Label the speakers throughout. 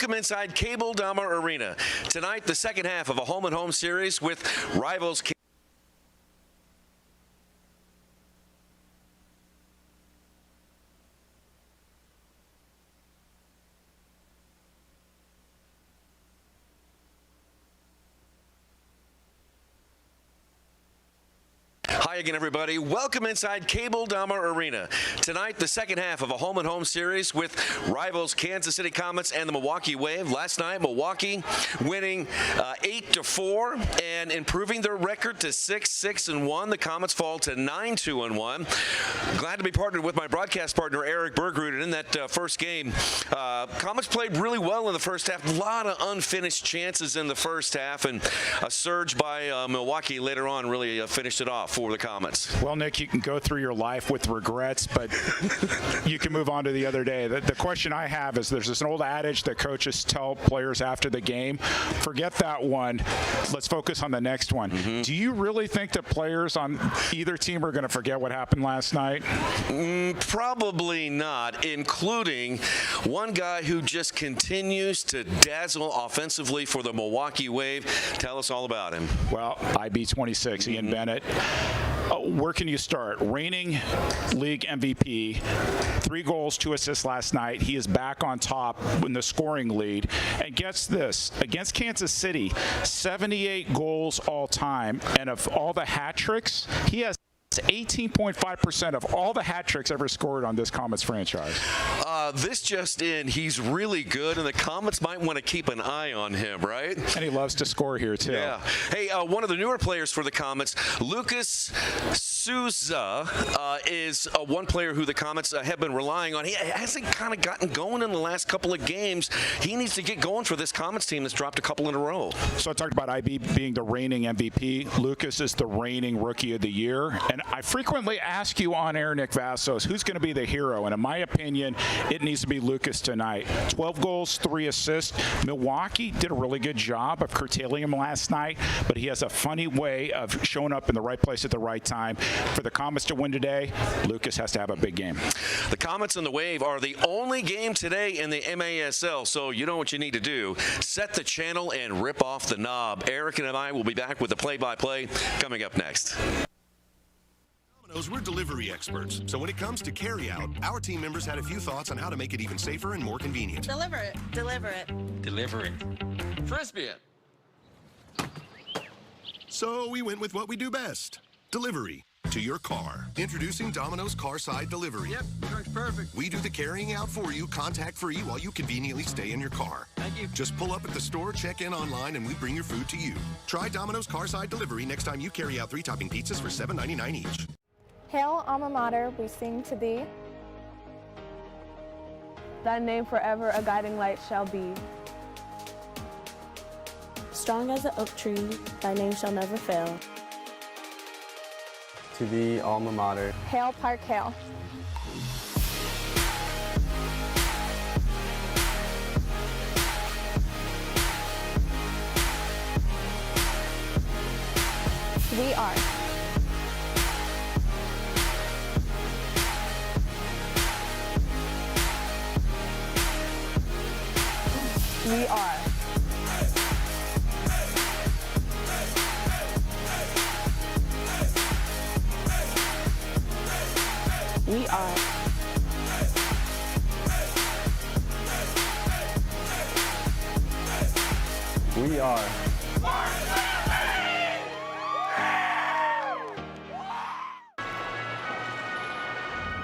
Speaker 1: Welcome inside Cable Dahmer Arena. Tonight, the second half of a home-and-home series with rivals. Hi again, everybody. Welcome inside Cable Dahmer Arena. Tonight, the second half of a home-and-home series with rivals Kansas City Comets and the Milwaukee Wave. Last night, Milwaukee winning 8-4 and improving their record to 6-6-1. The Comets fall to 9-2-1. Glad to be partnered with my broadcast partner, Eric Bergrud. In that first game, Comets played really well in the first half. A lot of unfinished chances in the first half, and a surge by Milwaukee later on really finished it off for the Comets.
Speaker 2: Well, Nick, you can go through your life with regrets, but you can move on to the other day. The question I have is, there's this old adage that coaches tell players after the game, forget that one, let's focus on the next one. Do you really think that players on either team are going to forget what happened last night?
Speaker 1: Probably not, including one guy who just continues to dazzle offensively for the Milwaukee Wave. Tell us all about him.
Speaker 2: Well, IB26, Ian Bennett. Where can you start? Reigning league MVP, 3 goals, 2 assists last night. He is back on top in the scoring lead. And guess this, against Kansas City, 78 goals all time. And of all the hat tricks, he has 18.5% of all the hat tricks ever scored on this Comets franchise.
Speaker 1: This just in, he's really good, and the Comets might want to keep an eye on him, right?
Speaker 2: And he loves to score here, too.
Speaker 1: Yeah. Hey, one of the newer players for the Comets, Lucas Souza, is one player who the Comets have been relying on. He hasn't kind of gotten going in the last couple of games. He needs to get going for this Comets team that's dropped a couple in a row.
Speaker 2: So I talked about IB being the reigning MVP. Lucas is the reigning Rookie of the Year. And I frequently ask you on air, Nick Vassos, who's going to be the hero? And in my opinion, it needs to be Lucas tonight. 12 goals, 3 assists. Milwaukee did a really good job of curtailing him last night, but he has a funny way of showing up in the right place at the right time. For the Comets to win today, Lucas has to have a big game.
Speaker 1: The Comets and the Wave are the only game today in the MASL, so you know what you need to do. Set the channel and rip off the knob. Eric and I will be back with the play-by-play coming up next.
Speaker 3: We're delivery experts, so when it comes to carry-out, our team members had a few thoughts on how to make it even safer and more convenient.
Speaker 4: Deliver it. Deliver it.
Speaker 5: Deliver it. Frisbee it.
Speaker 3: So we went with what we do best. Delivery to your car. Introducing Domino's Carside Delivery.
Speaker 5: Yep, works perfect.
Speaker 3: We do the carrying out for you, contact-free, while you conveniently stay in your car.
Speaker 5: Thank you.
Speaker 3: Just pull up at the store, check in online, and we bring your food to you. Try Domino's Carside Delivery next time you carry out 3-topping pizzas for $7.99 each.
Speaker 6: Hail, alma mater, we sing to thee. Thy name forever a guiding light shall be.
Speaker 7: Strong as an oak tree, thy name shall never fail.
Speaker 8: To thee, alma mater.
Speaker 6: Hail, Park Hail. We are. We are. We are.
Speaker 8: We are.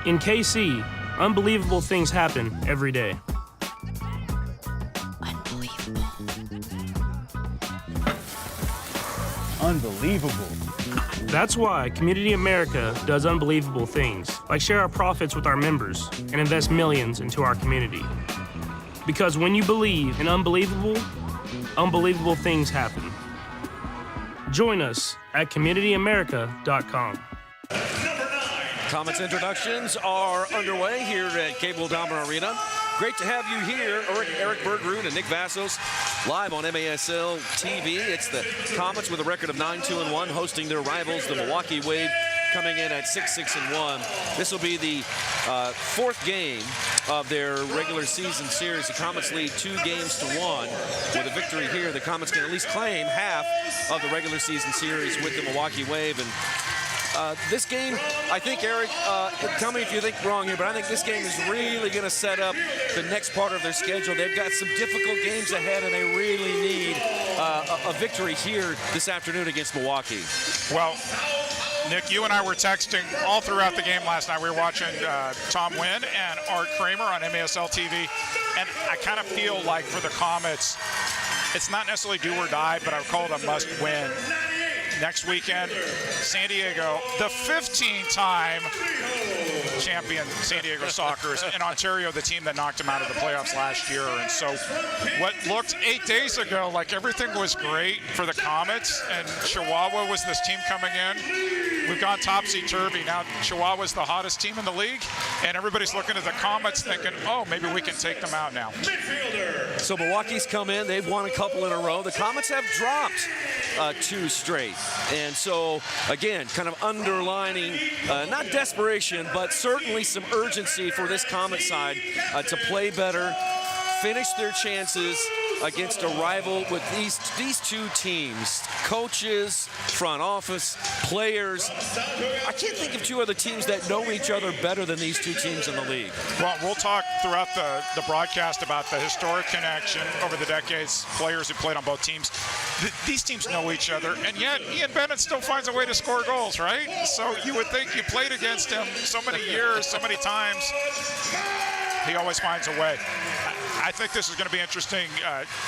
Speaker 9: In KC, unbelievable things happen every day.
Speaker 8: Unbelievable.
Speaker 9: That's why Community America does unbelievable things, like share our profits with our members and invest millions into our community. Because when you believe in unbelievable, unbelievable things happen. Join us at communityamerica.com.
Speaker 1: Comets introductions are underway here at Cable Dahmer Arena. Great to have you here, Eric Bergrud and Nick Vassos, live on MASL TV. It's the Comets with a record of 9-2-1, hosting their rivals, the Milwaukee Wave. coming in at 6-6-1. This will be the fourth game of their regular season series. The Comets lead 2-1. With a victory here, the Comets can at least claim half of the regular season series with the Milwaukee Wave. And this game, I think, Eric, tell me if you think wrong here, but I think this game is really going to set up the next part of their schedule. They've got some difficult games ahead, and they really need a victory here this afternoon against Milwaukee.
Speaker 2: Well, Nick, you and I were texting all throughout the game last night. We were watching Tom Wynn and Art Kramer on MASL TV, and I kind of feel like for the Comets, it's not necessarily do or die, but I would call it a must-win. Next weekend, San Diego, the 15-time champion San Diego Sockers, and Ontario, the team that knocked them out of the playoffs last year. And so what looked 8 days ago like everything was great for the Comets, and Chihuahua was this team coming in. We've gone topsy-turvy. Now Chihuahua's the hottest team in the league, and everybody's looking at the Comets thinking, oh, maybe we can take them out now.
Speaker 1: So Milwaukee's come in. They've won a couple in a row. The Comets have dropped 2 straight. And so, again, kind of underlining, not desperation, but certainly some urgency for this Comet side to play better, finish their chances against a rival with these two teams, coaches, front office, players. I can't think of 2 other teams that know each other better than these 2 teams in the league.
Speaker 2: Well, we'll talk throughout the broadcast about the historic connection over the decades, players who played on both teams. These teams know each other, and yet Ian Bennett still finds a way to score goals, right? So you would think you played against him so many years, so many times. He always finds a way. I think this is going to be an interesting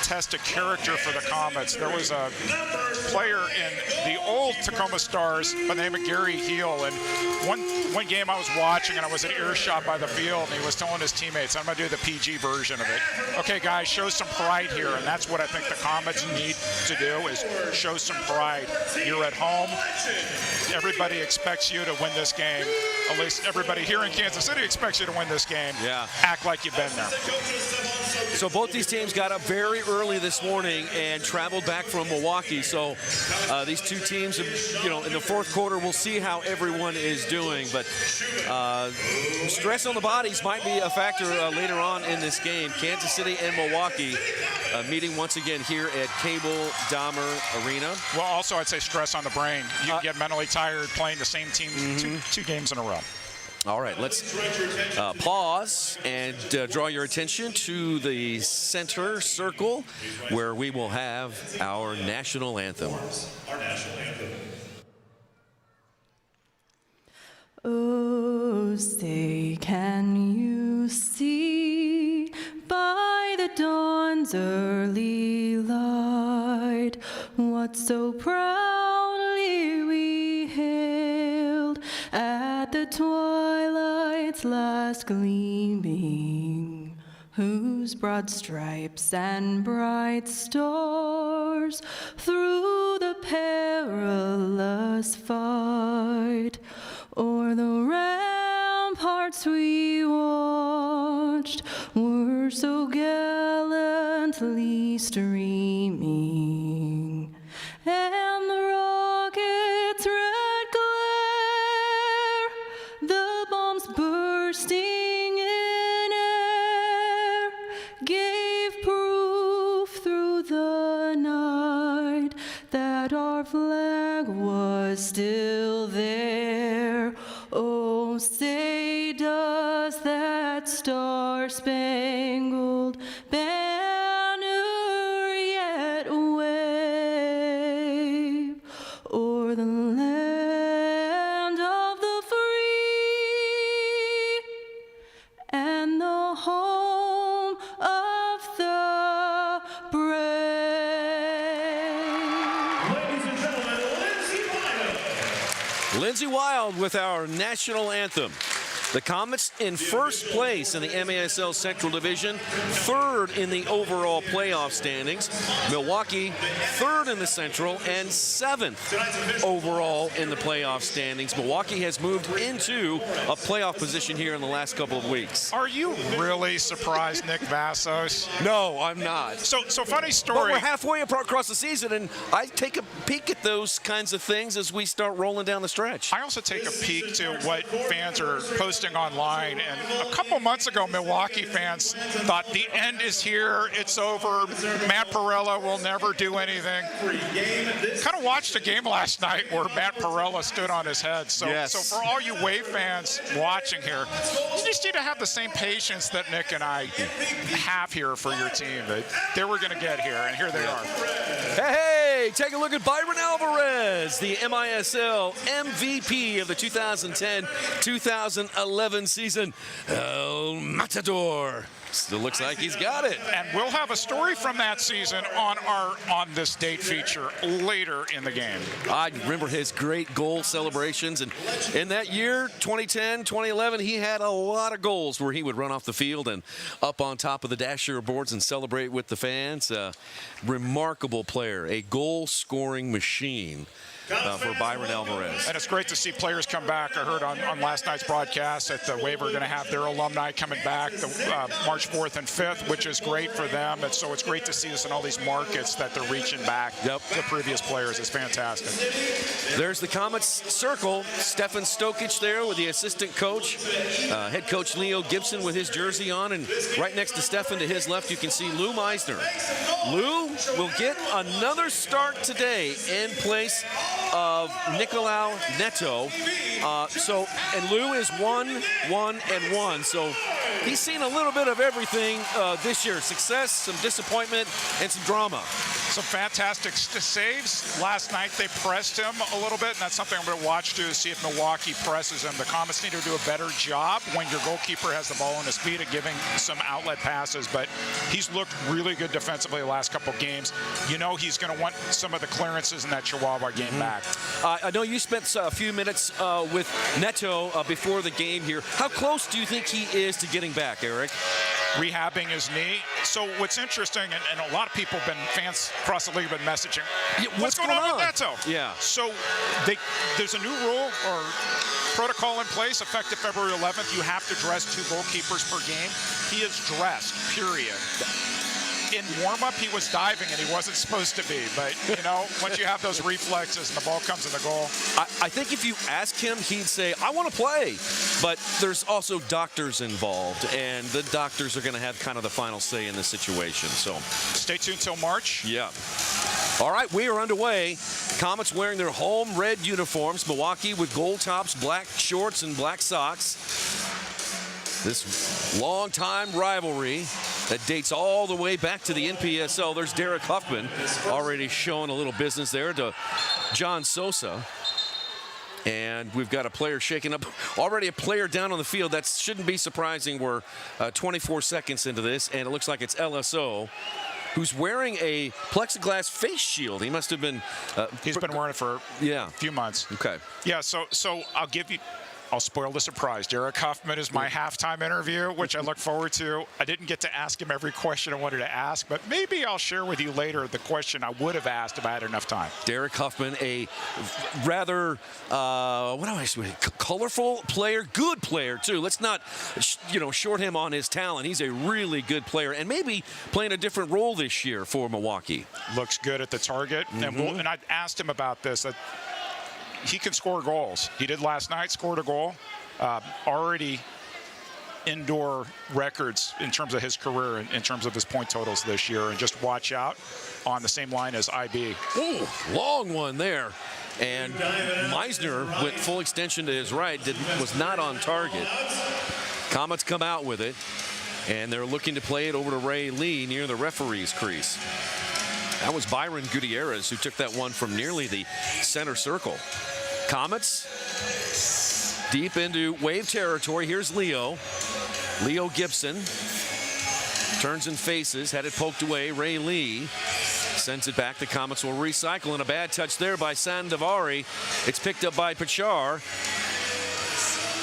Speaker 2: test of character for the Comets. There was a player in the old Tacoma Stars by the name of Gary Heel, and one game I was watching and I was at earshot by the field, and he was telling his teammates, I'm going to do the PG version of it. Okay, guys, show some pride here, and that's what I think the Comets need to do is show some pride. You're at home. Everybody expects you to win this game. At least everybody here in Kansas City expects you to win this game.
Speaker 1: Yeah.
Speaker 2: Act like you've been there.
Speaker 1: So both these teams got up very early this morning and traveled back from Milwaukee. So these 2 teams, in the fourth quarter, we'll see how everyone is doing. But stress on the bodies might be a factor later on in this game. Kansas City and Milwaukee meeting once again here at Cable Dahmer Arena.
Speaker 2: Well, also I'd say stress on the brain. You get mentally tired playing the same team 2 games in a row.
Speaker 1: All right, let's pause and draw your attention to the center circle where we will have our national anthem.
Speaker 10: Oh, say, can you see by the dawn's early light what so proudly we hailed at the twilight's last gleaming, whose broad stripes and bright stars through the perilous fight o'er the ramparts we watched were so gallantly streaming, and the rocket's red glare, the bombs bursting in air, gave proof through the night that our flag was still there. Oh, say does that star-spangled banner yet wave o'er the land of the free and the home of the brave?
Speaker 5: Ladies and gentlemen,
Speaker 1: Lindsey Wild with our national anthem. The Comets in first place in the MASL Central Division, third in the overall playoff standings. Milwaukee, third in the Central, and seventh overall in the playoff standings. Milwaukee has moved into a playoff position here in the last couple of weeks.
Speaker 2: Are you really surprised, Nick Vassos?
Speaker 1: No, I'm not.
Speaker 2: So funny
Speaker 1: But
Speaker 2: story.
Speaker 1: we're halfway across the season, and I take a peek at those kinds of things as we start rolling down the stretch.
Speaker 2: I also take a peek to what fans are posting online, and a couple months ago, Milwaukee fans thought the end is here, it's over, Matt Perella will never do anything. Kind of watched a game last night where Matt Perella stood on his head. So for all you Wave fans watching here, you just need to have the same patience that Nick and I have here for your team. That they were going to get here, and here they are.
Speaker 1: Hey, take a look at Byron Alvarez, the MISL MVP of the 2010-2011 season. El Matador. Still looks like he's got it.
Speaker 2: And we'll have a story from that season on our On This Date feature later in the game.
Speaker 1: I remember his great goal celebrations, and in that year, 2010, 2011, he had a lot of goals where he would run off the field and up on top of the dasher boards and celebrate with the fans. Remarkable player, a goal-scoring machine. For Byron Alvarez.
Speaker 2: And it's great to see players come back. I heard on last night's broadcast that the Wave are going to have their alumni coming back March 4th and 5th, which is great for them. And so it's great to see us in all these markets that they're reaching back to previous players. It's fantastic.
Speaker 1: There's the Comets circle. Stefan Stokic there with the assistant coach. Head coach Leo Gibson with his jersey on. And right next to Stefan to his left, you can see Lou Meisner. Lou will get another start today in place of Nicolau Neto. And Lou is 1-1-1. So he's seen a little bit of everything this year. Success, some disappointment, and some drama.
Speaker 2: Some fantastic saves. Last night they pressed him a little bit, and that's something I'm going to watch to see if Milwaukee presses him. The Comets need to do a better job when your goalkeeper has the ball on his feet and giving some outlet passes, but he's looked really good defensively the last couple games. You know he's going to want some of the clearances in that Chihuahua game back.
Speaker 1: I know you spent a few minutes with Neto before the game here. How close do you think he is to getting back, Eric?
Speaker 2: Rehabbing his knee. So what's interesting, and a lot of people have been, fans across the league have been messaging, what's going on with Neto?
Speaker 1: Yeah.
Speaker 2: So there's a new rule or protocol in place effective February 11th. You have to dress 2 goalkeepers per game. He is dressed, period. In warm-up, he was diving, and he wasn't supposed to be. But, you know, once you have those reflexes and the ball comes in the goal.
Speaker 1: I think if you ask him, he'd say, I want to play. But there's also doctors involved, and the doctors are going to have kind of the final say in this situation. So
Speaker 2: stay tuned till March.
Speaker 1: Yeah. All right, we are underway. Comets wearing their home red uniforms. Milwaukee with gold tops, black shorts, and black socks. This long-time rivalry that dates all the way back to the NPSL. There's Derek Huffman already showing a little business there to John Sosa. And we've got a player shaking up, already a player down on the field. That shouldn't be surprising. We're 24 seconds into this, and it looks like it's LSO, who's wearing a plexiglass face shield. He must have been...
Speaker 2: He's been wearing it for a few months.
Speaker 1: Okay.
Speaker 2: Yeah, so I'll spoil the surprise. Derek Huffman is my halftime interview, which I look forward to. I didn't get to ask him every question I wanted to ask, but maybe I'll share with you later the question I would have asked if I had enough time.
Speaker 1: Derek Huffman, a rather, colorful player, good player too. Let's not, short him on his talent. He's a really good player, and maybe playing a different role this year for Milwaukee.
Speaker 2: Looks good at the target, and I asked him about this. He can score goals. He did last night, scored a goal. Already indoor records in terms of his career, in terms of his point totals this year. And just watch out on the same line as IB.
Speaker 1: Ooh, long one there. And Meisner went full extension to his right, was not on target. Comets come out with it, and they're looking to play it over to Ray Lee near the referee's crease. That was Byron Gutierrez who took that one from nearly the center circle. Comets deep into Wave territory. Here's Leo Gibson turns and faces, had it poked away. Ray Lee sends it back. The Comets will recycle, and a bad touch there by Sandavari. It's picked up by Pachar.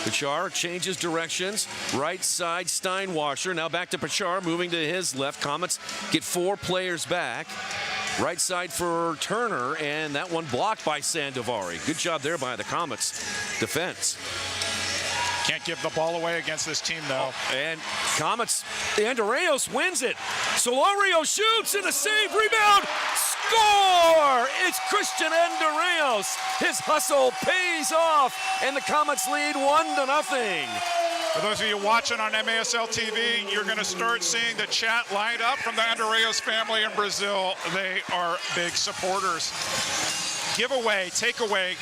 Speaker 1: Pachar changes directions. Right side, Steinwasser. Now back to Pachar, moving to his left. Comets get 4 players back. Right side for Turner, and that one blocked by Sandovari. Good job there by the Comets defense.
Speaker 2: Can't give the ball away against this team, though.
Speaker 1: And Comets, Andreas wins it. Solorio shoots and a save, rebound, score! It's Christian Andreas. His hustle pays off, and the Comets lead 1-0.
Speaker 2: For those of you watching on MASL TV, you're going to start seeing the chat light up from the Andreas family in Brazil. They are big supporters. Giveaway, takeaway.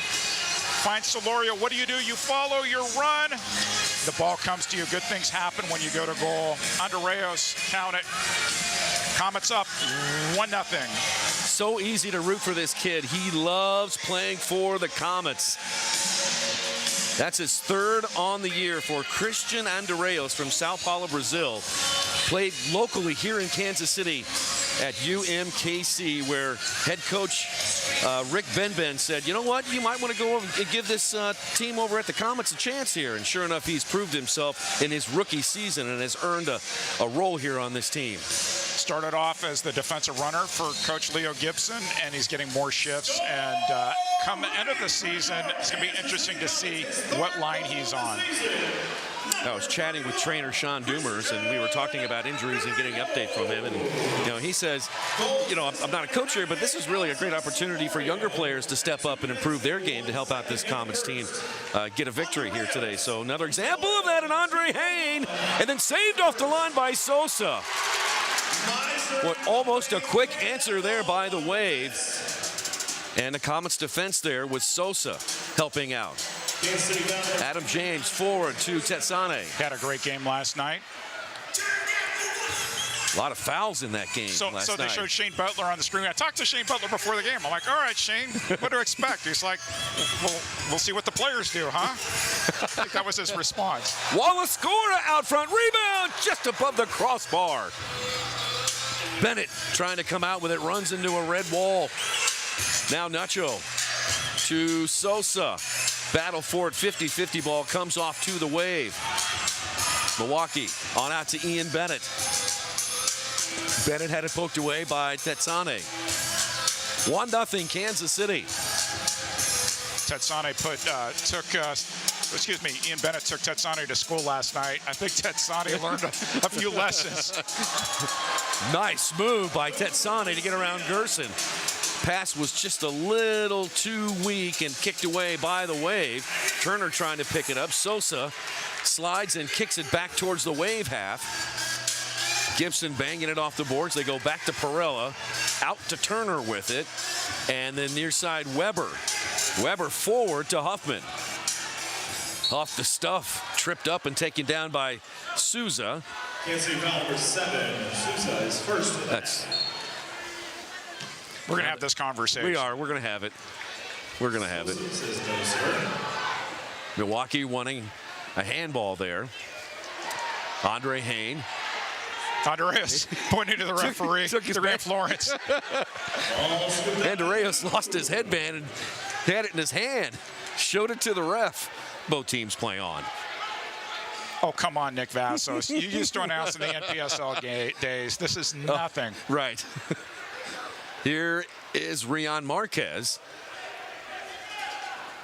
Speaker 2: Find Solorio. What do? You follow your run. The ball comes to you. Good things happen when you go to goal. Andreas, count it. Comets up 1-0.
Speaker 1: So easy to root for this kid. He loves playing for the Comets. That's his 3rd on the year for Christian Andreas from Sao Paulo, Brazil. Played locally here in Kansas City at UMKC, where head coach Rick Benben said, you know what, you might want to go over and give this team over at the Comets a chance here. And sure enough, he's proved himself in his rookie season and has earned a role here on this team.
Speaker 2: Started off as the defensive runner for Coach Leo Gibson, and he's getting more shifts. And come the end of the season, it's going to be interesting to see what line he's on.
Speaker 1: I was chatting with trainer Sean Dahmer, and we were talking about injuries and getting an update from him. And he says, I'm not a coach here, but this is really a great opportunity for younger players to step up and improve their game to help out this Comets team get a victory here today. So another example of that in Andre Hayne, and then saved off the line by Sosa. What almost a quick answer there by the Wave. And the Comets defense there with Sosa helping out. Adam James forward to Tetsane.
Speaker 2: Had a great game last night.
Speaker 1: A lot of fouls in that game last night.
Speaker 2: They showed Shane Butler on the screen. I talked to Shane Butler before the game. I'm like, all right, Shane, what to expect? He's like, we'll see what the players do, huh? I think that was his response.
Speaker 1: Wallace Scora out front. Rebound just above the crossbar. Bennett trying to come out with it. Runs into a red wall. Now Nacho to Sosa. Battle for it. 50-50 ball comes off to the Wave. Milwaukee on out to Ian Bennett. Bennett had it poked away by Tetsane. 1-0 Kansas City.
Speaker 2: Tetsane Ian Bennett took Tetsane to school last night. I think Tetsane learned a few lessons.
Speaker 1: Nice move by Tetsane to get around Gerson. Pass was just a little too weak and kicked away by the Wave. Turner trying to pick it up. Sosa slides and kicks it back towards the Wave half. Gibson banging it off the boards. They go back to Perella. Out to Turner with it. And then near side Weber. Weber forward to Huffman. Off the stuff. Tripped up and taken down by Souza.
Speaker 11: Kansas City foul number 7. Souza is first.
Speaker 2: We're going to have this conversation.
Speaker 1: We are. We're going to have it. We're going to have it. Milwaukee wanting a handball there. Andre Hayne.
Speaker 2: Andreas pointing to the referee,
Speaker 1: took his
Speaker 2: Grant Florence.
Speaker 1: Andreas lost his headband and had it in his hand. Showed it to the ref. Both teams play on.
Speaker 2: Oh, come on, Nick Vassos. You used to announce in the NPSL days. This is nothing.
Speaker 1: Right. Here is Rion Marquez.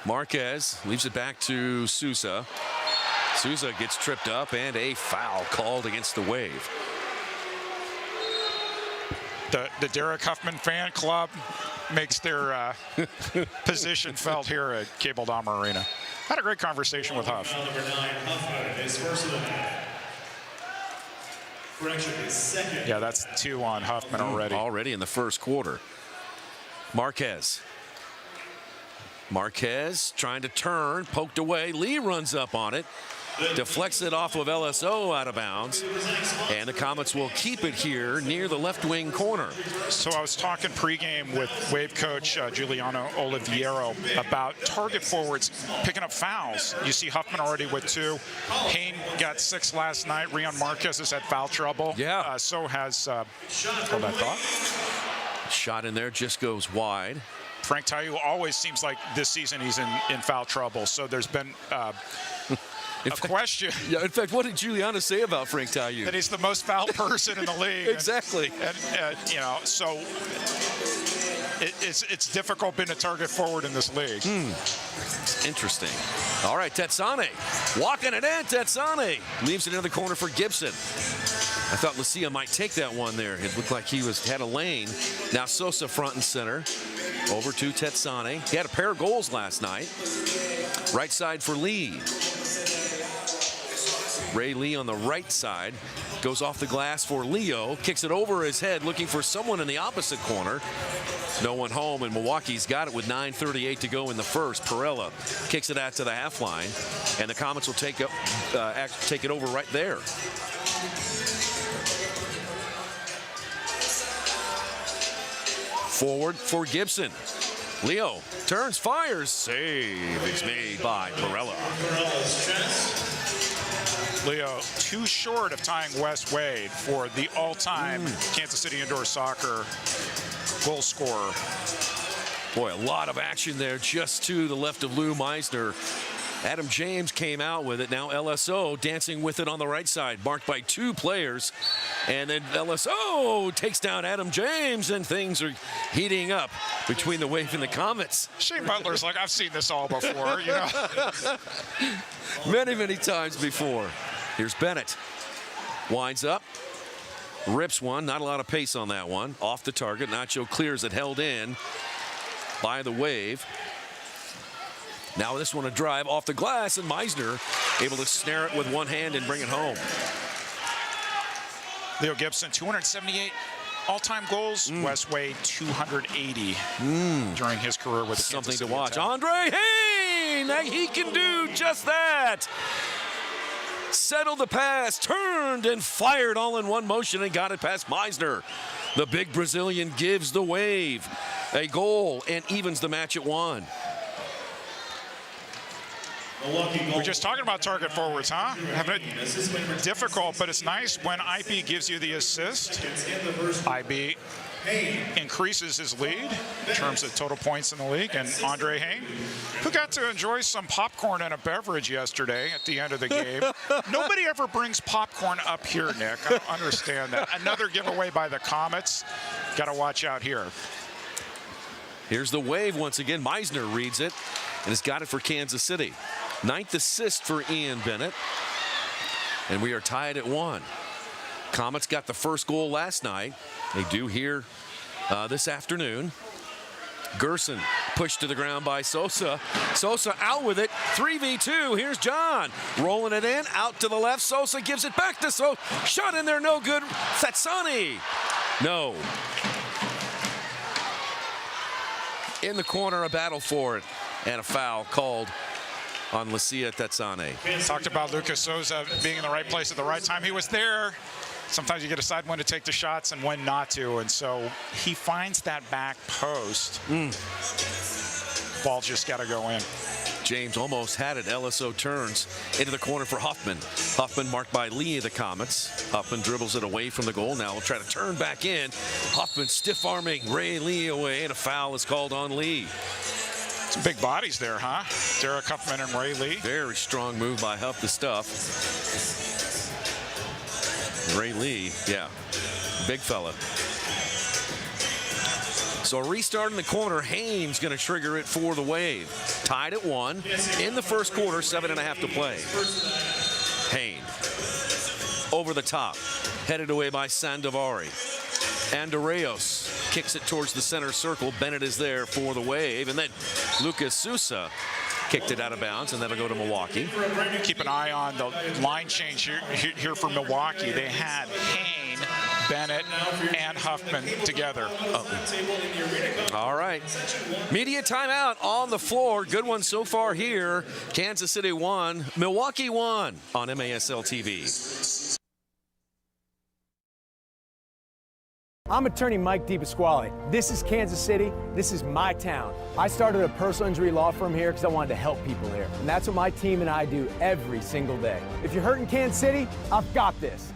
Speaker 1: Marquez leaves it back to Sousa. Sousa gets tripped up and a foul called against the Wave.
Speaker 2: The Derek Huffman fan club makes their position felt here at Cable Dahmer Arena. Had a great conversation with Huff.
Speaker 11: Number 9, Huffman is first of the night. Correction is second.
Speaker 2: Yeah, that's 2 on Huffman already.
Speaker 1: Already in the first quarter. Marquez. Marquez trying to turn, poked away. Lee runs up on it. Deflects it off of LSO out of bounds. And the Comets will keep it here near the left wing corner.
Speaker 2: So I was talking pregame with Wave coach Giuliano Oliviero about target forwards picking up fouls. You see Huffman already with 2. Hayne got 6 last night. Rion Marquez has had foul trouble.
Speaker 1: Yeah.
Speaker 2: So has, hold that thought.
Speaker 1: Shot in there just goes wide.
Speaker 2: Frank Tayu always seems like this season he's in foul trouble. So there's been question.
Speaker 1: Yeah, in fact, what did Juliana say about Frank Taillou?
Speaker 2: That he's the most foul person in the league.
Speaker 1: Exactly.
Speaker 2: And so it's difficult being a target forward in this league.
Speaker 1: Interesting. All right, Tetsane. Walking it in, Tetsane. Leaves it into the corner for Gibson. I thought Lucia might take that one there. It looked like he had a lane. Now Sosa front and center. Over to Tetsane. He had a pair of goals last night. Right side for Lee. Ray Lee on the right side. Goes off the glass for Leo. Kicks it over his head, looking for someone in the opposite corner. No one home, and Milwaukee's got it with 9:38 to go in the first. Perella kicks it out to the half line, and the Comets will take it over right there. Forward for Gibson. Leo turns, fires, save is made by Perella.
Speaker 2: Leo, too short of tying Wes Wade for the all-time Kansas City indoor soccer goal scorer.
Speaker 1: Boy, a lot of action there just to the left of Lou Meisner. Adam James came out with it. Now LSO dancing with it on the right side, marked by 2 players. And then LSO takes down Adam James, and things are heating up between the Wave and the Comets.
Speaker 2: Shane Butler's like, I've seen this all before, you know.
Speaker 1: Many, many times before. Here's Bennett. Winds up. Rips one. Not a lot of pace on that one. Off the target. Nacho clears it. Held in by the Wave. Now this one a drive off the glass, and Meisner able to snare it with one hand and bring it home.
Speaker 2: Leo Gibson, 278 all-time goals. Wes Wade, 280 during his career with the
Speaker 1: Something
Speaker 2: Kansas
Speaker 1: to
Speaker 2: City
Speaker 1: watch.
Speaker 2: Attack.
Speaker 1: Andre Hayne, he can do just that. Settled the pass, turned and fired all in one motion and got it past Meisner. The big Brazilian gives the Wave a goal and evens the match at 1.
Speaker 2: We're just talking about target forwards, huh? Having it difficult, but it's nice when IB gives you the assist. IB increases his lead in terms of total points in the league. And Andre Hayne, who got to enjoy some popcorn and a beverage yesterday at the end of the game. Nobody ever brings popcorn up here, Nick. I don't understand that. Another giveaway by the Comets. Got to watch out here.
Speaker 1: Here's the Wave once again. Meisner reads it and has got it for Kansas City. 9th assist for Ian Bennett. And we are tied at 1. Comets got the first goal last night. They do here this afternoon. Gerson pushed to the ground by Sosa. Sosa out with it. 3v2. Here's John. Rolling it in. Out to the left. Sosa gives it back to Sosa. Shot in there. No good. Tetsane. No. In the corner, a battle for it. And a foul called on Lucia Tetsane.
Speaker 2: Talked about Lucas Souza being in the right place at the right time. He was there. Sometimes you get to decide when to take the shots and when not to, and so he finds that back post. Ball just got to go in.
Speaker 1: James almost had it. LSO turns into the corner for Huffman. Huffman marked by Lee of the Comets. Huffman dribbles it away from the goal. Now will try to turn back in. Huffman stiff-arming Ray Lee away, and a foul is called on Lee.
Speaker 2: Some big bodies there, huh? Derek Huffman and Ray Lee.
Speaker 1: Very strong move by Huff the stuff. Ray Lee, yeah, big fella. So a restart in the corner. Haynes going to trigger it for the Wave. Tied at 1 in the first quarter, 7.5 to play. Haynes over the top, headed away by Sandovari. Andreos kicks it towards the center circle. Bennett is there for the Wave, and then Lucas Sousa kicked it out of bounds, and that'll go to Milwaukee.
Speaker 2: Keep an eye on the line change here for Milwaukee. They had Hayne, Bennett, and Huffman together.
Speaker 1: All right. Media timeout on the floor. Good one so far here. Kansas City 1, Milwaukee 1 on MASL TV.
Speaker 12: I'm attorney Mike DePasquale. This is Kansas City. This is my town. I started a personal injury law firm here because I wanted to help people here. And that's what my team and I do every single day. If you're hurt in Kansas City, I've got this.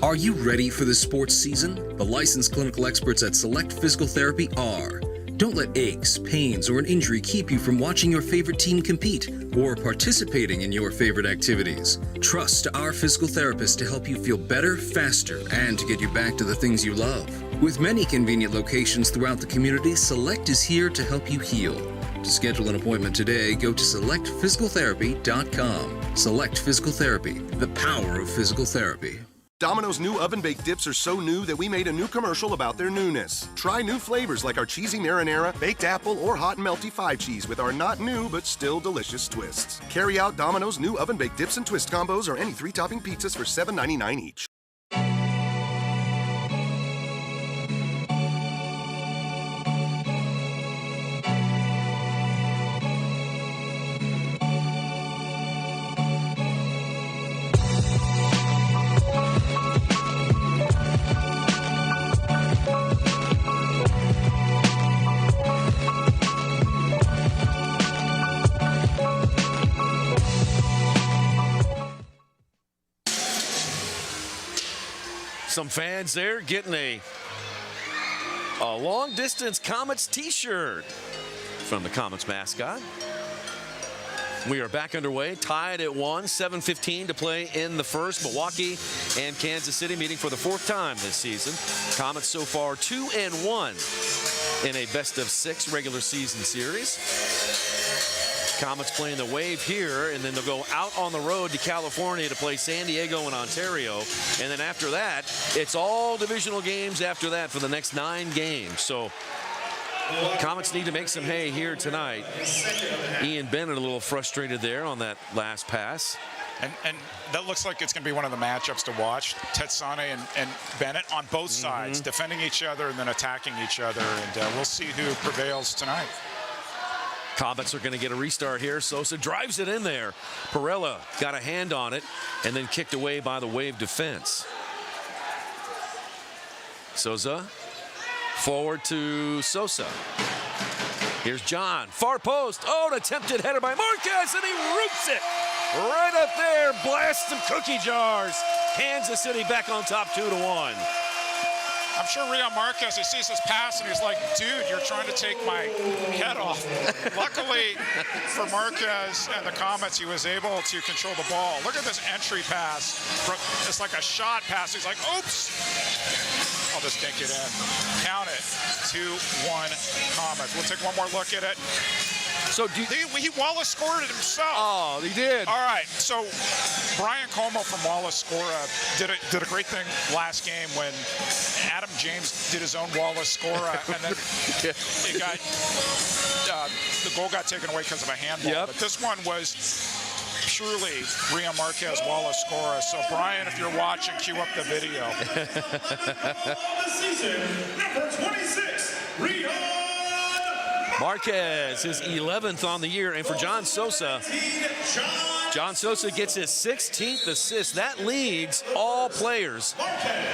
Speaker 13: Are you ready for the sports season? The licensed clinical experts at Select Physical Therapy are. Don't let aches, pains, or an injury keep you from watching your favorite team compete or participating in your favorite activities. Trust our physical therapist to help you feel better, faster, and to get you back to the things you love. With many convenient locations throughout the community, Select is here to help you heal. To schedule an appointment today, go to selectphysicaltherapy.com. Select Physical Therapy, the power of physical therapy.
Speaker 3: Domino's new oven-baked dips are so new that we made a new commercial about their newness. Try new flavors like our cheesy marinara, baked apple, or hot and melty 5-cheese with our not new but still delicious twists. Carry out Domino's new oven-baked dips and twist combos or any 3-topping pizzas for $7.99 each.
Speaker 1: Some fans there getting a long-distance Comets t-shirt from the Comets mascot. We are back underway, tied at 1, 7:15 to play in the first. Milwaukee and Kansas City meeting for the 4th time this season. Comets so far 2-1 in a best-of-6 regular season series. Comets playing the Wave here, and then they'll go out on the road to California to play San Diego and Ontario. And then after that, it's all divisional games after that for the next 9 games. So Comets need to make some hay here tonight. Ian Bennett a little frustrated there on that last pass.
Speaker 2: And that looks like it's going to be one of the matchups to watch. Tetsane and Bennett on both sides, defending each other and then attacking each other. And we'll see who prevails tonight.
Speaker 1: Comets are going to get a restart here. Sosa drives it in there. Perella got a hand on it and then kicked away by the Wave defense. Sosa forward to Sosa. Here's John, far post. Oh, an attempted header by Marquez, and he roots it right up there. Blasts some cookie jars. Kansas City back on top 2-1.
Speaker 2: I'm sure Rio Marquez, he sees his pass and he's like, dude, you're trying to take my head off. Luckily for Marquez and the Comets, he was able to control the ball. Look at this entry pass. It's like a shot pass. He's like, oops. I'll just dink it in. Count it. 2-1 Comets. We'll take one more look at it.
Speaker 1: So
Speaker 2: Wallace scored it himself.
Speaker 1: Oh, he did.
Speaker 2: All right. So Brian Como from Wallace Scora did a great thing last game when Adam James did his own Wallace Scora, and then it got the goal got taken away because of a handball.
Speaker 1: Yep.
Speaker 2: But this one was purely Rio Marquez Wallace Scora. So Brian, if you're watching, cue up the video.
Speaker 11: Season number 26, Rio
Speaker 1: Marquez, his 11th on the year, and for John Sosa, John Sosa gets his 16th assist. That leads all players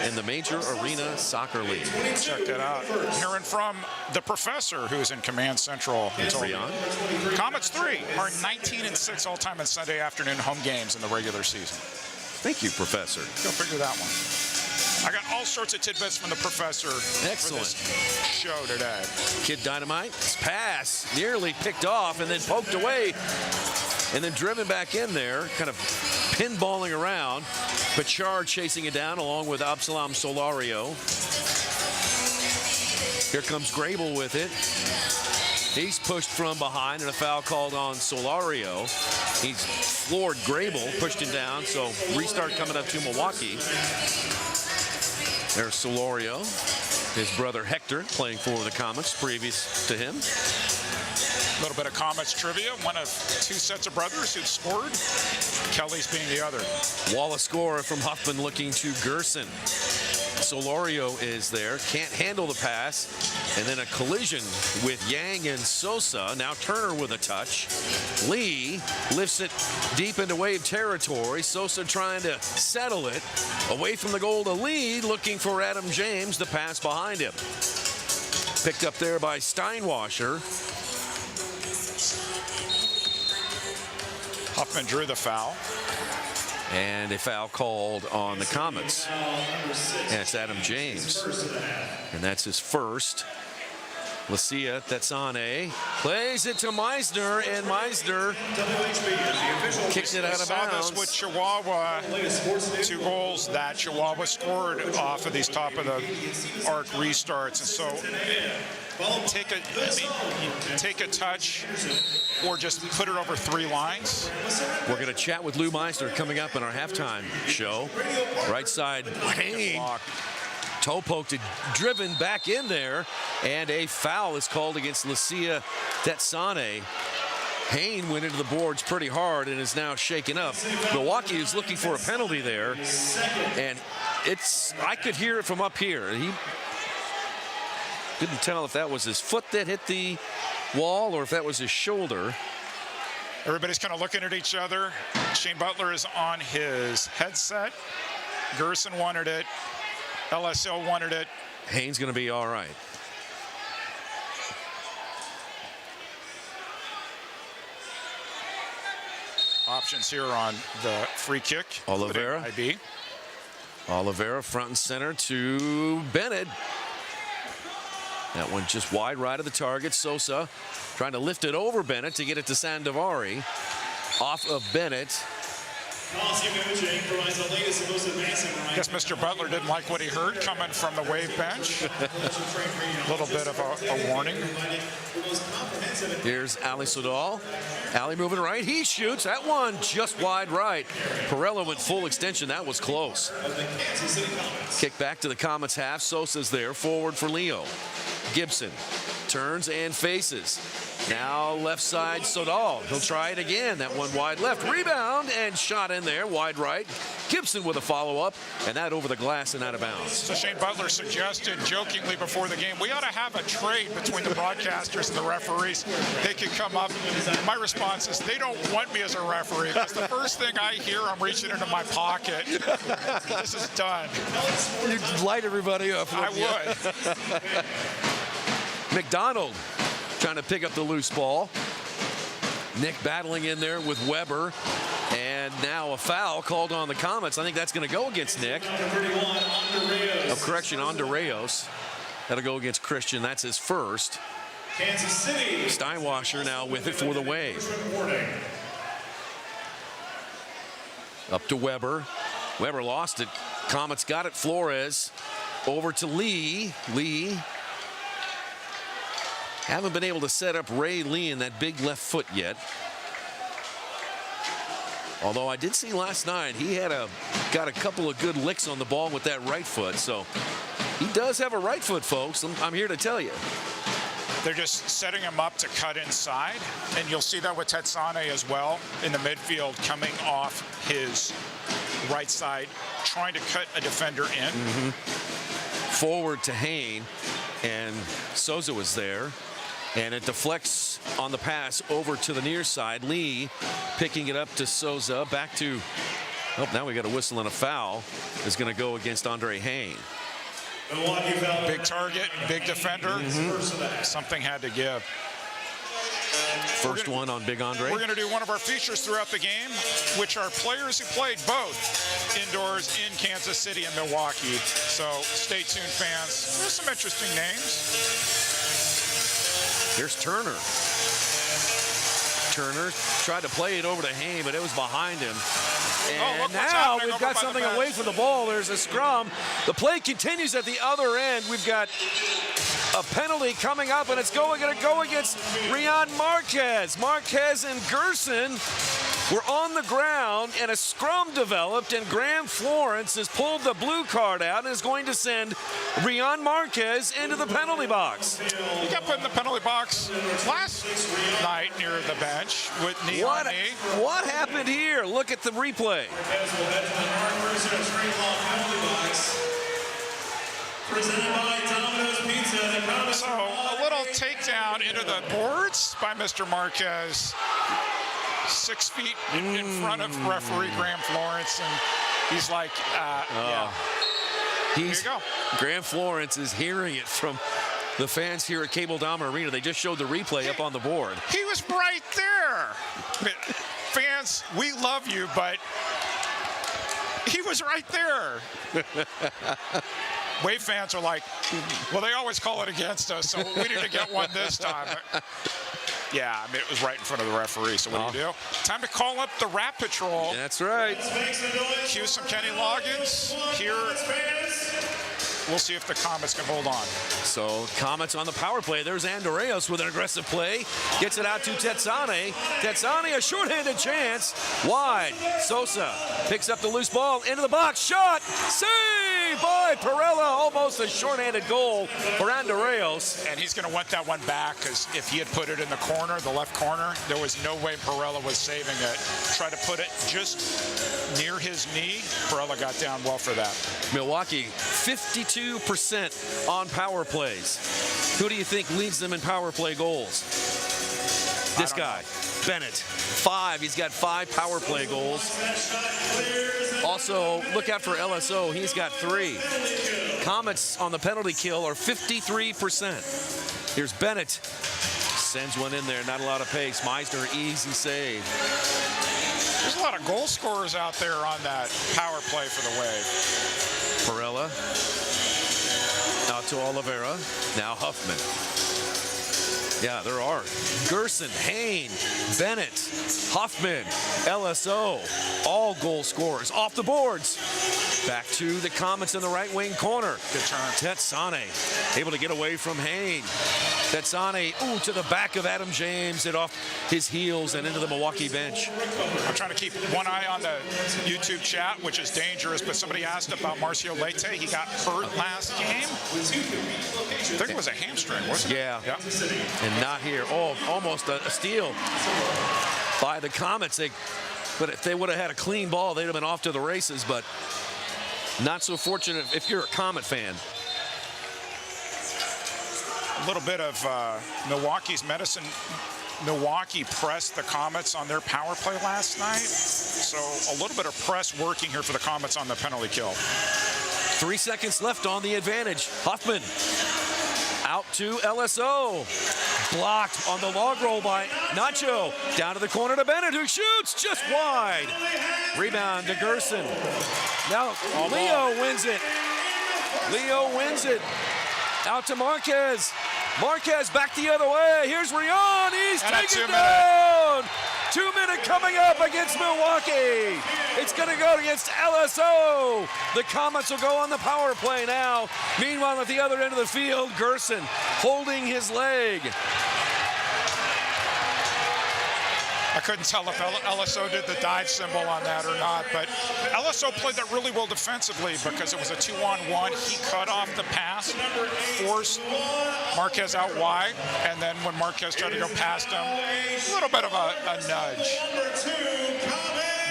Speaker 1: in the Major Arena Soccer League.
Speaker 2: Check that out. Hearing from the professor who's in Command Central. Comets 3 are 19-6 all-time in Sunday afternoon home games in the regular season.
Speaker 1: Thank you, Professor.
Speaker 2: Go figure that one. I got all sorts of tidbits from the professor.
Speaker 1: Excellent.
Speaker 2: For this show today.
Speaker 1: Kid Dynamite, his pass nearly picked off and then poked away and then driven back in there, kind of pinballing around. Pachard chasing it down along with Absalom Solario. Here comes Grable with it. He's pushed from behind and a foul called on Solario. He's floored Grable, pushed him down, so restart coming up to Milwaukee. There's Solario, his brother Hector playing for the Comets previous to him.
Speaker 2: A little bit of Comets trivia. One of 2 sets of brothers who've scored. Kelly's being the other.
Speaker 1: Wallace scorer from Huffman looking to Gerson. Solario is there, can't handle the pass, and then a collision with Yang and Sosa. Now Turner with a touch. Lee lifts it deep into Wave territory. Sosa trying to settle it away from the goal to Lee, looking for Adam James. The pass behind him. Picked up there by Steinwasser.
Speaker 2: Huffman drew the foul.
Speaker 1: And a foul called on the Comets. And it's Adam James. And that's his first. Lucia Tetsane plays it to Meisner, and Meisner kicked it out of
Speaker 2: saw
Speaker 1: bounds.
Speaker 2: this with Chihuahua, 2 goals that Chihuahua scored off of these top of the arc restarts. And so take a touch or just put it over 3 lines.
Speaker 1: We're going to chat with Lou Meisner coming up in our halftime show. Right side, Hayne. Toe poked it, driven back in there, and a foul is called against Lucia Tetsane. Hayne went into the boards pretty hard and is now shaken up. Milwaukee is looking for a penalty there, and I could hear it from up here. He couldn't tell if that was his foot that hit the wall or if that was his shoulder.
Speaker 2: Everybody's kind of looking at each other. Shane Butler is on his headset. Gerson wanted it. LSL wanted it.
Speaker 1: Hayne's going to be all right.
Speaker 2: Options here on the free kick.
Speaker 1: Oliveira.
Speaker 2: IB.
Speaker 1: Oliveira front and center to Bennett. That one just wide right of the target. Sosa trying to lift it over Bennett to get it to Sandovari. Off of Bennett.
Speaker 2: I guess Mr. Butler didn't like what he heard coming from the wave bench. A little bit of a warning.
Speaker 1: Here's Ali Sodal. Ali moving right. He shoots. That one just wide right. Perella went full extension. That was close. Kick back to the Comets half. Sosa's there. Forward for Leo. Gibson turns and faces. Now left side Sodal. He'll try it again. That one wide left. Rebound and shot in there. Wide right. Gibson with a follow-up. And that over the glass and out of bounds.
Speaker 2: So Shane Butler suggested jokingly before the game, we ought to have a trade between the broadcasters and the referees. They could come up. My response is they don't want me as a referee because the first thing I hear, I'm reaching into my pocket. This is done.
Speaker 1: You'd light everybody up.
Speaker 2: I would.
Speaker 1: McDonald trying to pick up the loose ball. Nick battling in there with Weber. And now a foul called on the Comets. I think that's going to go against Nick. Correction, on Reyes. That'll go against Christian. That's his first.
Speaker 11: Kansas City.
Speaker 1: Steinwasser now with it for the Wave. Up to Weber. Weber lost it. Comets got it. Flores over to Lee. Lee. Haven't been able to set up Ray Lee in that big left foot yet. Although I did see last night he had got a couple of good licks on the ball with that right foot. So he does have a right foot, folks. I'm here to tell you.
Speaker 2: They're just setting him up to cut inside, and you'll see that with Tetsane as well in the midfield, coming off his right side, trying to cut a defender in.
Speaker 1: Forward to Hayne, and Souza was there. And it deflects on the pass over to the near side. Lee picking it up to Souza. Back to, oh, now we got a whistle and a foul. Is going to go against Andre Hayne.
Speaker 2: Big target, big defender. Something had to give.
Speaker 1: First one on Big Andre.
Speaker 2: We're going to do one of our features throughout the game, which are players who played both indoors in Kansas City and Milwaukee. So stay tuned, fans. There's some interesting names.
Speaker 1: Here's Turner. Turner tried to play it over to Hayne, but it was behind him. And now we've got something away from the ball. There's a scrum. The play continues at the other end. We've got a penalty coming up, and it's going to go against Rian Marquez. Marquez and Gerson were on the ground, and a scrum developed, and Graham Florence has pulled the blue card out and is going to send Rian Marquez into the penalty box.
Speaker 2: He got put in the penalty box last night near the bench with knee on knee.
Speaker 1: What happened here? Look at the replay.
Speaker 2: So a little takedown into the boards by Mr. Marquez. 6 feet in front of referee Graham Florence, and he's like, yeah. Here you go.
Speaker 1: Graham Florence is hearing it from the fans here at Cable Dahmer Arena. They just showed the replay up on the board.
Speaker 2: He was right there. Fans, we love you, but he was right there. Wave fans are like, well, they always call it against us, so we need to get one this time. Yeah, I mean, it was right in front of the referee, so what do you do? Time to call up the Rat Patrol.
Speaker 1: That's right.
Speaker 2: Cue some Kenny Loggins. Here, we'll see if the Comets can hold on.
Speaker 1: So Comets on the power play. There's Andreas with an aggressive play. Gets it out to Tetsane. Tetsane, a shorthanded chance. Wide. Sosa picks up the loose ball into the box. Shot. Save by Perella. Almost a shorthanded goal for Andreas.
Speaker 2: And he's going to want that one back because if he had put it in the corner, the left corner, there was no way Perella was saving it. Tried to put it just near his knee. Perella got down well for that.
Speaker 1: Milwaukee, 52% on power plays. Who do you think leads them in power play goals? This guy, Bennett. 5. He's got 5 power play goals. Also, look out for LSO. He's got 3. Comets on the penalty kill are 53%. Here's Bennett. Sends one in there. Not a lot of pace. Meisner, easy save.
Speaker 2: There's a lot of goal scorers out there on that power play for the Wave.
Speaker 1: Perella. Out to Oliveira. Now Huffman. Yeah, there are. Gerson, Hain, Bennett, Huffman, LSO, all goal scorers off the boards. Back to the Comets in the right wing corner.
Speaker 2: Good turn.
Speaker 1: Tetsane able to get away from Hain. Tetsane, to the back of Adam James, it off his heels and into the Milwaukee bench.
Speaker 2: I'm trying to keep one eye on the YouTube chat, which is dangerous, but somebody asked about Marcio Leite. He got hurt last game. I think it was a hamstring, wasn't it?
Speaker 1: Yeah.
Speaker 2: Yep.
Speaker 1: And not here. Oh, almost a steal by the Comets. But if they would have had a clean ball, they'd have been off to the races, but not so fortunate if you're a Comet fan.
Speaker 2: A little bit of Milwaukee's medicine. Milwaukee pressed the Comets on their power play last night. So a little bit of press working here for the Comets on the penalty kill.
Speaker 1: 3 seconds left on the advantage. Huffman out to LSO. Blocked on the log roll by Nacho. Down to the corner to Bennett, who shoots just wide. Rebound to Gerson. Now Leo wins it. Leo wins it. Out to Marquez. Marquez back the other way. Here's Rion. He's taken down. 2 minute coming up against Milwaukee. It's going to go against LSO. The Comets will go on the power play now. Meanwhile, at the other end of the field, Gerson holding his leg.
Speaker 2: I couldn't tell if LSO did the dive symbol on that or not, but LSO played that really well defensively because it was a 2-on-1. He cut off the pass, forced Marquez out wide, and then when Marquez tried to go past him, a little bit of a nudge.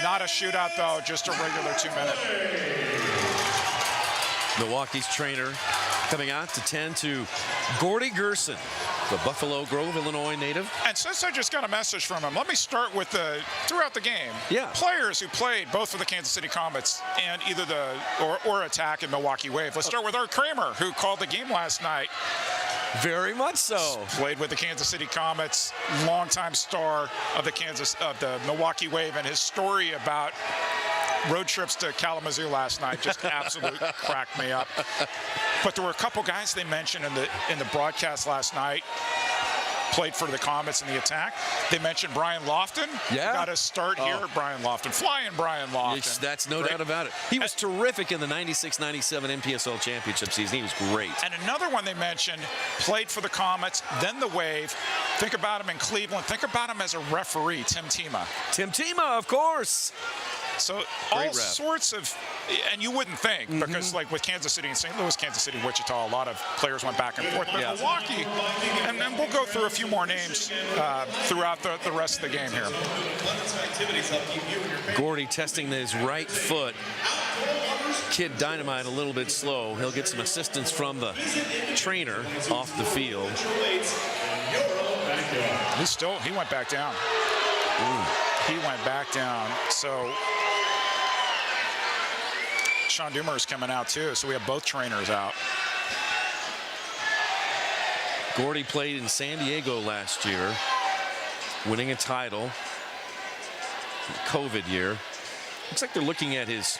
Speaker 2: Not a shootout, though, just a regular 2 minute.
Speaker 1: Milwaukee's trainer coming out to tend to Gordy Gerson, the Buffalo Grove, Illinois native.
Speaker 2: And since I just got a message from him, let me start with throughout the game.
Speaker 1: Yeah.
Speaker 2: Players who played both for the Kansas City Comets and either or Attack and Milwaukee Wave. Let's start with Art Kramer, who called the game last night.
Speaker 1: Very much so.
Speaker 2: Played with the Kansas City Comets, longtime star of the Milwaukee Wave, and his story about road trips to Kalamazoo last night just absolutely cracked me up. But there were a couple guys they mentioned in the broadcast last night. Played for the Comets in the Attack. They mentioned Brian Lofton.
Speaker 1: Yeah.
Speaker 2: Got a start here. Brian Lofton. Flying Brian Lofton.
Speaker 1: That's no doubt about it. He was terrific in the 96-97 MPSL championship season. He was great.
Speaker 2: And another one they mentioned, played for the Comets, then the Wave. Think about him in Cleveland. Think about him as a referee, Tim Tima.
Speaker 1: Tim Tima, of course.
Speaker 2: So all sorts of, and you wouldn't think, because like with Kansas City and St. Louis, Kansas City, Wichita, a lot of players went back and forth. But Milwaukee, and then we'll go through a few more names throughout the rest of the game here.
Speaker 1: Gordy testing his right foot. Kid Dynamite a little bit slow. He'll get some assistance from the trainer off the field.
Speaker 2: He went back down. He went back down. So Sean Dahmer is coming out too, so we have both trainers out.
Speaker 1: Gordy played in San Diego last year, winning a title. COVID year. Looks like they're looking at his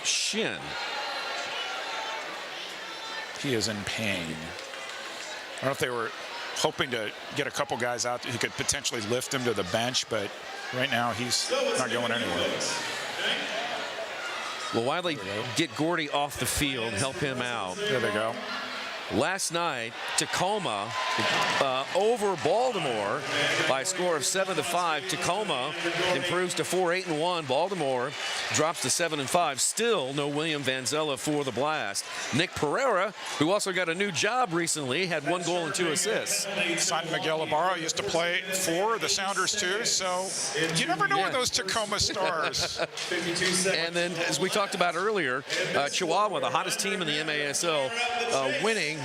Speaker 1: shin.
Speaker 2: He is in pain. I don't know if they were hoping to get a couple guys out who could potentially lift him to the bench, but right now he's not going anywhere.
Speaker 1: Well, why don't they get Gordy off the field, help him out?
Speaker 2: There they go.
Speaker 1: Last night, Tacoma over Baltimore by a score of 7-5. Tacoma improves to 4-8-1. Baltimore drops to 7-5. Still no William Vanzella for the Blast. Nick Pereira, who also got a new job recently, had 1 goal and 2 assists.
Speaker 2: Son Miguel Ibarra used to play for the Sounders too, so you never know with those Tacoma stars.
Speaker 1: And then, as we talked about earlier, Chihuahua, the hottest team in the MASL, winning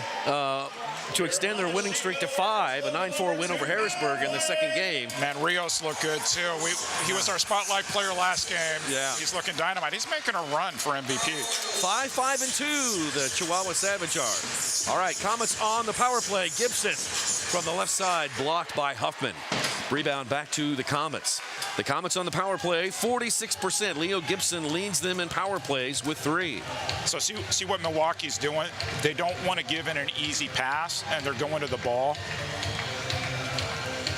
Speaker 1: to extend their winning streak to 5, a 9-4 win over Harrisburg in the second game.
Speaker 2: Man, Rios looked good too. He was our spotlight player last game.
Speaker 1: Yeah.
Speaker 2: He's looking dynamite. He's making a run for MVP.
Speaker 1: 5-5-2, the Chihuahua Savage are. All right, Comets on the power play. Gibson from the left side, blocked by Huffman. Rebound back to the Comets. The Comets on the power play, 46%. Leo Gibson leads them in power plays with 3.
Speaker 2: So see what Milwaukee's doing? They don't want to give in an easy pass, and they're going to the ball.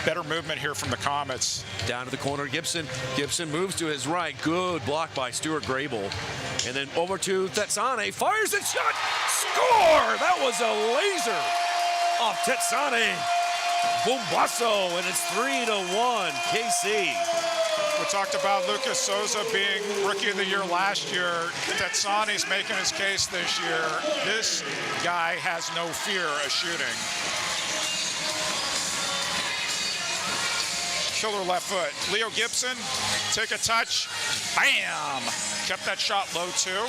Speaker 2: Better movement here from the Comets.
Speaker 1: Down to the corner, Gibson. Gibson moves to his right. Good block by Stuart Grable. And then over to Tetsane. Fires it, shot, score! That was a laser off Tetsane. Bombasso, and it's 3-1, KC.
Speaker 2: We talked about Lucas Souza being Rookie of the Year last year. Tetsane's making his case this year. This guy has no fear of shooting. Killer left foot. Leo Gibson, take a touch. Bam! Kept that shot low too.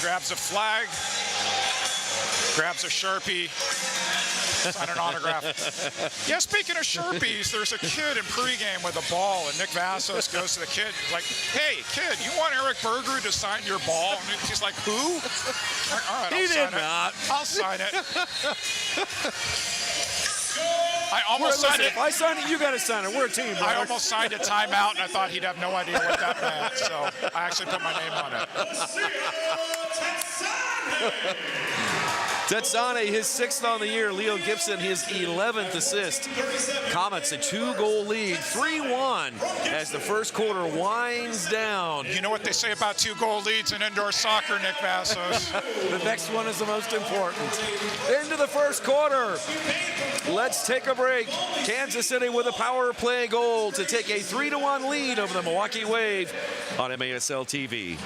Speaker 2: Grabs a flag. Grabs a Sharpie, sign an autograph. Yeah, speaking of Sharpies, there's a kid in pregame with a ball, and Nick Vassos goes to the kid. He's like, hey, kid, you want Eric Berger to sign your ball? And he's like, who? Like, all right,
Speaker 1: He did not.
Speaker 2: I'll sign it. I almost signed it.
Speaker 1: If I sign it, you got to sign it. We're a team, brother.
Speaker 2: I almost signed a timeout, and I thought he'd have no idea what that meant, so I actually put my name on it.
Speaker 1: Tetsane, his 6th on the year. Leo Gibson, his 11th assist. Comets, a 2-goal lead, 3-1 as the first quarter winds down.
Speaker 2: You know what they say about 2-goal leads in indoor soccer, Nick Vassos?
Speaker 1: The next one is the most important. Into the first quarter. Let's take a break. Kansas City with a power play goal to take a 3-1 lead over the Milwaukee Wave on MASL TV.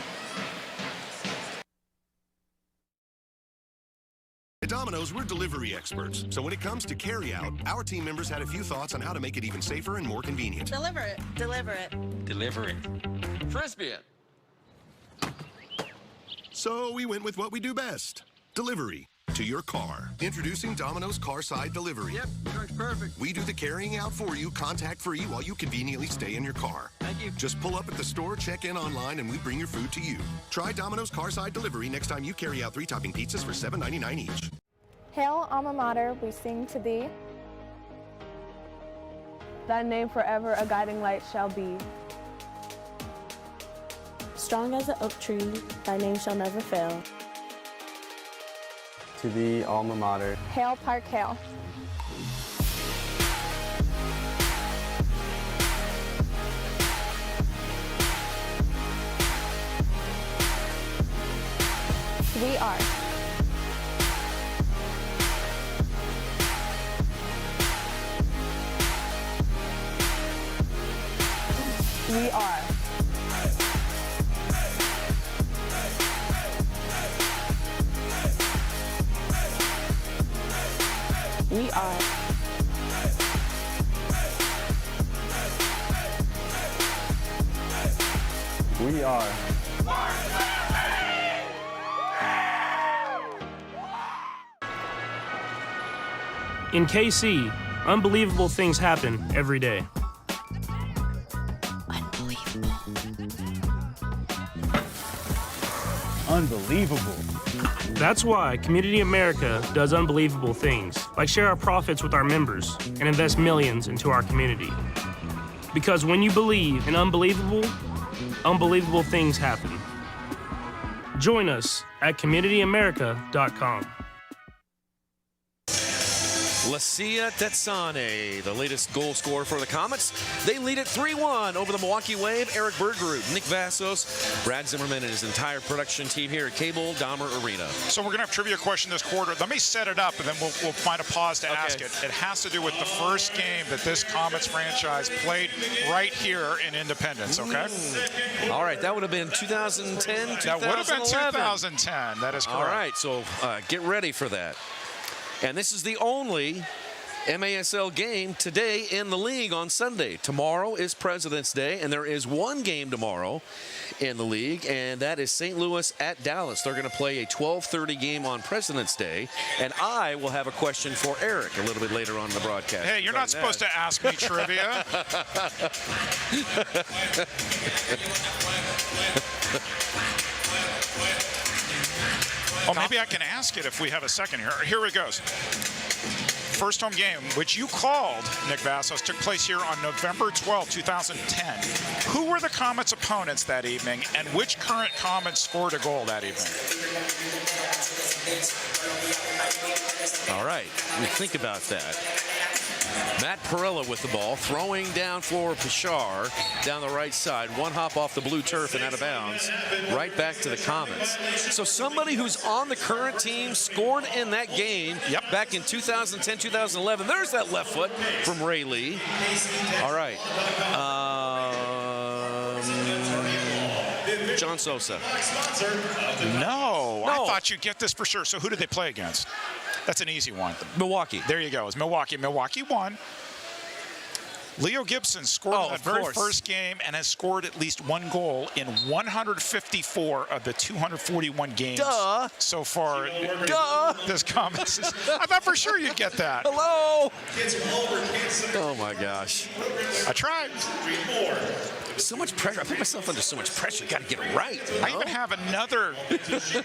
Speaker 3: At Domino's, we're delivery experts. So when it comes to carry-out, our team members had a few thoughts on how to make it even safer and more convenient.
Speaker 4: Deliver it. Deliver it.
Speaker 5: Deliver it. Frisbee it.
Speaker 3: So we went with what we do best. Delivery to your car. Introducing Domino's Carside Delivery.
Speaker 5: Yep, truck's perfect.
Speaker 3: We do the carrying out for you, contact-free, while you conveniently stay in your car.
Speaker 5: Thank you.
Speaker 3: Just pull up at the store, check in online, and we bring your food to you. Try Domino's Carside Delivery next time you carry out 3-topping pizzas for $7.99 each.
Speaker 6: Hail, alma mater, we sing to thee. Thy name forever a guiding light shall be.
Speaker 7: Strong as an oak tree, thy name shall never fail.
Speaker 8: To the alma mater.
Speaker 6: Hail, Park, hail. We are. We are. We are.
Speaker 8: We are.
Speaker 9: In KC, unbelievable things happen every day.
Speaker 8: Unbelievable.
Speaker 9: That's why Community America does unbelievable things, like share our profits with our members and invest millions into our community. Because when you believe in unbelievable, unbelievable things happen. Join us at communityamerica.com.
Speaker 1: Lucia Tetsane, the latest goal scorer for the Comets. They lead it 3-1 over the Milwaukee Wave. Eric Bergerud, Nick Vassos, Brad Zimmerman, and his entire production team here at Cable Dahmer Arena.
Speaker 2: So we're going to have trivia question this quarter. Let me set it up, and then we'll find a pause to ask it. It has to do with the first game that this Comets franchise played right here in Independence, okay?
Speaker 1: All right, that would have been 2010, 2011.
Speaker 2: That would have been 2010. That is correct.
Speaker 1: All right, so get ready for that. And this is the only MASL game today in the league on Sunday. Tomorrow is President's Day, and there is one game tomorrow in the league, and that is St. Louis at Dallas. They're going to play a 12:30 game on President's Day, and I will have a question for Eric a little bit later on in the broadcast.
Speaker 2: Hey, you're not supposed to ask me trivia. Oh, maybe I can ask it if we have a second here. Here it goes. First home game, which you called, Nick Vassos, took place here on November 12, 2010. Who were the Comets' opponents that evening, and which current Comets scored a goal that evening?
Speaker 1: All right, we think about that. Matt Perella with the ball, throwing down for Pichar down the right side. One hop off the blue turf and out of bounds, right back to the Comets. So somebody who's on the current team scored in that game back in 2010, 2011. There's that left foot from Ray Lee. All right. John Sosa.
Speaker 2: No, I thought you'd get this for sure. So who did they play against? That's an easy one.
Speaker 1: Milwaukee.
Speaker 2: There you go. It's Milwaukee. Milwaukee won. Leo Gibson scored in that very first game and has scored at least one goal in 154 of the 241 games so far. This Comets. I thought for sure you'd get that.
Speaker 1: Hello. Oh my gosh.
Speaker 2: I tried.
Speaker 1: So much pressure. I put myself under so much pressure. Got to get it right. You know?
Speaker 2: I even have another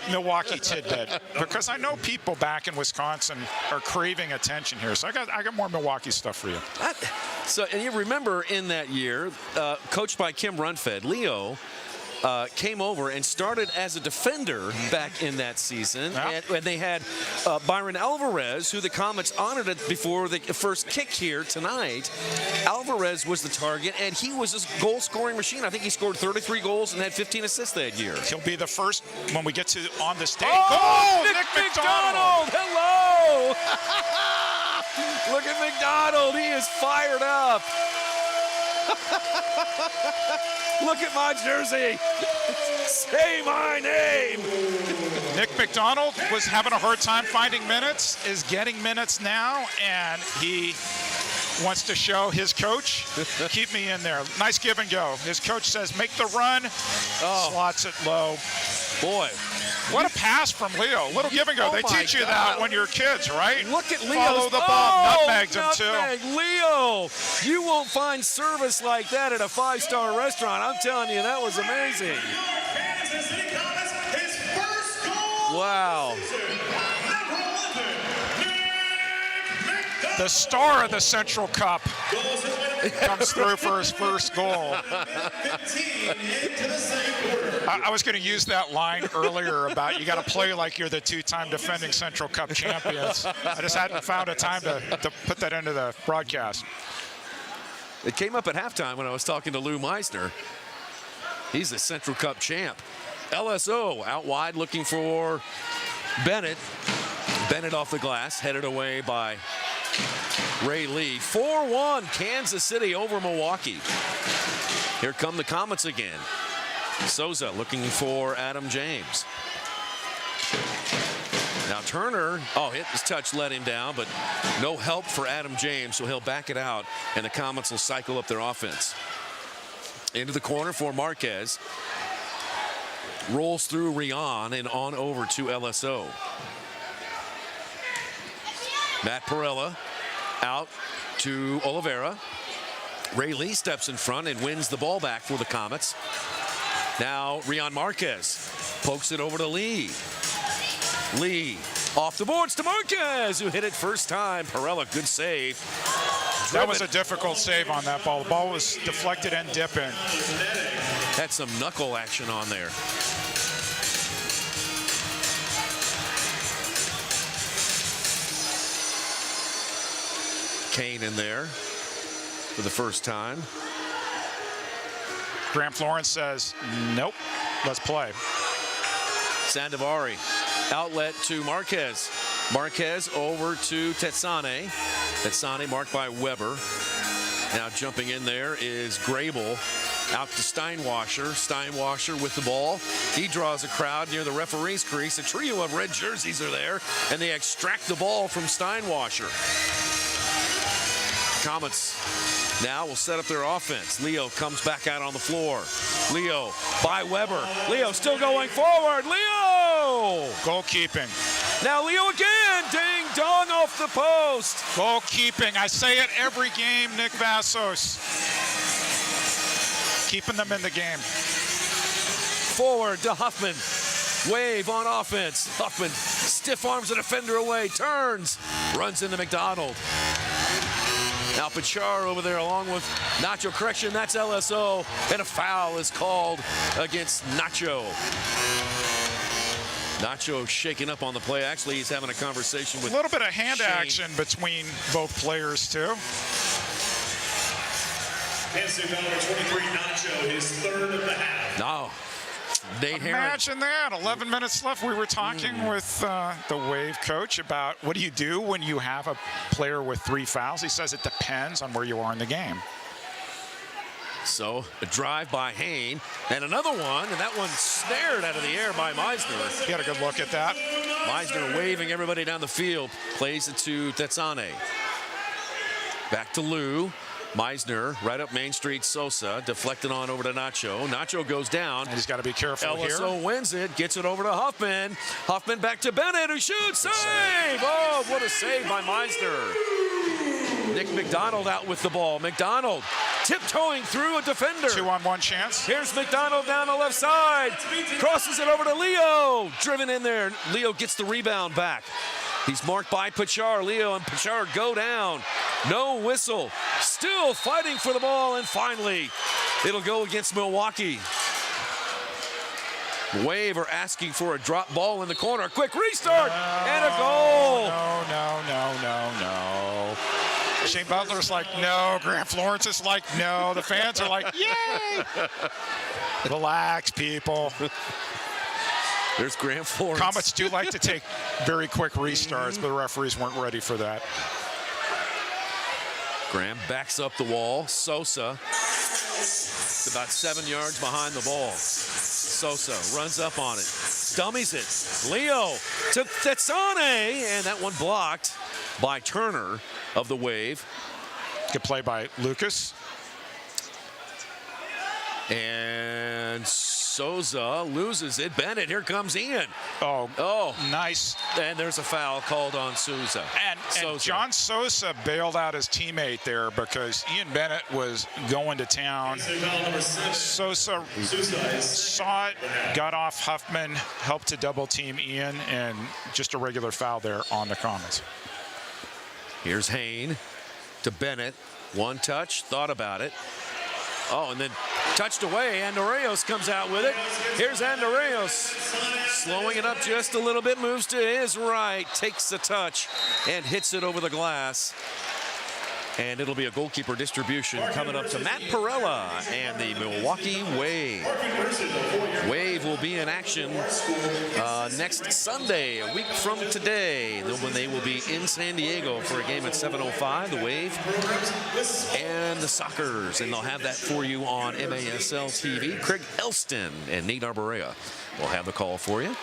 Speaker 2: Milwaukee tidbit because I know people back in Wisconsin are craving attention here. So I got more Milwaukee stuff for you.
Speaker 1: And you remember in that year, coached by Kim Runfed, Leo came over and started as a defender back in that season. And they had Byron Alvarez, who the Comets honored it before the first kick here tonight. Alvarez was the target, and he was a goal-scoring machine. I think he scored 33 goals and had 15 assists that year.
Speaker 2: He'll be the first when we get to on the stage.
Speaker 1: Oh, Nick McDonald! Hello! Look at McDonald. He is fired up. Look at my jersey. Say my name.
Speaker 2: Nick McDonald was having a hard time finding minutes, is getting minutes now, and he wants to show his coach, keep me in there. Nice give and go. His coach says, make the run, slots it low.
Speaker 1: Boy.
Speaker 2: What a pass from Leo. Little give and go. They teach you that when you're kids, right?
Speaker 1: Look at Leo.
Speaker 2: Follow the ball. Nutmegs him too.
Speaker 1: Leo, you won't find service like that at a five-star restaurant. I'm telling you, that was amazing. Wow.
Speaker 2: The star of the Central Cup comes through for his first goal. I was going to use that line earlier about you got to play like you're the two-time defending Central Cup champions. I just hadn't found a time to put that into the broadcast.
Speaker 1: It came up at halftime when I was talking to Lou Meisner. He's the Central Cup champ. LSO out wide looking for Bennett. Bennett off the glass, headed away by Ray Lee. 4-1 Kansas City over Milwaukee. Here come the Comets again. Souza looking for Adam James. Now Turner, his touch let him down, but no help for Adam James, so he'll back it out, and the Comets will cycle up their offense. Into the corner for Marquez. Rolls through Rion and on over to LSO. Matt Perella out to Oliveira. Ray Lee steps in front and wins the ball back for the Comets. Now Rion Marquez pokes it over to Lee. Lee off the boards to Marquez, who hit it first time. Perella, good save.
Speaker 2: That was a difficult save on that ball. The ball was deflected and dipping.
Speaker 1: Had some knuckle action on there. Kane in there for the first time.
Speaker 2: Graham Florence says, nope, let's play.
Speaker 1: Sandovari, outlet to Marquez. Marquez over to Tetsane. Tetsane marked by Weber. Now jumping in there is Grable. Out to Steinwasser. Steinwasser with the ball. He draws a crowd near the referee's crease. A trio of red jerseys are there, and they extract the ball from Steinwasser. Comets now will set up their offense. Leo comes back out on the floor. Leo by Weber. Leo still going forward. Leo!
Speaker 2: Goalkeeping.
Speaker 1: Now Leo again. Ding dong off the post.
Speaker 2: Goalkeeping. I say it every game, Nick Vassos. Keeping them in the game.
Speaker 1: Forward to Huffman. Wave on offense. Huffman stiff arms the defender away. Turns. Runs into McDonald. Now Pachar over there along with Nacho. Correction, that's LSO. And a foul is called against Nacho. Nacho shaking up on the play. Actually, he's having a conversation with
Speaker 2: a little bit of hand
Speaker 1: Shane.
Speaker 2: action between both players, too.
Speaker 11: Fancy number 23, Nacho, his third of the half.
Speaker 1: No. Nate Herron.
Speaker 2: Imagine that. 11 minutes left. We were talking with the Wave coach about what do you do when you have a player with 3 fouls. He says it depends on where you are in the game.
Speaker 1: So a drive by Hain, and another one, and that one snared out of the air by Meisner.
Speaker 2: You got a good look at that.
Speaker 1: Meisner waving everybody down the field, plays it to Tetsane. Back to Lou. Meisner right up Main Street. Sosa deflected on over to Nacho. Nacho goes down.
Speaker 2: And he's got to be careful here.
Speaker 1: LSO wins it, gets it over to Huffman. Huffman back to Bennett, who shoots. Save! Oh, what a save by Meisner. Nick McDonald out with the ball. McDonald tiptoeing through a defender.
Speaker 2: 2-on-1 chance.
Speaker 1: Here's McDonald down the left side. Crosses it over to Leo. Driven in there. Leo gets the rebound back. He's marked by Pachar. Leo and Pachar go down. No whistle. Still fighting for the ball, and finally, it'll go against Milwaukee. Wave are asking for a drop ball in the corner. Quick restart and a goal.
Speaker 2: No. Shane Butler's like, no. Graham Florence is like, no. The fans are like, yay. Relax, people.
Speaker 1: There's Graham Florence.
Speaker 2: Comets do like to take very quick restarts, but the referees weren't ready for that.
Speaker 1: Graham backs up the wall. Sosa, about 7 yards behind the ball. Sosa runs up on it. Dummies it. Leo to Tetsane, and that one blocked by Turner of the Wave.
Speaker 2: Good play by Lucas.
Speaker 1: And Souza loses it. Bennett, here comes Ian.
Speaker 2: Oh, nice.
Speaker 1: And there's a foul called on Souza.
Speaker 2: And John Sosa bailed out his teammate there because Ian Bennett was going to town. Sosa saw it, got off Huffman, helped to double team Ian, and just a regular foul there on the Comets.
Speaker 1: Here's Hain to Bennett. One touch, thought about it. Oh, and then touched away. Andorreos comes out with it. Here's Andorreos. Slowing it up just a little bit. Moves to his right. Takes the touch and hits it over the glass. And it'll be a goalkeeper distribution coming up to Matt Perella and the Milwaukee Wave. Wave will be in action next Sunday, a week from today, when they will be in San Diego for a game at 7:05, the Wave and the Sockers. And they'll have that for you on MASL TV. Craig Elston and Nate Arborea will have the call for you.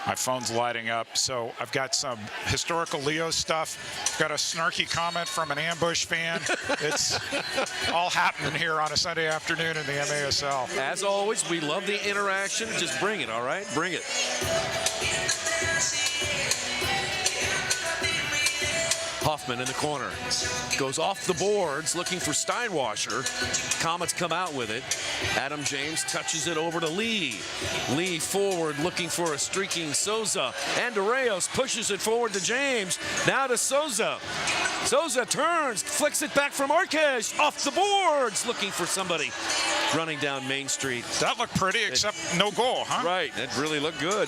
Speaker 2: My phone's lighting up, so I've got some historical Leo stuff. Got a snarky comment from an Ambush fan. It's all happening here on a Sunday afternoon in the MASL.
Speaker 1: As always, we love the interaction. Just bring it, all right? Bring it. Huffman in the corner. Goes off the boards looking for Steinwasser. Comets come out with it. Adam James touches it over to Lee. Lee forward looking for a streaking Souza. Andorreos pushes it forward to James. Now to Souza. Souza turns, flicks it back from Marquez. Off the boards looking for somebody running down Main Street.
Speaker 2: That looked pretty, except no goal, huh?
Speaker 1: Right, that really looked good.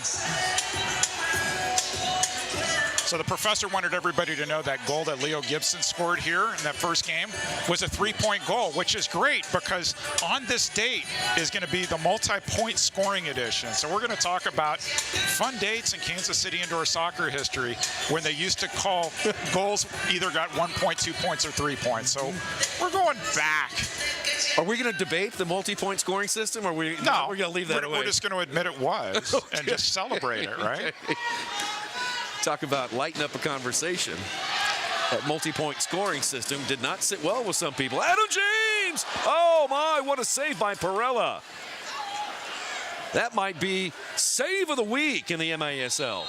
Speaker 2: So the professor wanted everybody to know that goal that Leo Gibson scored here in that first game was a 3-point goal, which is great because on this date is going to be the multi-point scoring edition. So we're going to talk about fun dates in Kansas City indoor soccer history when they used to call goals either got 1 point, 2 points, or 3 points. So we're going back.
Speaker 1: Are we going to debate the multi-point scoring system, or we're going to leave that away?
Speaker 2: We're just going to admit it was and just celebrate it, right?
Speaker 1: Okay. Talk about lighten up a conversation. That multi-point scoring system did not sit well with some people. Adam James! Oh my, what a save by Perella. That might be save of the week in the MASL.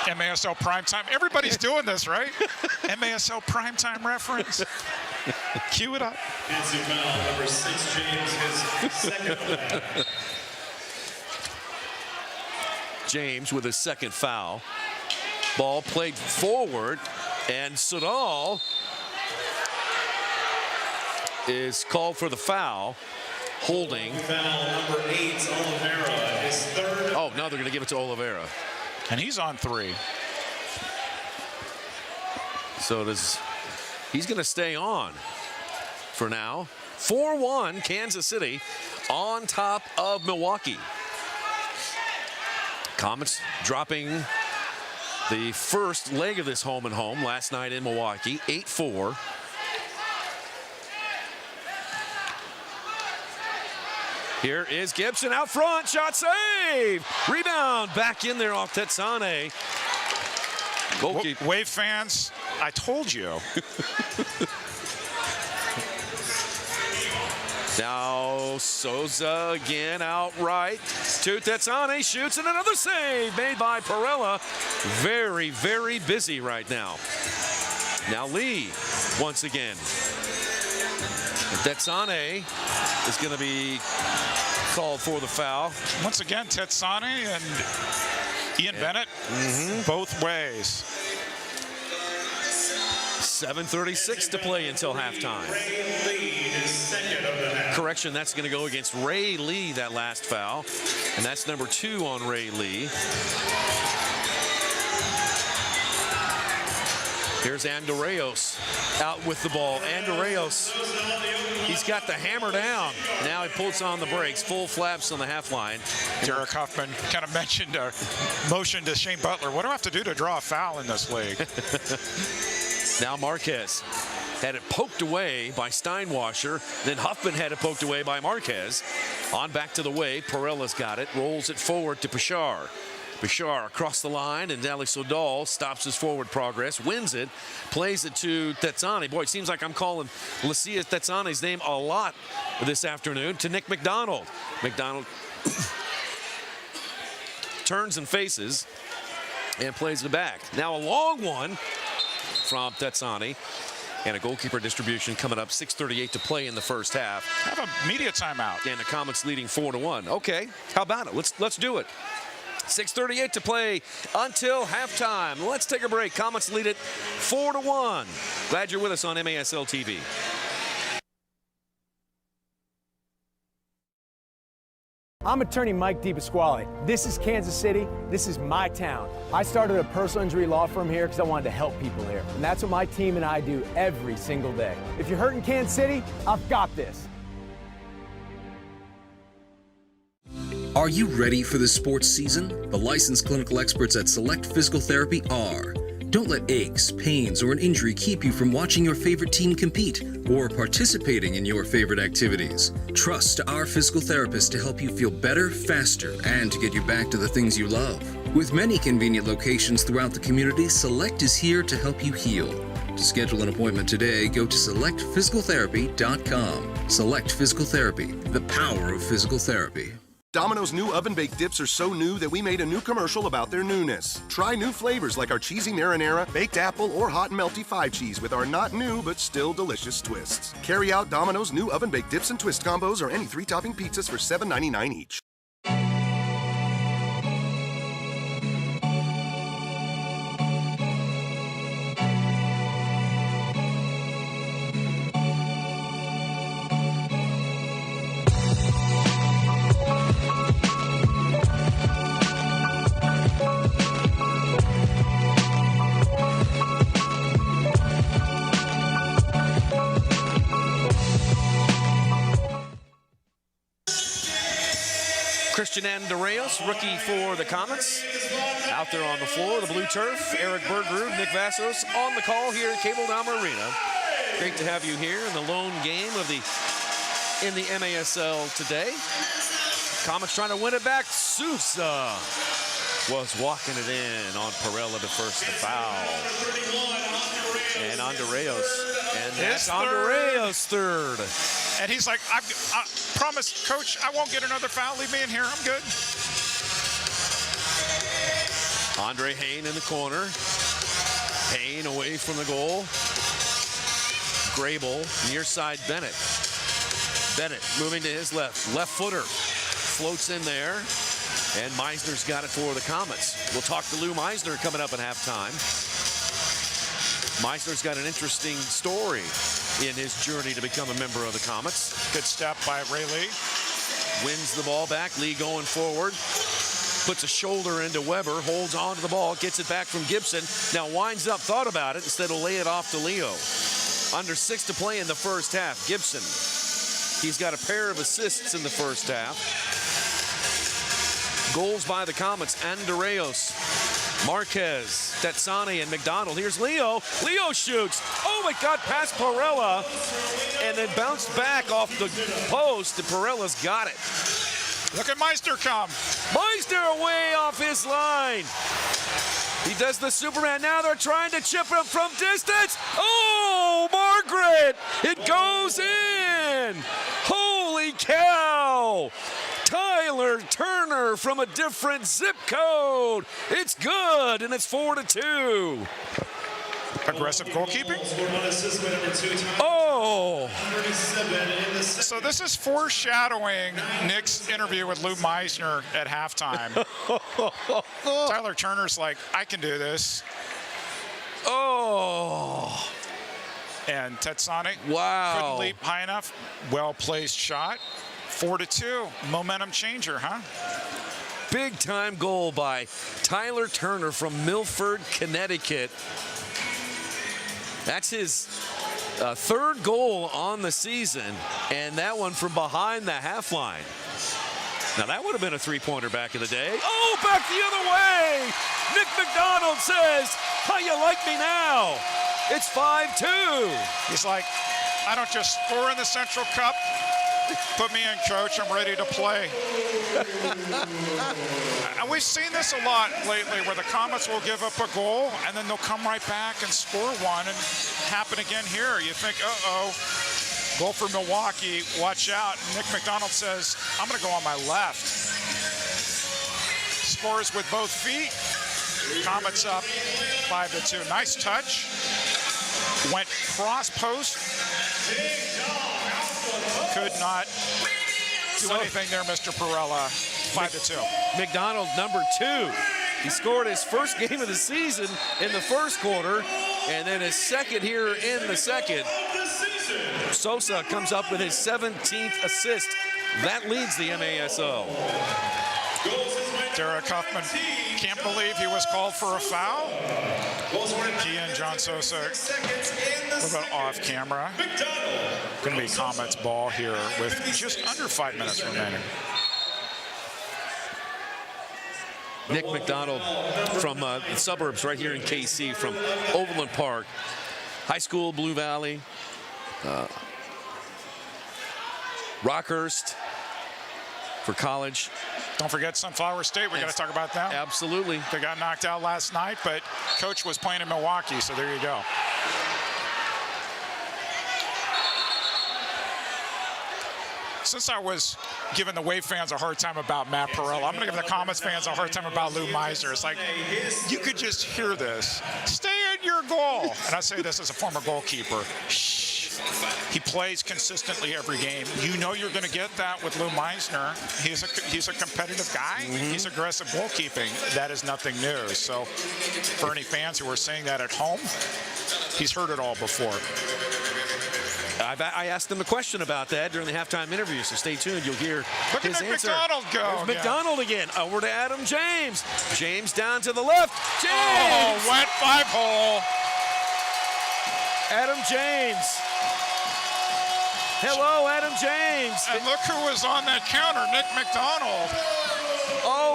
Speaker 2: MASL primetime. Everybody's doing this, right? MASL primetime reference. Cue it up.
Speaker 11: Fancy foul, number 6, James, his second foul.
Speaker 1: James with his second foul. Ball played forward, and Sudal is called for the foul. Holding.
Speaker 11: Foul number 8, Oliveira, his third.
Speaker 1: Oh, now they're going to give it to Oliveira.
Speaker 2: And he's on 3.
Speaker 1: So he's going to stay on for now. 4-1 Kansas City on top of Milwaukee. Comets dropping the first leg of this home and home last night in Milwaukee, 8-4. Here is Gibson out front, shot save! Rebound back in there off Tetsane. Goalkeeper.
Speaker 2: Wave fans, I told you.
Speaker 1: Now Souza again outright to Tetsane, shoots, and another save made by Perella. Very, very busy right now. Now Lee once again. Tetsane is going to be called for the foul.
Speaker 2: Once again, Tetsane and Ian Bennett, both ways.
Speaker 1: 7:36 to play until halftime. Correction, that's going to go against Ray Lee, that last foul. And that's number 2 on Ray Lee. Here's Andorreos out with the ball. Andorreos, he's got the hammer down. Now he pulls on the brakes, full flaps on the half line.
Speaker 2: Derek Huffman kind of mentioned a motion to Shane Butler. What do I have to do to draw a foul in this league?
Speaker 1: Now Marquez had it poked away by Steinwasser. Then Huffman had it poked away by Marquez. On back to the way, Perella's got it, rolls it forward to Bashar. Bashar across the line, and Dali Sodal stops his forward progress, wins it, plays it to Tetsane. Boy, it seems like I'm calling Lucia Tetsane's name a lot this afternoon, to Nick McDonald. McDonald turns and faces and plays it back. Now a long one from Tetsane, and a goalkeeper distribution coming up. 6:38 to play in the first half.
Speaker 2: Have a media timeout.
Speaker 1: And the Comets leading 4-1. Okay, how about it? Let's do it. 6:38 to play until halftime. Let's take a break. Comets lead it 4-1. Glad you're with us on MASL TV.
Speaker 12: I'm attorney Mike DePasquale. This is Kansas City. This is my town. I started a personal injury law firm here because I wanted to help people here. And that's what my team and I do every single day. If you're hurt in Kansas City, I've got this.
Speaker 13: Are you ready for the sports season? The licensed clinical experts at Select Physical Therapy are. Don't let aches, pains, or an injury keep you from watching your favorite team compete or participating in your favorite activities. Trust our physical therapist to help you feel better, faster, and to get you back to the things you love. With many convenient locations throughout the community, Select is here to help you heal. To schedule an appointment today, go to selectphysicaltherapy.com. Select Physical Therapy, the power of physical therapy.
Speaker 3: Domino's new oven-baked dips are so new that we made a new commercial about their newness. Try new flavors like our cheesy marinara, baked apple, or hot and melty 5 cheese with our not new but still delicious twists. Carry out Domino's new oven-baked dips and twist combos or any 3-topping pizzas for $7.99 each.
Speaker 1: Christian Andreas, rookie for the Comets. Out there on the floor, the blue turf. Eric Bergerud, Nick Vassos on the call here at Cable Dahmer Arena. Great to have you here in the lone game of the MASL today. Comets trying to win it back. Sousa was walking it in on Perella to first the foul. And Andreas. And that's Andreas third.
Speaker 2: And he's like, I promise, Coach, I won't get another foul. Leave me in here. I'm good.
Speaker 1: Andre Hayne in the corner. Hayne away from the goal. Grable, near side Bennett. Bennett moving to his left. Left footer. Floats in there. And Meisner's got it for the Comets. We'll talk to Lou Meisner coming up at halftime. Meisner's got an interesting story in his journey to become a member of the Comets.
Speaker 2: Good step by Ray Lee.
Speaker 1: Wins the ball back. Lee going forward. Puts a shoulder into Weber. Holds on to the ball. Gets it back from Gibson. Now winds up. Thought about it. Instead will lay it off to Leo. Under 6 to play in the first half. Gibson. He's got a pair of assists in the first half. Goals by the Comets. Andreas, Marquez, Tetsani, and McDonald. Here's Leo. Leo shoots. Oh my God, past Perella. And then bounced back off the post, and Perella's got it.
Speaker 2: Look at Meister come.
Speaker 1: Meister away off his line. He does the Superman. Now they're trying to chip him from distance. Oh, Margaret. It goes in. Holy cow. Tyler Turner from a different zip code. It's good, and it's 4-2.
Speaker 2: Aggressive goalkeeping.
Speaker 1: Oh.
Speaker 2: So this is foreshadowing Nick's interview with Lou Meisner at halftime. Tyler Turner's like, I can do this.
Speaker 1: Oh.
Speaker 2: And Tetsani
Speaker 1: couldn't
Speaker 2: leap high enough. Well-placed shot. 4-2. Momentum changer, huh?
Speaker 1: Big time goal by Tyler Turner from Milford, Connecticut. That's his third goal on the season, and that one from behind the half line. Now that would have been a three-pointer back in the day. Oh, back the other way! Nick McDonald says, how you like me now? It's 5-2.
Speaker 2: He's like, I don't just score in the Central Cup. Put me in, Coach. I'm ready to play. And we've seen this a lot lately where the Comets will give up a goal and then they'll come right back and score one, and happen again here. You think, uh-oh, goal for Milwaukee, watch out. And Nick McDonald says, I'm going to go on my left. Scores with both feet. Comets up 5-2. Nice touch. Went cross post. Could not do anything there, Mr. Perella. 5-2.
Speaker 1: McDonald, number 2. He scored his first game of the season in the first quarter, and then his second here in the second. Sosa comes up with his 17th assist. That leads the MASL.
Speaker 2: Derek Huffman can't believe he was called for a foul. He and John Sosa a little bit off camera. Going to be Comets ball here with just under 5 minutes remaining.
Speaker 1: Nick McDonald from the suburbs right here in KC, from Overland Park. High school, Blue Valley. Rockhurst for college.
Speaker 2: Don't forget Sunflower State. We got to talk about them.
Speaker 1: Absolutely.
Speaker 2: They got knocked out last night, but Coach was playing in Milwaukee, so there you go. Since I was giving the Wave fans a hard time about Matt Perella, I'm going to give the Comets fans a hard time about Lou Meisner. It's like, you could just hear this. Stay at your goal. And I say this as a former goalkeeper. Shh. He plays consistently every game. You know you're going to get that with Lou Meisner. He's a competitive guy. He's aggressive goalkeeping. That is nothing new. So for any fans who are saying that at home, he's heard it all before.
Speaker 1: I asked him a question about that during the halftime interview, so stay tuned. You'll hear
Speaker 2: Look
Speaker 1: his
Speaker 2: at
Speaker 1: answer.
Speaker 2: McDonald go.
Speaker 1: There's McDonald again. Over to Adam James. James down to the left. James!
Speaker 2: Oh, wet 5-hole.
Speaker 1: Adam James. Hello, Adam James.
Speaker 2: And look who was on that counter, Nick McDonald.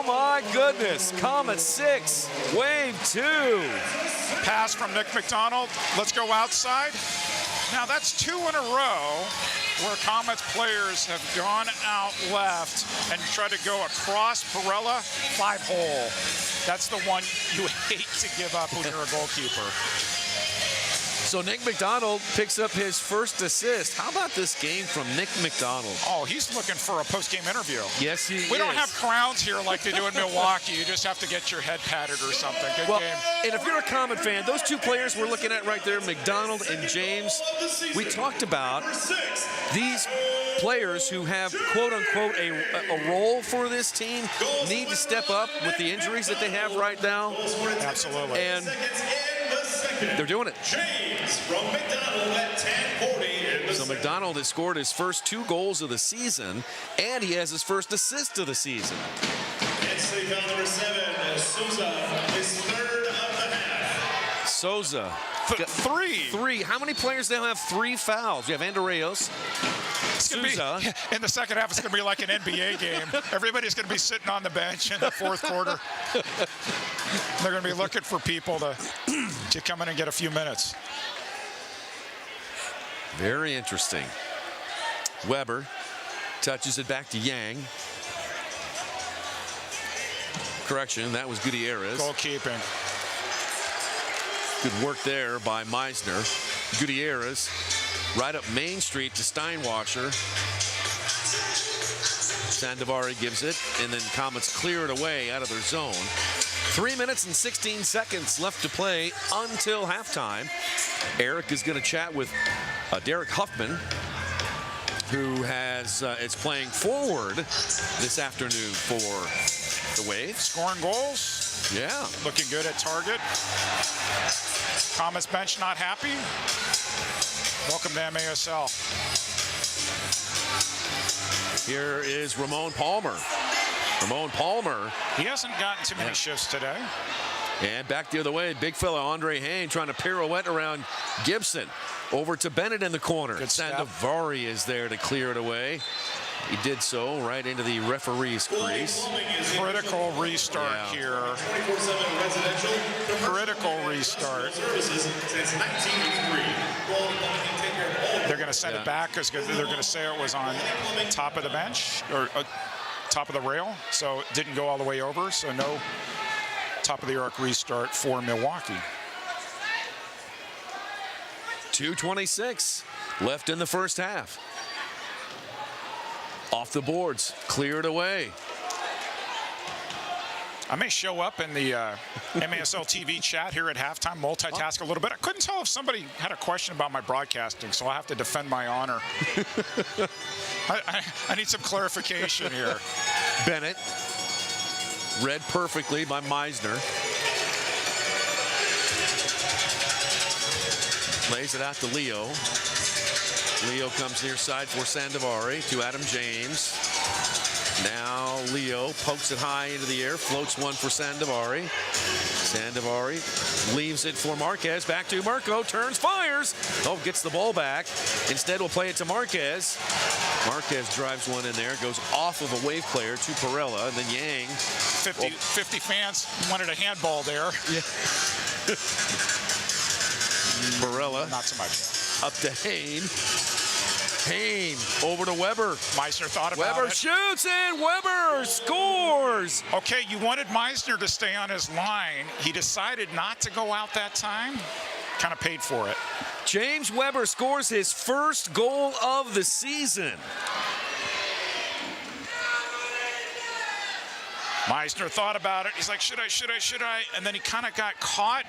Speaker 1: my goodness. Comets 6, Wave 2.
Speaker 2: Pass from Nick McDonald. Let's go outside. Now that's 2 in a row where Comets players have gone out left and tried to go across Pirella, 5-hole. That's the one you hate to give up when you're a goalkeeper.
Speaker 1: So Nick McDonald picks up his first assist. How about this game from Nick McDonald?
Speaker 2: Oh, he's looking for a post-game interview.
Speaker 1: Yes, he is.
Speaker 2: We don't have crowns here like they do in Milwaukee. You just have to get your head patted or something. Good game.
Speaker 1: And if you're a Comet fan, those 2 players we're looking at right there, McDonald and James, we talked about these players who have, quote-unquote, a role for this team need to step up with the injuries that they have right now.
Speaker 2: Absolutely.
Speaker 1: And they're doing it.
Speaker 11: James from McDonald at 10:40.
Speaker 1: So McDonald has scored his first 2 goals of the season, and he has his first assist of the season.
Speaker 11: And city foul number 7, Souza, his 3rd of the half.
Speaker 1: Souza.
Speaker 2: 3.
Speaker 1: How many players now have 3 fouls? You have Andreos. Souza.
Speaker 2: In the second half, it's going to be like an NBA game. Everybody's going to be sitting on the bench in the 4th quarter. They're going to be looking for people to come in and get a few minutes.
Speaker 1: Very interesting. Weber touches it back to Yang. Correction, that was Gutierrez.
Speaker 2: Goalkeeping.
Speaker 1: Good work there by Meisner. Gutierrez right up Main Street to Steinwasser. Sandovari gives it, and then Comets clear it away out of their zone. 3 minutes and 16 seconds left to play until halftime. Eric is going to chat with Derek Huffman, who is playing forward this afternoon for the Wave.
Speaker 2: Scoring goals.
Speaker 1: Yeah.
Speaker 2: Looking good at target. Comets bench not happy. Welcome to MASL.
Speaker 1: Here is Ramon Palmer. Ramon Palmer.
Speaker 2: He hasn't gotten too many shifts today.
Speaker 1: And back the other way, big fella Andre Hain trying to pirouette around Gibson. Over to Bennett in the corner. Sandovari is there to clear it away. He did so right into the referee's crease.
Speaker 2: Critical restart here. Critical restart. They're going to send it back because they're going to say it was on top of the bench or top of the rail, so it didn't go all the way over. So no top of the arc restart for Milwaukee.
Speaker 1: 2:26 left in the first half. Off the boards, cleared away.
Speaker 2: I may show up in the MASL TV chat here at halftime, multitask a little bit. I couldn't tell if somebody had a question about my broadcasting, so I have to defend my honor. I need some clarification here.
Speaker 1: Bennett, read perfectly by Meisner. Lays it out to Leo. Leo comes near side for Sandovari to Adam James. Now Leo pokes it high into the air, floats one for Sandovari. Sandovari leaves it for Marquez. Back to Mirko, turns, fires. Oh, gets the ball back. Instead, we'll play it to Marquez. Marquez drives one in there, goes off of a Wave player to Pirella, and then Yang.
Speaker 2: 50 fans wanted a handball there.
Speaker 1: Yeah. Pirella.
Speaker 2: Not so much.
Speaker 1: Up to Hain. Hain over to Weber.
Speaker 2: Meisner thought about
Speaker 1: Weber
Speaker 2: it.
Speaker 1: shoots and Weber scores.
Speaker 2: Okay, you wanted Meisner to stay on his line. He decided not to go out that time. Kind of paid for it.
Speaker 1: James Weber scores his first goal of the season.
Speaker 2: Meisner thought about it. He's like, should I? And then he kind of got caught.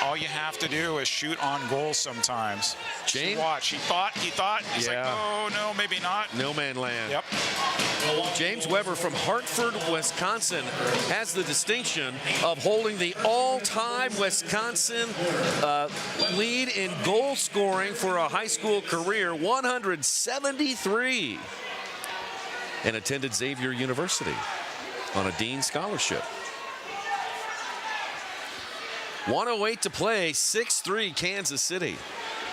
Speaker 2: All you have to do is shoot on goal sometimes.
Speaker 1: James,
Speaker 2: watch. He thought. He's like, oh, no, maybe not.
Speaker 1: No man land.
Speaker 2: Yep.
Speaker 1: James Weber from Hartford, Wisconsin, has the distinction of holding the all-time Wisconsin lead in goal scoring for a high school career, 173, and attended Xavier University on a Dean Scholarship. 1:08 to play, 6-3 Kansas City.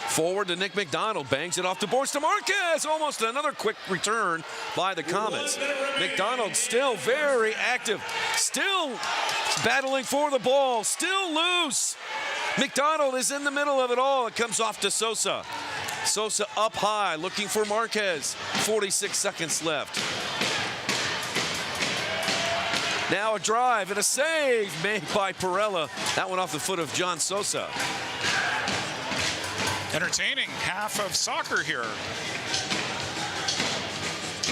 Speaker 1: Forward to Nick McDonald. Bangs it off to boards to Marquez. Almost another quick return by the Comets. McDonald still very active. Still battling for the ball. Still loose. McDonald is in the middle of it all. It comes off to Sosa. Sosa up high, looking for Marquez. 46 seconds left. Now a drive and a save made by Perella. That one off the foot of John Sosa.
Speaker 2: Entertaining half of soccer here.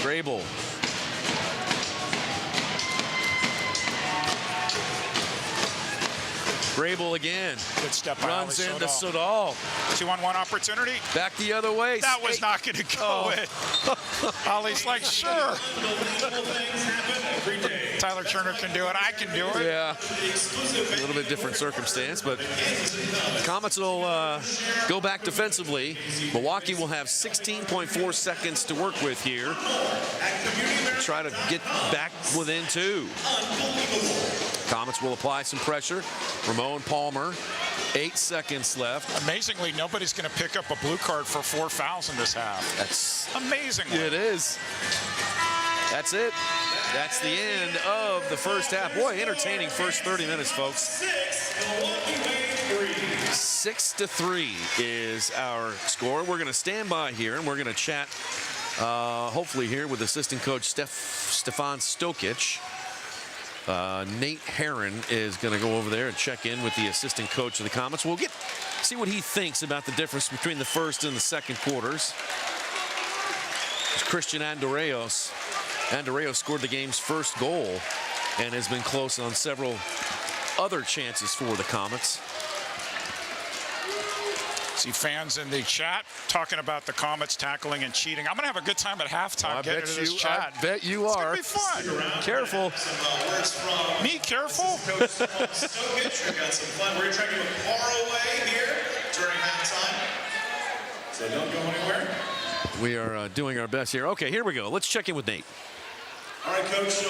Speaker 1: Grable. Grable again.
Speaker 2: Good step by
Speaker 1: Runs
Speaker 2: Ali
Speaker 1: into
Speaker 2: Sodal.
Speaker 1: Sodal.
Speaker 2: 2-on-1 opportunity.
Speaker 1: Back the other way.
Speaker 2: That was not going to go in. Ali's like, sure. Tyler Turner can do it. I can do it.
Speaker 1: Yeah. A little bit different circumstance, but Comets will go back defensively. Milwaukee will have 16.4 seconds to work with here. Try to get back within 2. Comets will apply some pressure. Ramon Palmer, 8 seconds left.
Speaker 2: Amazingly, nobody's going to pick up a blue card for 4 fouls in this half.
Speaker 1: That's
Speaker 2: amazing.
Speaker 1: It is. That's it. That's the end of the first half. Boy, entertaining first 30 minutes, folks. 6-3 is our score. We're going to stand by here, and we're going to chat, hopefully here, with assistant coach Stefan Stokic. Nate Herron is going to go over there and check in with the assistant coach of the Comets. We'll see what he thinks about the difference between the first and the second quarters. It's Christian Andorreos. Andorreos scored the game's first goal and has been close on several other chances for the Comets.
Speaker 2: See fans in the chat talking about the Comets tackling and cheating. I'm going to have a good time at halftime getting into this chat.
Speaker 1: I bet you are.
Speaker 2: It's going to be fun.
Speaker 1: Careful.
Speaker 2: Me careful?
Speaker 11: We've got some fun. We're trying to give a away here during halftime. So don't go anywhere.
Speaker 1: We are doing our best here. Okay, here we go. Let's check in with Nate.
Speaker 11: All right, Coach.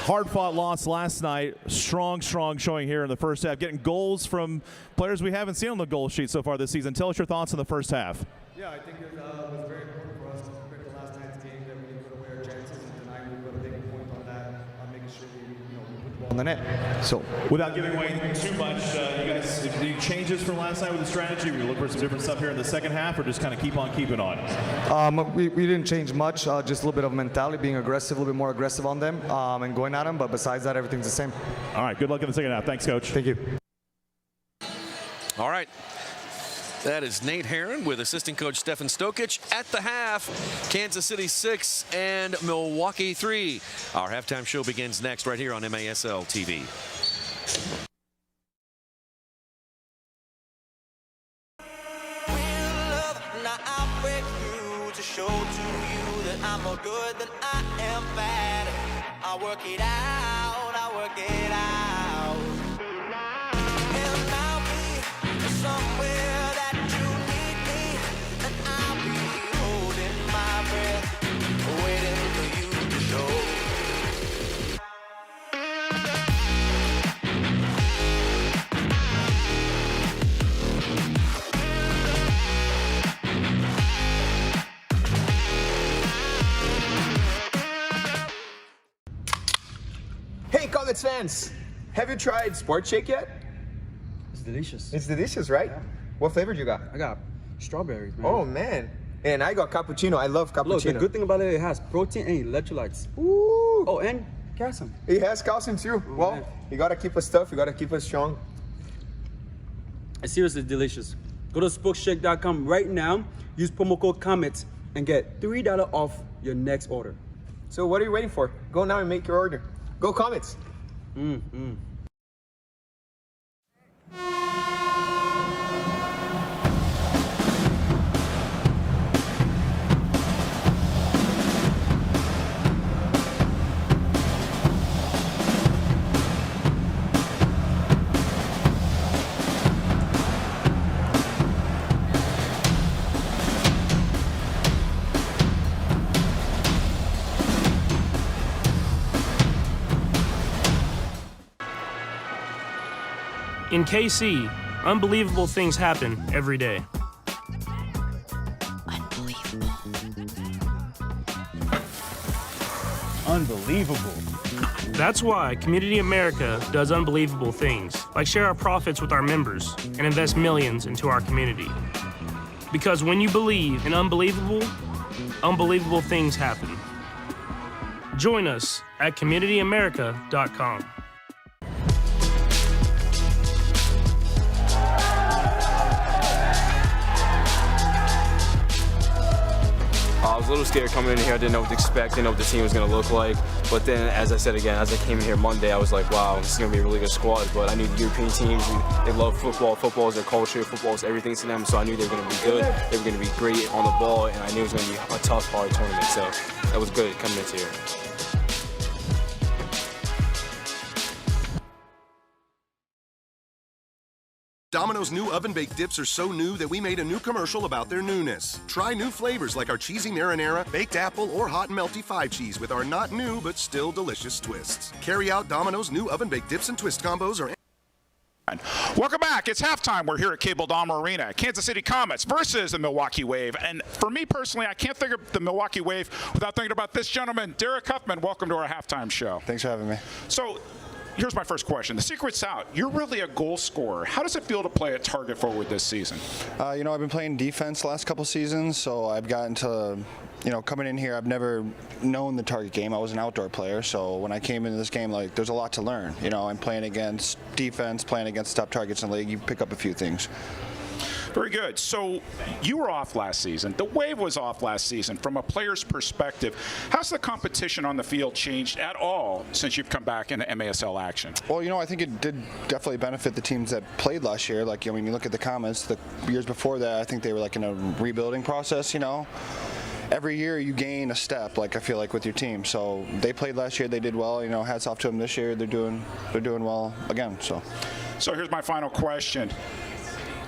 Speaker 14: Hard-fought loss last night. Strong showing here in the first half. Getting goals from players we haven't seen on the goal sheet so far this season. Tell us your thoughts on the first half.
Speaker 15: Yeah, I think it was very important for us compared to last night's game that we didn't put away our chances, and tonight we put a big point on that, making sure we put the ball in the net.
Speaker 14: So, without giving away too much, you guys, any changes from last night with the strategy? We look for some different stuff here in the second half, or just kind of keep on keeping on?
Speaker 15: We didn't change much, just a little bit of mentality, being aggressive, a little bit more aggressive on them, and going at them. But besides that, everything's the same.
Speaker 14: All right, good luck in the second half. Thanks, Coach.
Speaker 15: Thank you.
Speaker 1: All right. That is Nate Herron with assistant coach Stefan Stokic. At the half, Kansas City 6 and Milwaukee 3. Our halftime show begins next right here on MASL TV.
Speaker 16: To show to you that I'm more good than I am bad. I work it out, I work it out. And I'll be somewhere that you need me, and I'll be holding my breath, waiting for you to show.
Speaker 17: Hey Comets fans, have you tried Sport Shake yet?
Speaker 8: It's delicious.
Speaker 17: It's delicious, right? Yeah. What flavor you got?
Speaker 8: I got strawberries, man.
Speaker 17: Oh man, and I got cappuccino. I love cappuccino.
Speaker 8: Look, the good thing about it has protein and electrolytes.
Speaker 17: Ooh.
Speaker 8: Oh, and calcium.
Speaker 17: It has calcium too.
Speaker 8: Oh,
Speaker 17: well,
Speaker 8: man.
Speaker 17: You gotta keep us tough. You gotta keep us strong.
Speaker 8: It's seriously delicious. Go to spokeshake.com right now. Use promo code Comets and get $3 off your next order.
Speaker 17: So what are you waiting for? Go now and make your order. Go Comets!
Speaker 9: In KC, unbelievable things happen every day.
Speaker 12: Unbelievable.
Speaker 9: That's why Community America does unbelievable things, like share our profits with our members and invest millions into our community. Because when you believe in unbelievable, unbelievable things happen. Join us at communityamerica.com.
Speaker 18: I was a little scared coming in here. I didn't know what to expect, didn't know what the team was going to look like. But then, as I said again, as I came in here Monday, I was like, wow, this is going to be a really good squad. But I knew the European teams, they love football. Football is their culture. Football is everything to them. So I knew they were going to be good. They were going to be great on the ball. And I knew it was going to be a tough, hard tournament. So that was good coming into here.
Speaker 3: Domino's new oven-baked dips are so new that we made a new commercial about their newness. Try new flavors like our cheesy marinara, baked apple, or hot and melty 5 cheese with our not new but still delicious twists. Carry out Domino's new oven-baked dips and twist combos or...
Speaker 2: Welcome back. It's halftime. We're here at Cable Dahmer Arena. Kansas City Comets versus the Milwaukee Wave. And for me personally, I can't think of the Milwaukee Wave without thinking about this gentleman, Derek Huffman. Welcome to our halftime show.
Speaker 19: Thanks for having me.
Speaker 2: So, here's my first question. The secret's out. You're really a goal scorer. How does it feel to play at target forward this season?
Speaker 19: You know, I've been playing defense the last couple seasons, so I've gotten to, you know, coming in here, I've never known the target game. I was an outdoor player, so when I came into this game, like, there's a lot to learn. You know, I'm playing against defense, playing against top targets in the league. You pick up a few things.
Speaker 2: Very good. So you were off last season. The Wave was off last season. From a player's perspective, how's the competition on the field changed at all since you've come back into MASL action?
Speaker 19: Well, you know, I think it did definitely benefit the teams that played last year. Like, I mean, you look at the Comets, the years before that, I think they were like in a rebuilding process, you know. Every year you gain a step, like I feel like with your team. So they played last year, they did well. You know, hats off to them this year. They're doing well again. So
Speaker 2: here's my final question.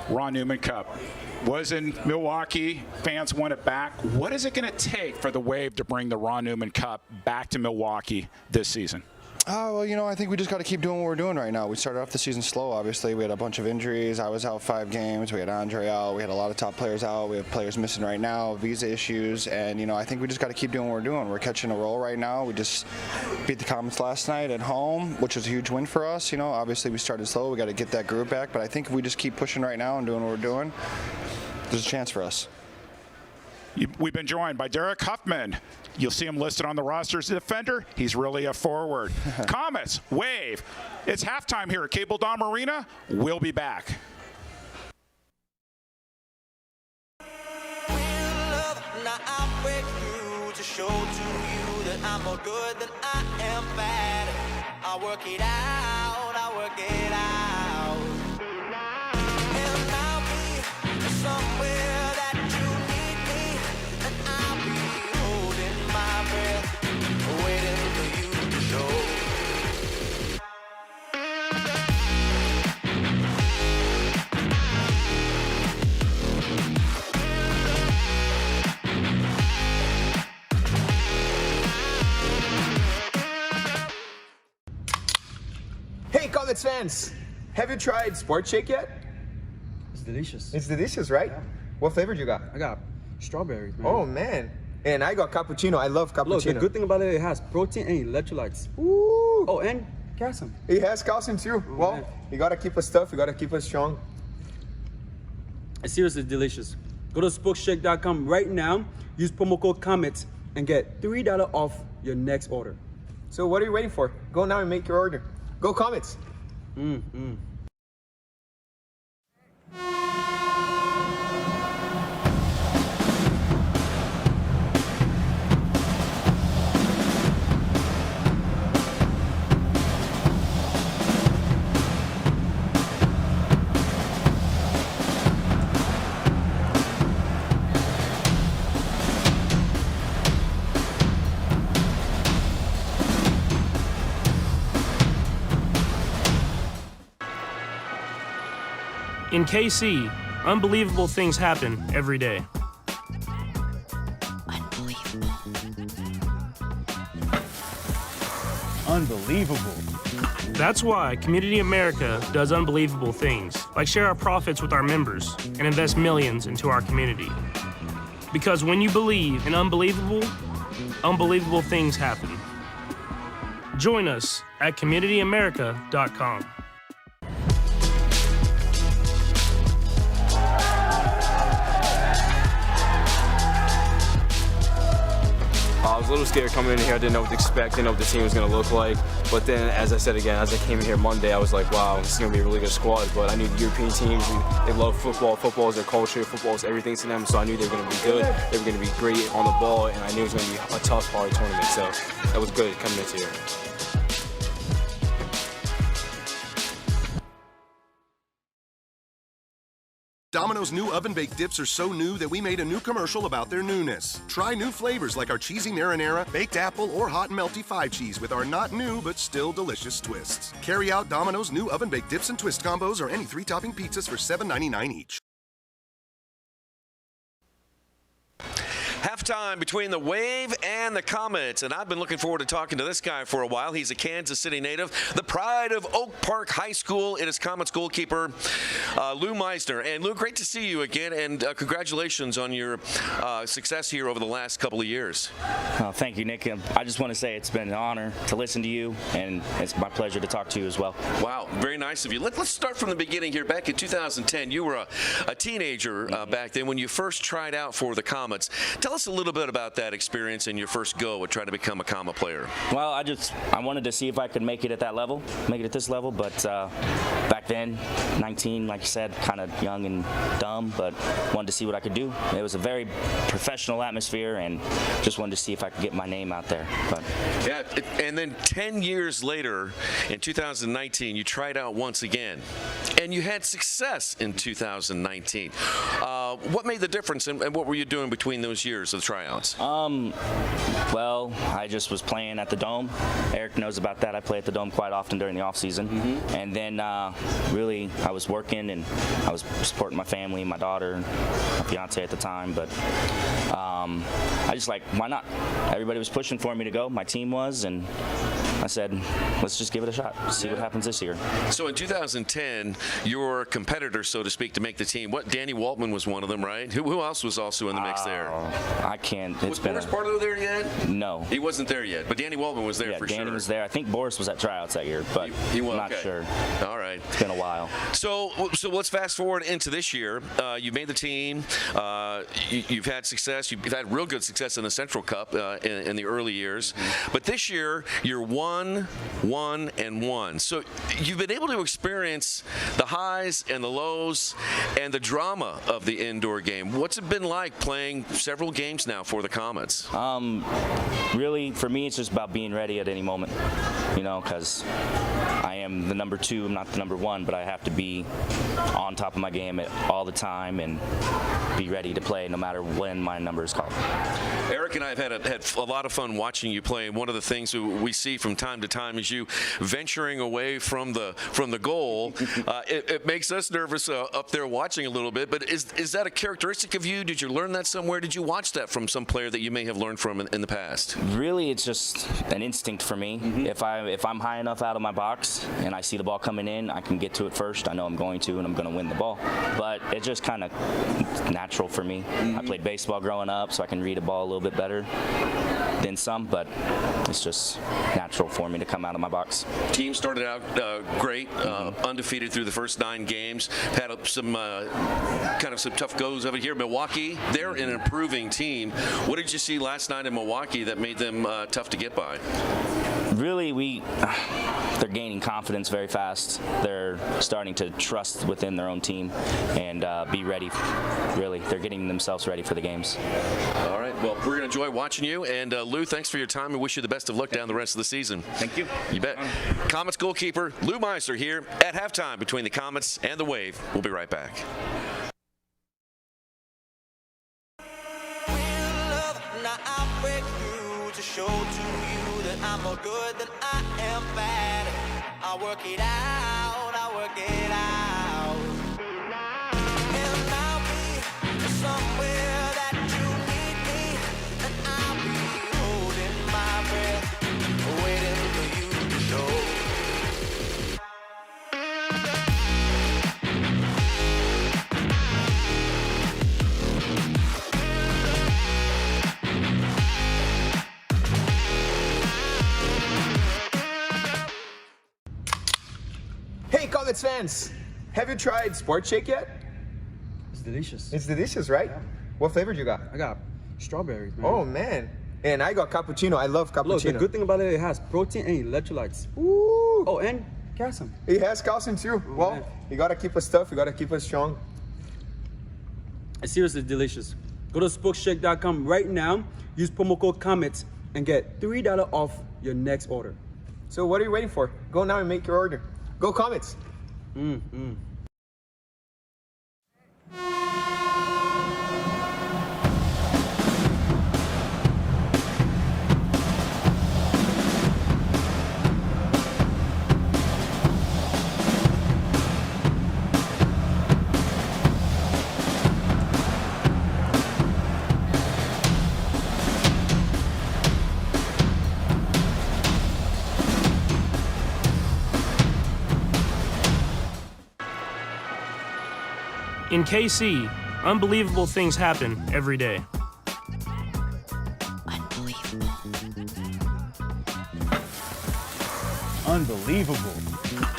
Speaker 2: Ron Newman Cup was in Milwaukee. Fans want it back. What is it going to take for the Wave to bring the Ron Newman Cup back to Milwaukee this season?
Speaker 19: Well, you know, I think we just got to keep doing what we're doing right now. We started off the season slow, obviously. We had a bunch of injuries. I was out 5 games. We had Andre out. We had a lot of top players out. We have players missing right now, visa issues. And, you know, I think we just got to keep doing what we're doing. We're catching a roll right now. We just beat the Comets last night at home, which was a huge win for us. You know, obviously we started slow. We got to get that group back. But I think if we just keep pushing right now and doing what we're doing, there's a chance for us.
Speaker 2: We've been joined by Derek Huffman. You'll see him listed on the roster as a defender. He's really a forward. Comets, Wave. It's halftime here at Cable Dahmer Arena. We'll be back.
Speaker 16: Now I'll break through to show to you that I'm more good than I am bad. I work it out, I work it out. And I'll be somewhere that you need me. And I'll be holding my breath, waiting for you to show.
Speaker 17: Hey, Comets fans! Have you tried Sport Shake yet?
Speaker 8: It's delicious.
Speaker 17: It's delicious, right?
Speaker 8: Yeah.
Speaker 17: What flavor you got?
Speaker 8: I got strawberry, man.
Speaker 17: Oh, man. And I got cappuccino. I love cappuccino.
Speaker 8: Look, the good thing about it has protein and electrolytes.
Speaker 17: Ooh.
Speaker 8: Oh, and calcium.
Speaker 17: It has calcium too.
Speaker 8: Oh,
Speaker 17: well,
Speaker 8: man.
Speaker 17: You gotta keep us tough. You gotta keep us strong.
Speaker 8: It's seriously delicious. Go to spokeshake.com right now. Use promo code Comets and get $3 off your next order.
Speaker 17: So what are you waiting for? Go now and make your order. Go Comets!
Speaker 9: In KC, unbelievable things happen every day.
Speaker 12: Unbelievable.
Speaker 9: That's why Community America does unbelievable things, like share our profits with our members and invest millions into our community. Because when you believe in unbelievable, unbelievable things happen. Join us at communityamerica.com.
Speaker 18: I was a little scared coming in here. I didn't know what to expect, didn't know what the team was going to look like. But then, as I said again, as I came in here Monday, I was like, wow, this is going to be a really good squad. But I knew the European teams, they love football. Football is their culture. Football is everything to them. So I knew they were going to be good. They were going to be great on the ball. And I knew it was going to be a tough, hard tournament. So that was good coming into here.
Speaker 3: Domino's new oven-baked dips are so new that we made a new commercial about their newness. Try new flavors like our cheesy marinara, baked apple, or hot and melty 5-cheese with our not new but still delicious twists. Carry out Domino's new oven-baked dips and twist combos or any 3-topping pizzas for $7.99 each.
Speaker 1: Halftime between the Wave and the Comets, and I've been looking forward to talking to this guy for a while. He's a Kansas City native, the pride of Oak Park High School. It is Comets goalkeeper Lou Meisner. And Lou, great to see you again, and congratulations on your success here over the last couple of years.
Speaker 20: Thank you, Nick. I just want to say it's been an honor to listen to you, and it's my pleasure to talk to you as well.
Speaker 1: Wow, very nice of you. Let's start from the beginning here. Back in 2010, you were a teenager back then when you first tried out for the Comets. Tell us a little bit about that experience and your first go at trying to become a Comet player.
Speaker 20: Well, I wanted to see if I could make it at that level, make it at this level, but back then, 19, like you said, kind of young and dumb, but wanted to see what I could do. It was a very professional atmosphere, and just wanted to see if I could get my name out there. But
Speaker 1: yeah, and then 10 years later, in 2019, you tried out once again, and you had success in 2019. What made the difference, and what were you doing between those years of tryouts?
Speaker 20: Well, I just was playing at the Dome. Eric knows about that. I play at the Dome quite often during the off season. And then really I was working, and I was supporting my family, my daughter, my fiance at the time. But I just like, why not? Everybody was pushing for me to go. My team was, and I said, let's just give it a shot. See what happens this year.
Speaker 1: So in 2010, your competitor, so to speak, to make the team, Danny Waltman was one of them, right? Who else was also in the mix there?
Speaker 20: I can't.
Speaker 1: Was Boris Barlow there yet?
Speaker 20: No.
Speaker 1: He wasn't there yet, but Danny Waltman was there for sure.
Speaker 20: Yeah, Danny was there. I think Boris was at tryouts that year, but
Speaker 1: he was,
Speaker 20: I'm not sure.
Speaker 1: All right.
Speaker 20: It's been a while.
Speaker 1: So let's fast forward into this year. You made the team. You've had success. You've had real good success in the Central Cup in the early years. But this year, you're 1-1-1. So you've been able to experience the highs and the lows and the drama of the indoor game. What's it been like playing several games now for the Comets?
Speaker 20: Really, for me, it's just about being ready at any moment, because I am the number 2, I'm not the number 1, but I have to be on top of my game all the time and be ready to play no matter when my number is called.
Speaker 1: Eric and I have had a lot of fun watching you play, and one of the things we see from time to time is you venturing away from the goal. It makes us nervous up there watching a little bit, but is that a characteristic of you? Did you learn that somewhere? Did you watch that from some player that you may have learned from in the past?
Speaker 20: Really, it's just an instinct for me. If I'm high enough out of my box and I see the ball coming in, I can get to it first. I know I'm going to, and I'm going to win the ball. But it's just kind of natural for me. I played baseball growing up, so I can read a ball a little bit better than some, but it's just natural for me to come out of my box.
Speaker 1: Team started out great, undefeated through the first 9 games. Had some tough goes over here. Milwaukee, they're an improving team. What did you see last night in Milwaukee that made them tough to get by?
Speaker 20: Really, they're gaining confidence very fast. They're starting to trust within their own team and be ready. Really, they're getting themselves ready for the games.
Speaker 1: All right. Well, we're going to enjoy watching you. And Lou, thanks for your time, and wish you the best of luck down the rest of the season.
Speaker 20: Thank you.
Speaker 1: You bet. Comets goalkeeper Lou Meisner here at halftime between the Comets and the Wave. We'll be right back.
Speaker 16: Show to you that I'm more good than I am bad. I work it out, I work it out. And I'll be somewhere that you need me, and I'll be holding my breath, waiting for you to show.
Speaker 17: Comets fans, have you tried Sport Shake yet?
Speaker 8: It's delicious.
Speaker 17: It's delicious, right?
Speaker 8: Yeah.
Speaker 17: What flavor you got?
Speaker 8: I got strawberries, man.
Speaker 17: Oh, man. And I got cappuccino. I love cappuccino.
Speaker 8: Look, the good thing about it has protein and electrolytes.
Speaker 17: Ooh.
Speaker 8: Oh, and calcium.
Speaker 17: It has calcium too.
Speaker 8: Oh,
Speaker 17: well,
Speaker 8: man.
Speaker 17: You gotta keep us tough. You gotta keep us strong.
Speaker 8: It's seriously delicious. Go to spokeshake.com right now. Use promo code Comets and get $3 off your next order.
Speaker 17: So what are you waiting for? Go now and make your order. Go Comets.
Speaker 9: In KC, unbelievable things happen every day.
Speaker 12: Unbelievable.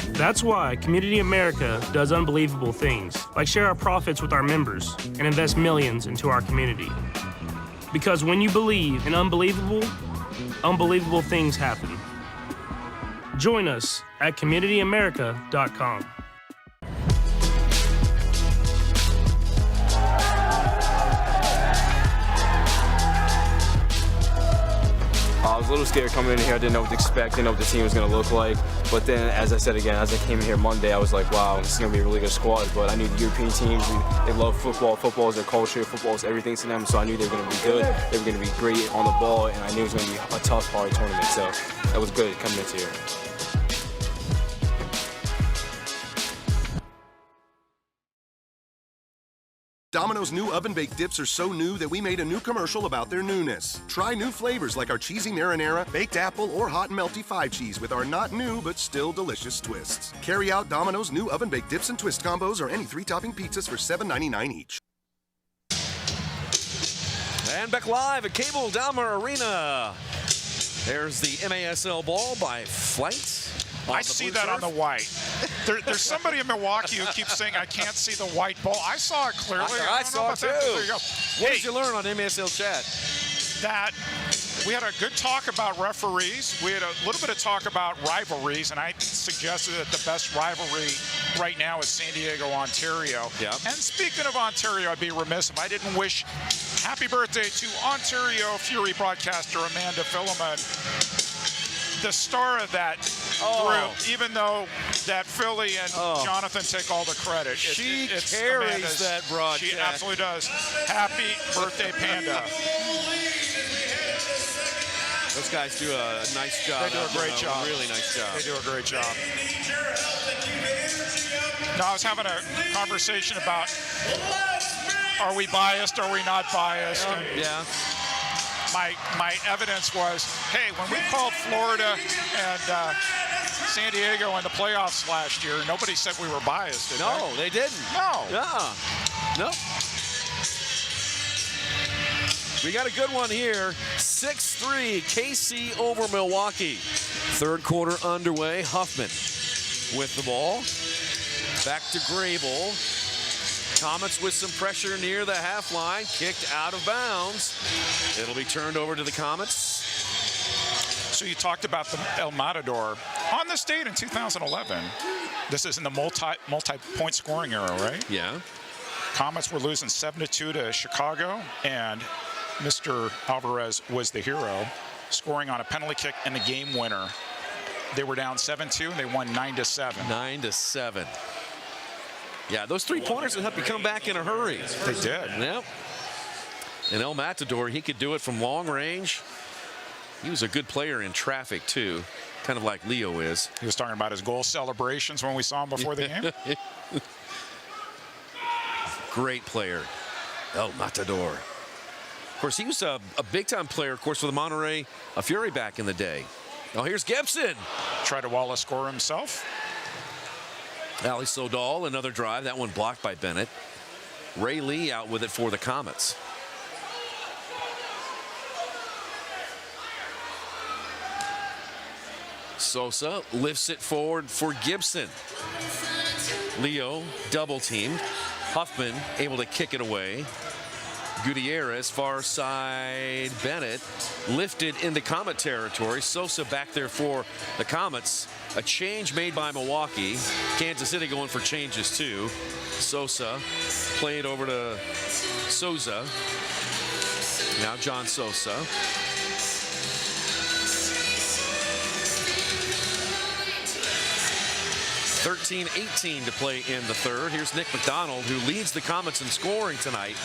Speaker 9: That's why Community America does unbelievable things, like share our profits with our members and invest millions into our community. Because when you believe in unbelievable, unbelievable things happen. Join us at communityamerica.com.
Speaker 18: I was a little scared coming in here. I didn't know what to expect, didn't know what the team was going to look like. But then, as I said again, as I came in here Monday, I was like, wow, this is going to be a really good squad. But I knew the European teams, they love football. Football is their culture. Football is everything to them. So I knew they were going to be good. They were going to be great on the ball. And I knew it was going to be a tough, hard tournament. So that was good coming into here.
Speaker 3: Domino's new oven-baked dips are so new that we made a new commercial about their newness. Try new flavors like our cheesy marinara, baked apple, or hot and melty 5-cheese with our not new but still delicious twists. Carry out Domino's new oven-baked dips and twist combos or any 3-topping pizzas for $7.99 each.
Speaker 1: And back live at Cable Dahmer Arena. There's the MASL ball by Flight.
Speaker 2: I see that on the white. There's somebody in Milwaukee who keeps saying I can't see the white ball. I saw it clearly.
Speaker 1: I saw it too.
Speaker 2: There you go.
Speaker 1: What did you learn on MASL chat?
Speaker 2: That we had a good talk about referees. We had a little bit of talk about rivalries, and I suggested that the best rivalry right now is San Diego, Ontario.
Speaker 1: Yeah.
Speaker 2: And speaking of Ontario, I'd be remiss if I didn't wish happy birthday to Ontario Fury broadcaster Amanda Philemon, the star of that group, even though that Philly and Jonathan take all the credit.
Speaker 1: She
Speaker 2: it's
Speaker 1: carries
Speaker 2: Amanda's,
Speaker 1: that broadcast.
Speaker 2: She absolutely does. Happy birthday, Panda.
Speaker 1: Those guys do a nice job.
Speaker 2: They do a great job.
Speaker 1: Really nice job.
Speaker 2: They do a great job. Now, I was having a conversation about, are we biased? Are we not biased?
Speaker 1: Yeah.
Speaker 2: My evidence was, hey, when we called Florida and San Diego in the playoffs last year, nobody said we were biased, did
Speaker 1: No, they didn't.
Speaker 2: No.
Speaker 1: Yeah. Nope. We got a good one here. 6-3, KC over Milwaukee. Third quarter underway. Huffman with the ball. Back to Grable. Comets with some pressure near the half line. Kicked out of bounds. It'll be turned over to the Comets.
Speaker 2: So you talked about the El Matador on this date in 2011. This is in the multi-point scoring era, right?
Speaker 1: Yeah.
Speaker 2: Comets were losing 7-2 to Chicago, and Mr. Alvarez was the hero, scoring on a penalty kick and the game winner. They were down 7-2, and they won 9-7.
Speaker 1: 9-7. Yeah, those three-pointers will help you come back in a hurry.
Speaker 2: They did.
Speaker 1: Yep. And El Matador, he could do it from long range. He was a good player in traffic, too, kind of like Leo is.
Speaker 2: He was talking about his goal celebrations when we saw him before the game.
Speaker 1: Great player, El Matador. Of course, he was a big-time player, of course, for the Monterey Fury back in the day. Oh, here's Gibson.
Speaker 2: Tried to wall a score himself.
Speaker 1: Ali Sodal, another drive. That one blocked by Bennett. Ray Lee out with it for the Comets. Sosa lifts it forward for Gibson. Leo double teamed. Huffman able to kick it away. Gutierrez, far side. Bennett lifted into Comet territory. Sosa back there for the Comets. A change made by Milwaukee. Kansas City going for changes too. Sosa played over to Souza. Now John Sosa. .13-18 to play in the third. Here's Nick McDonald, who leads the Comets in scoring tonight.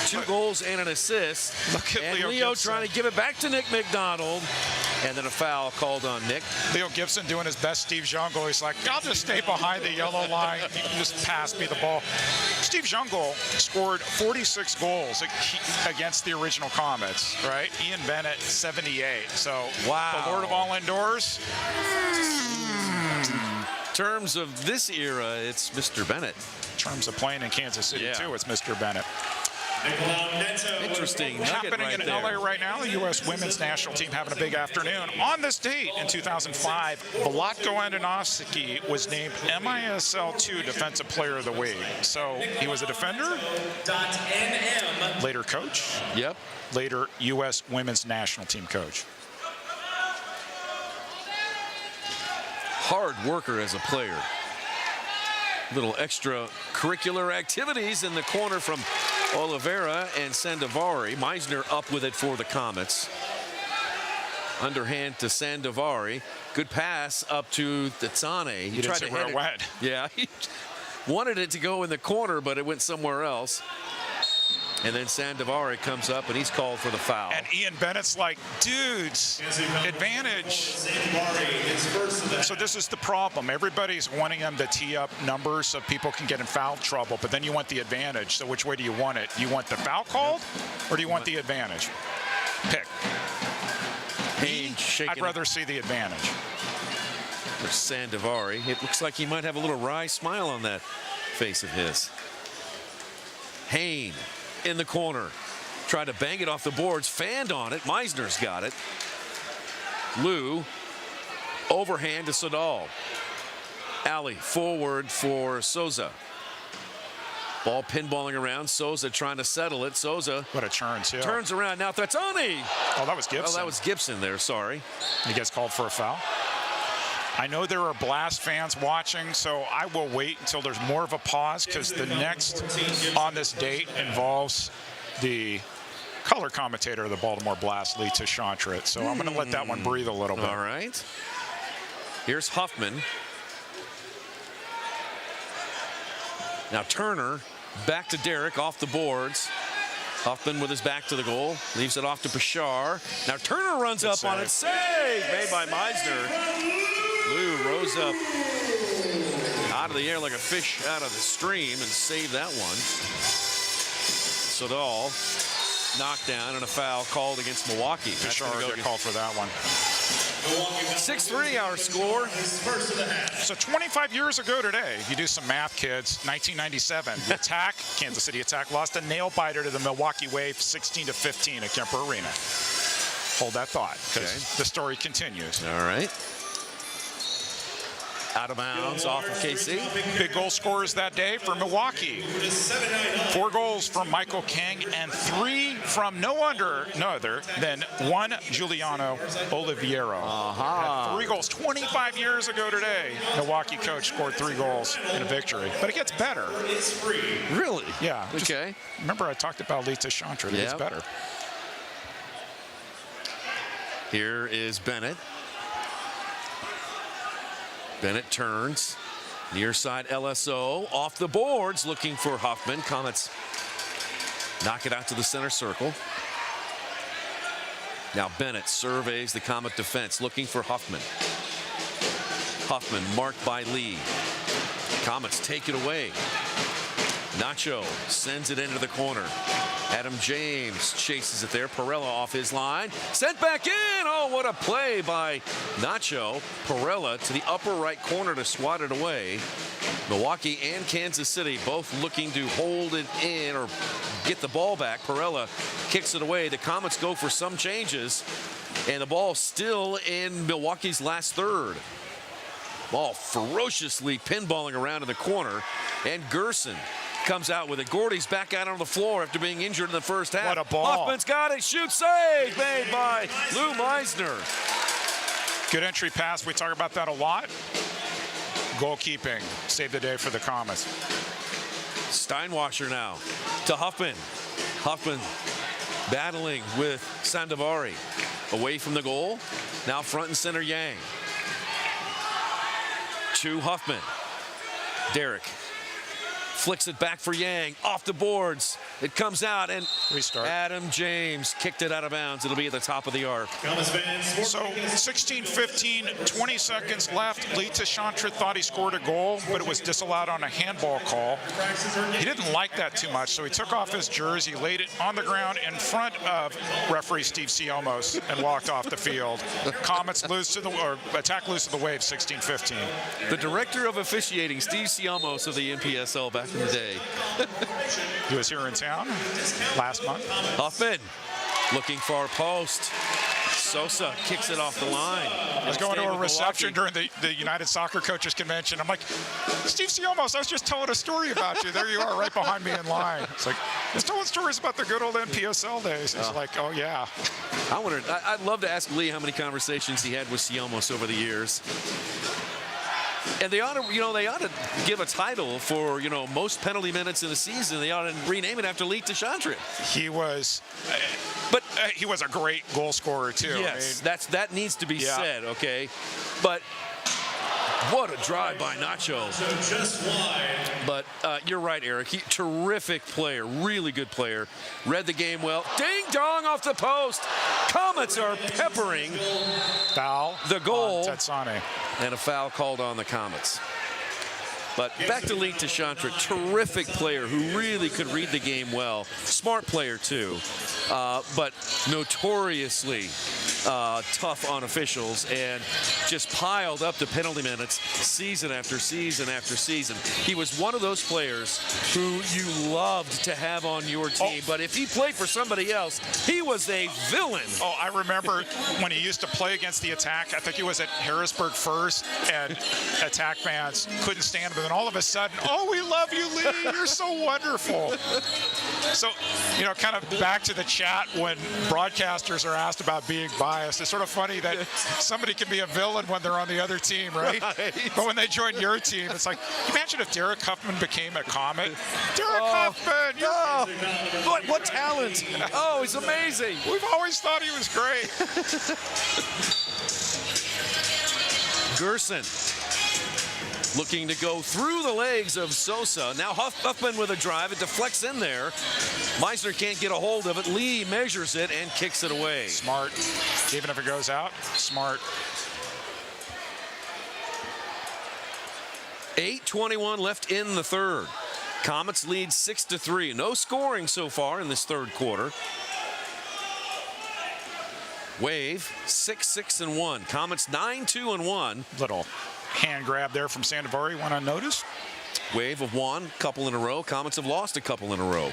Speaker 1: 2 goals and an assist.
Speaker 2: Look at
Speaker 1: and
Speaker 2: Leo
Speaker 1: Gibson trying to give it back to Nick McDonald. And then a foul called on Nick.
Speaker 2: Leo Gibson doing his best Steve Jungle. He's like, I'll just stay behind the yellow line. You can just pass me the ball. Steve Jungle scored 46 goals against the original Comets, right? Ian Bennett, 78. So,
Speaker 1: wow.
Speaker 2: The Lord of all indoors.
Speaker 1: In terms of this era, it's Mr. Bennett.
Speaker 2: In terms of playing in Kansas City, too, it's Mr. Bennett.
Speaker 1: Interesting nugget
Speaker 2: happening
Speaker 1: right
Speaker 2: in
Speaker 1: there.
Speaker 2: LA right now. The U.S. women's national team having a big afternoon. On this date in 2005, Vlatko Andonovski was named MASL 2 Defensive Player of the Week. So he was a defender, later coach, later U.S. women's national team coach.
Speaker 1: Hard worker as a player. Little extracurricular activities in the corner from Oliveira and Sandovari. Meisner up with it for the Comets. Underhand to Sandovari. Good pass up to Tsane.
Speaker 2: He tried to hit it.
Speaker 1: Yeah, he wanted it to go in the corner, but it went somewhere else. And then Sandovari comes up, and he's called for the foul.
Speaker 2: And Ian Bennett's like, dudes, advantage. So this is the problem. Everybody's wanting them to tee up numbers so people can get in foul trouble, but then you want the advantage. So which way do you want it? Do you want the foul called, or do you want the advantage? Pick. I'd rather see the advantage.
Speaker 1: There's Sandovari. It looks like he might have a little wry smile on that face of his. Hain in the corner. Tried to bang it off the boards. Fanned on it. Meisner's got it. Lou. Overhand to Sadal. Alley forward for Souza. Ball pinballing around. Souza trying to settle it. Souza.
Speaker 2: What a turn, too.
Speaker 1: Turns around. Now Thretsani.
Speaker 2: Oh, that was Gibson.
Speaker 1: Oh, that was Gibson there. Sorry.
Speaker 2: He gets called for a foul. I know there are Blast fans watching, so I will wait until there's more of a pause, because the next on this date involves the color commentator of the Baltimore Blast, Lee Tashantrit. So I'm going to let that one breathe a little bit.
Speaker 1: All right. Here's Huffman. Now Turner back to Derek off the boards. Huffman with his back to the goal. Leaves it off to Bashar. Now Turner runs up on it. Save made by Meisner. Lou rose up out of the air like a fish out of the stream and saved that one. Sadal knocked down and a foul called against Milwaukee.
Speaker 2: Bashar got called for that one.
Speaker 1: 6-3 our score.
Speaker 2: So 25 years ago today, if you do some math, kids, 1997, the Attack, Kansas City Attack, lost a nail-biter to the Milwaukee Wave 16-15 at Kemper Arena. Hold that thought, because the story continues.
Speaker 1: All right. Out of bounds off of KC.
Speaker 2: Big goal scorers that day for Milwaukee. 4 goals from Michael King and 3 from no other than one Giuliano Oliveira. 3 goals 25 years ago today. Milwaukee coach scored 3 goals in a victory. But it gets better.
Speaker 1: Really?
Speaker 2: Yeah.
Speaker 1: Okay.
Speaker 2: Remember I talked about Lita Chantra. It gets better.
Speaker 1: Here is Bennett. Bennett turns. Near side LSO off the boards looking for Huffman. Comets knock it out to the center circle. Now Bennett surveys the Comet defense looking for Huffman. Huffman marked by Lee. Comets take it away. Nacho sends it into the corner. Adam James chases it there. Perella off his line. Sent back in. Oh, what a play by Nacho. Perella to the upper right corner to swat it away. Milwaukee and Kansas City both looking to hold it in or get the ball back. Perella kicks it away. The Comets go for some changes. And the ball still in Milwaukee's last third. Ball ferociously pinballing around in the corner. And Gerson comes out with it. Gordy's back out on the floor after being injured in the first half.
Speaker 2: What a ball.
Speaker 1: Huffman's got it. Shoot save made by Lou Meisner.
Speaker 2: Good entry pass. We talk about that a lot. Goalkeeping saved the day for the Comets.
Speaker 1: Steinwasser now to Huffman. Huffman battling with Sandovari. Away from the goal. Now front and center Yang. To Huffman. Derek flicks it back for Yang. Off the boards. It comes out and
Speaker 2: restart.
Speaker 1: Adam James kicked it out of bounds. It'll be at the top of the arc.
Speaker 2: So 16-15, 20 seconds left. Lee Tashantrit thought he scored a goal, but it was disallowed on a handball call. He didn't like that too much, so he took off his jersey, laid it on the ground in front of referee Steve Siomos, and walked off the field. Comets lose to the, or attack lose to the Waves, 16-15.
Speaker 1: The director of officiating, Steve Siomos of the NPSL back in the day.
Speaker 2: He was here in town last month.
Speaker 1: Huffman looking for a post. Sosa kicks it off the line.
Speaker 2: I was going to a reception during the United Soccer Coaches Convention. I'm like, Steve Siomos, I was just telling a story about you. There you are, right behind me in line. It's like, he's telling stories about the good old NPSL days. It's like, oh yeah.
Speaker 1: I wondered, I'd love to ask Lee how many conversations he had with Siomos over the years. And they ought to, they ought to give a title for, most penalty minutes in a season. They ought to rename it after Lee Tashantrit.
Speaker 2: He was, he was a great goal scorer too.
Speaker 1: Yes, that needs to be said, okay? But what a drive by Nacho.
Speaker 11: So just wide.
Speaker 1: But you're right, Eric. Terrific player, really good player. Read the game well. Ding dong off the post. Comets are peppering
Speaker 2: foul
Speaker 1: the goal.
Speaker 2: Tetsane.
Speaker 1: And a foul called on the Comets. But back to Lee Tashantrit, terrific player who really could read the game well. Smart player too, but notoriously tough on officials and just piled up the penalty minutes season after season after season. He was one of those players who you loved to have on your team, but if he played for somebody else, he was a villain.
Speaker 2: Oh, I remember when he used to play against the Attack. I think he was at Harrisburg first, and Attack fans couldn't stand him. And all of a sudden, oh, we love you, Lee. You're so wonderful. So, kind of back to the chat when broadcasters are asked about being biased. It's sort of funny that somebody can be a villain when they're on the other team, right? But when they join your team, it's like, imagine if Derek Huffman became a Comet. Derek Huffman!
Speaker 1: What talent! Oh, he's amazing.
Speaker 2: We've always thought he was great.
Speaker 1: Gerson looking to go through the legs of Sosa. Now Huffman with a drive. It deflects in there. Meisner can't get a hold of it. Lee measures it and kicks it away.
Speaker 2: Smart. Even if it goes out, smart.
Speaker 1: 8:21 left in the third. Comets lead 6-3. No scoring so far in this third quarter. Wave 6-6-1. Comets 9-2-1.
Speaker 2: Little hand grab there from Sandovari, went unnoticed.
Speaker 1: Wave have won a couple in a row. Comets have lost a couple in a row.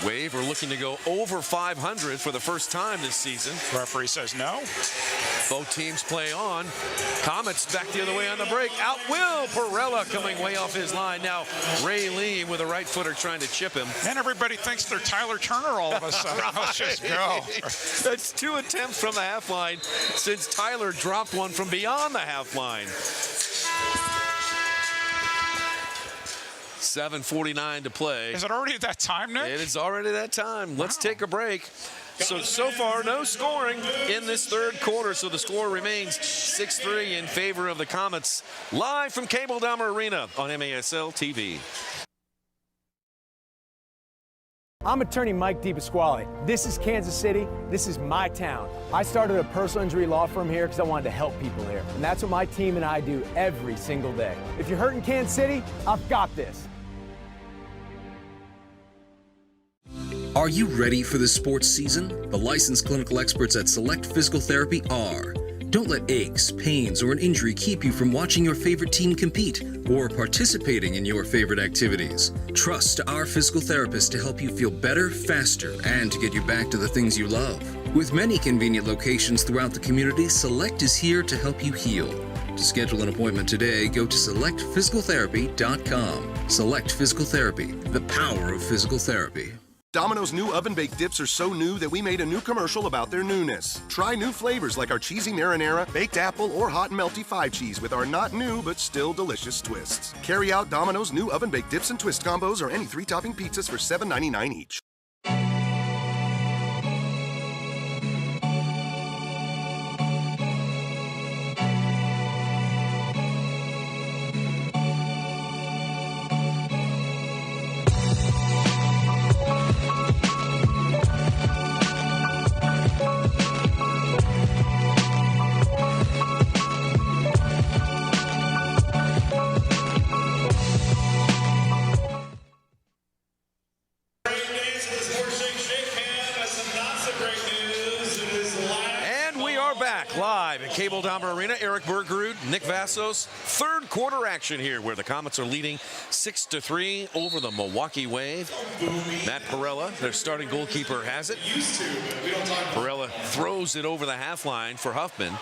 Speaker 1: Wave are looking to go over 500 for the first time this season.
Speaker 2: Referee says no.
Speaker 1: Both teams play on. Comets back the other way on the break. Out Will Perella coming way off his line. Now Ray Lee with a right footer trying to chip him.
Speaker 2: And everybody thinks they're Tyler Turner all of a sudden. Let's just go.
Speaker 1: That's 2 attempts from the half line since Tyler dropped one from beyond the half line. 7:49 to play.
Speaker 2: Is it already that time, Nick?
Speaker 1: It is already that time. Let's take a break. So far, no scoring in this third quarter, so the score remains 6-3 in favor of the Comets. Live from Cable Dahmer Arena on MASL TV.
Speaker 12: I'm attorney Mike DePasquale. This is Kansas City. This is my town. I started a personal injury law firm here because I wanted to help people here. And that's what my team and I do every single day. If you're hurt in Kansas City, I've got this.
Speaker 13: Are you ready for the sports season? The licensed clinical experts at Select Physical Therapy are. Don't let aches, pains, or an injury keep you from watching your favorite team compete or participating in your favorite activities. Trust our physical therapists to help you feel better, faster, and to get you back to the things you love. With many convenient locations throughout the community, Select is here to help you heal. To schedule an appointment today, go to selectphysicaltherapy.com. Select Physical Therapy, the power of physical therapy.
Speaker 3: Domino's new oven-baked dips are so new that we made a new commercial about their newness. Try new flavors like our cheesy marinara, baked apple, or hot and melty 5-cheese with our not new but still delicious twists. Carry out Domino's new oven-baked dips and twist combos or any 3-topping pizzas for $7.99 each.
Speaker 1: Live at Cable Dahmer Arena, Eric Bergerud, Nick Vassos. Third quarter action here where the Comets are leading 6-3 over the Milwaukee Wave. Matt Perella, their starting goalkeeper, has it. Perella throws it over the half line for Huffman.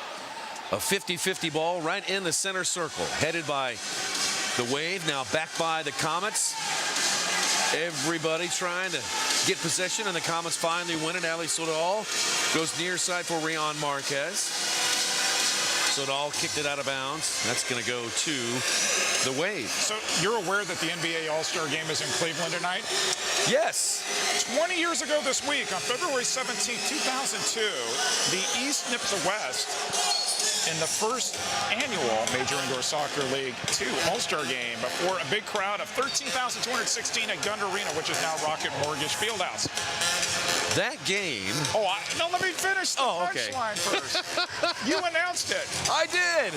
Speaker 1: A 50-50 ball right in the center circle, headed by the Wave, now back by the Comets. Everybody trying to get possession, and the Comets finally win it. Ali Sodal goes near side for Rion Marquez. Sodal kicked it out of bounds. That's going to go to the Wave.
Speaker 2: So you're aware that the NBA All-Star Game is in Cleveland tonight?
Speaker 1: Yes.
Speaker 2: 20 years ago this week, on February 17, 2002, the East nipped the West in the first annual Major Indoor Soccer League 2 All-Star Game before a big crowd of 13,216 at Gund Arena, which is now Rocket Mortgage Fieldhouse.
Speaker 1: That game...
Speaker 2: No, let me finish the punchline first. You announced it.
Speaker 1: I did.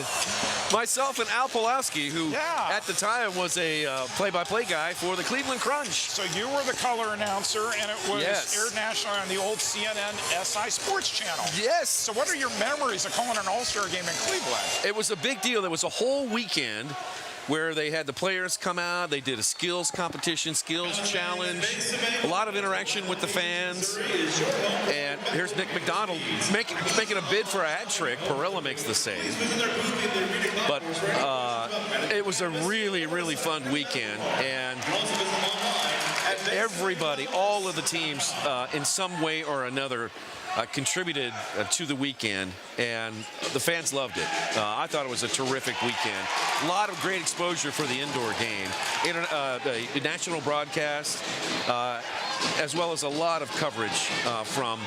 Speaker 1: Myself and Al Pulowski, who at the time was a play-by-play guy for the Cleveland Crunch.
Speaker 2: So you were the color announcer, and it was aired nationally on the old CNN SI Sports Channel.
Speaker 1: Yes.
Speaker 2: So what are your memories of calling an All-Star Game in Cleveland?
Speaker 1: It was a big deal. There was a whole weekend where they had the players come out. They did a skills competition, skills challenge, a lot of interaction with the fans. And here's Nick McDonald making a bid for a hat trick. Perella makes the save. But it was a really, really fun weekend. And everybody, all of the teams, in some way or another, contributed to the weekend, and the fans loved it. I thought it was a terrific weekend. A lot of great exposure for the indoor game. The national broadcast, as well as a lot of coverage from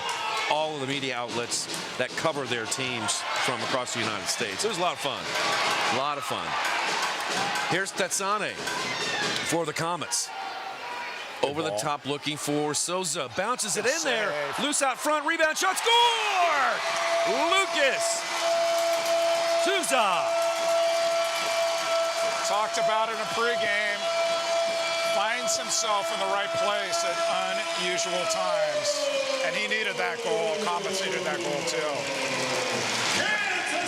Speaker 1: all of the media outlets that cover their teams from across the United States. It was a lot of fun. A lot of fun. Here's Tetsane for the Comets. Over the top looking for Souza. Bounces it in there. Loose out front. Rebound shot. Score! Lucas Souza.
Speaker 2: Talked about it in pregame. Finds himself in the right place at unusual times. And he needed that goal. Comets needed that goal too.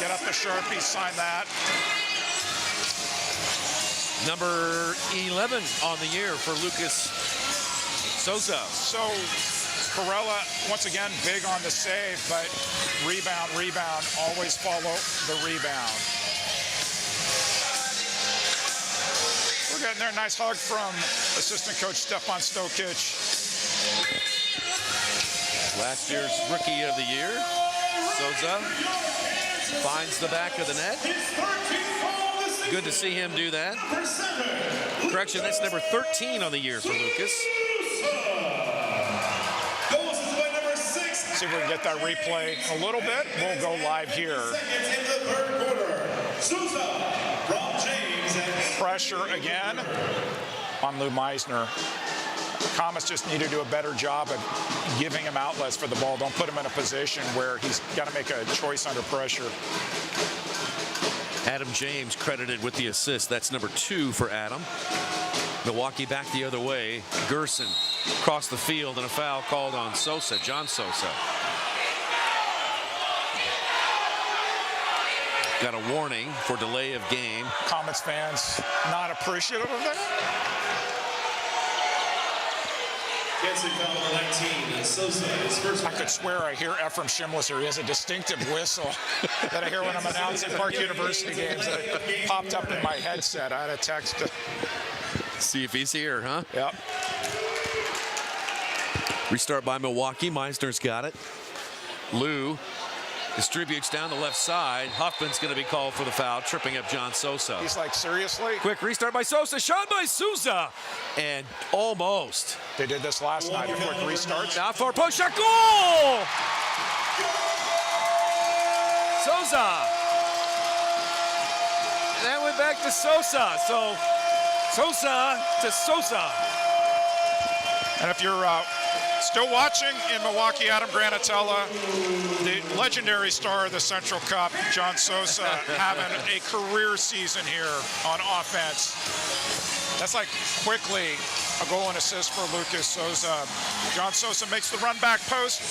Speaker 2: Get up the Sharpie, sign that.
Speaker 1: Number 11 on the year for Lucas Souza.
Speaker 2: So Perella, once again, big on the save, but rebound, always follow the rebound. We're getting there. Nice hug from assistant coach Stefan Stokic.
Speaker 1: Last year's Rookie of the Year, Souza finds the back of the net. Good to see him do that. Correction, that's number 13 on the year for Lucas.
Speaker 2: See if we can get that replay a little bit. We'll go live here. Pressure again on Lou Meisner. Comets just need to do a better job of giving him outlets for the ball. Don't put him in a position where he's got to make a choice under pressure.
Speaker 1: Adam James credited with the assist. That's number 2 for Adam. Milwaukee back the other way. Gerson across the field, and a foul called on Sosa, John Sosa. Got a warning for delay of game.
Speaker 2: Comets fans not appreciative of that.
Speaker 11: Kansas City foul number 19, Sosa, his first.
Speaker 2: I could swear I hear Ephraim Shimlisser. He has a distinctive whistle that I hear when I'm announcing Park University games that popped up in my headset. I had a text.
Speaker 1: See if he's here, huh?
Speaker 2: Yep.
Speaker 1: Restart by Milwaukee. Meisner's got it. Lou distributes down the left side. Huffman's going to be called for the foul, tripping up John Sosa.
Speaker 2: He's like, seriously?
Speaker 1: Quick restart by Sosa. Shot by Souza. And almost.
Speaker 2: They did this last night. A quick restart.
Speaker 1: Now for post shot. Goal! Sosa. And that went back to Sosa. So Sosa to Sosa.
Speaker 2: And if you're still watching in Milwaukee, Adam Granatella, the legendary star of the Central Cup, John Sosa, having a career season here on offense. That's like quickly a goal and assist for Lucas Sosa. John Sosa makes the run back post,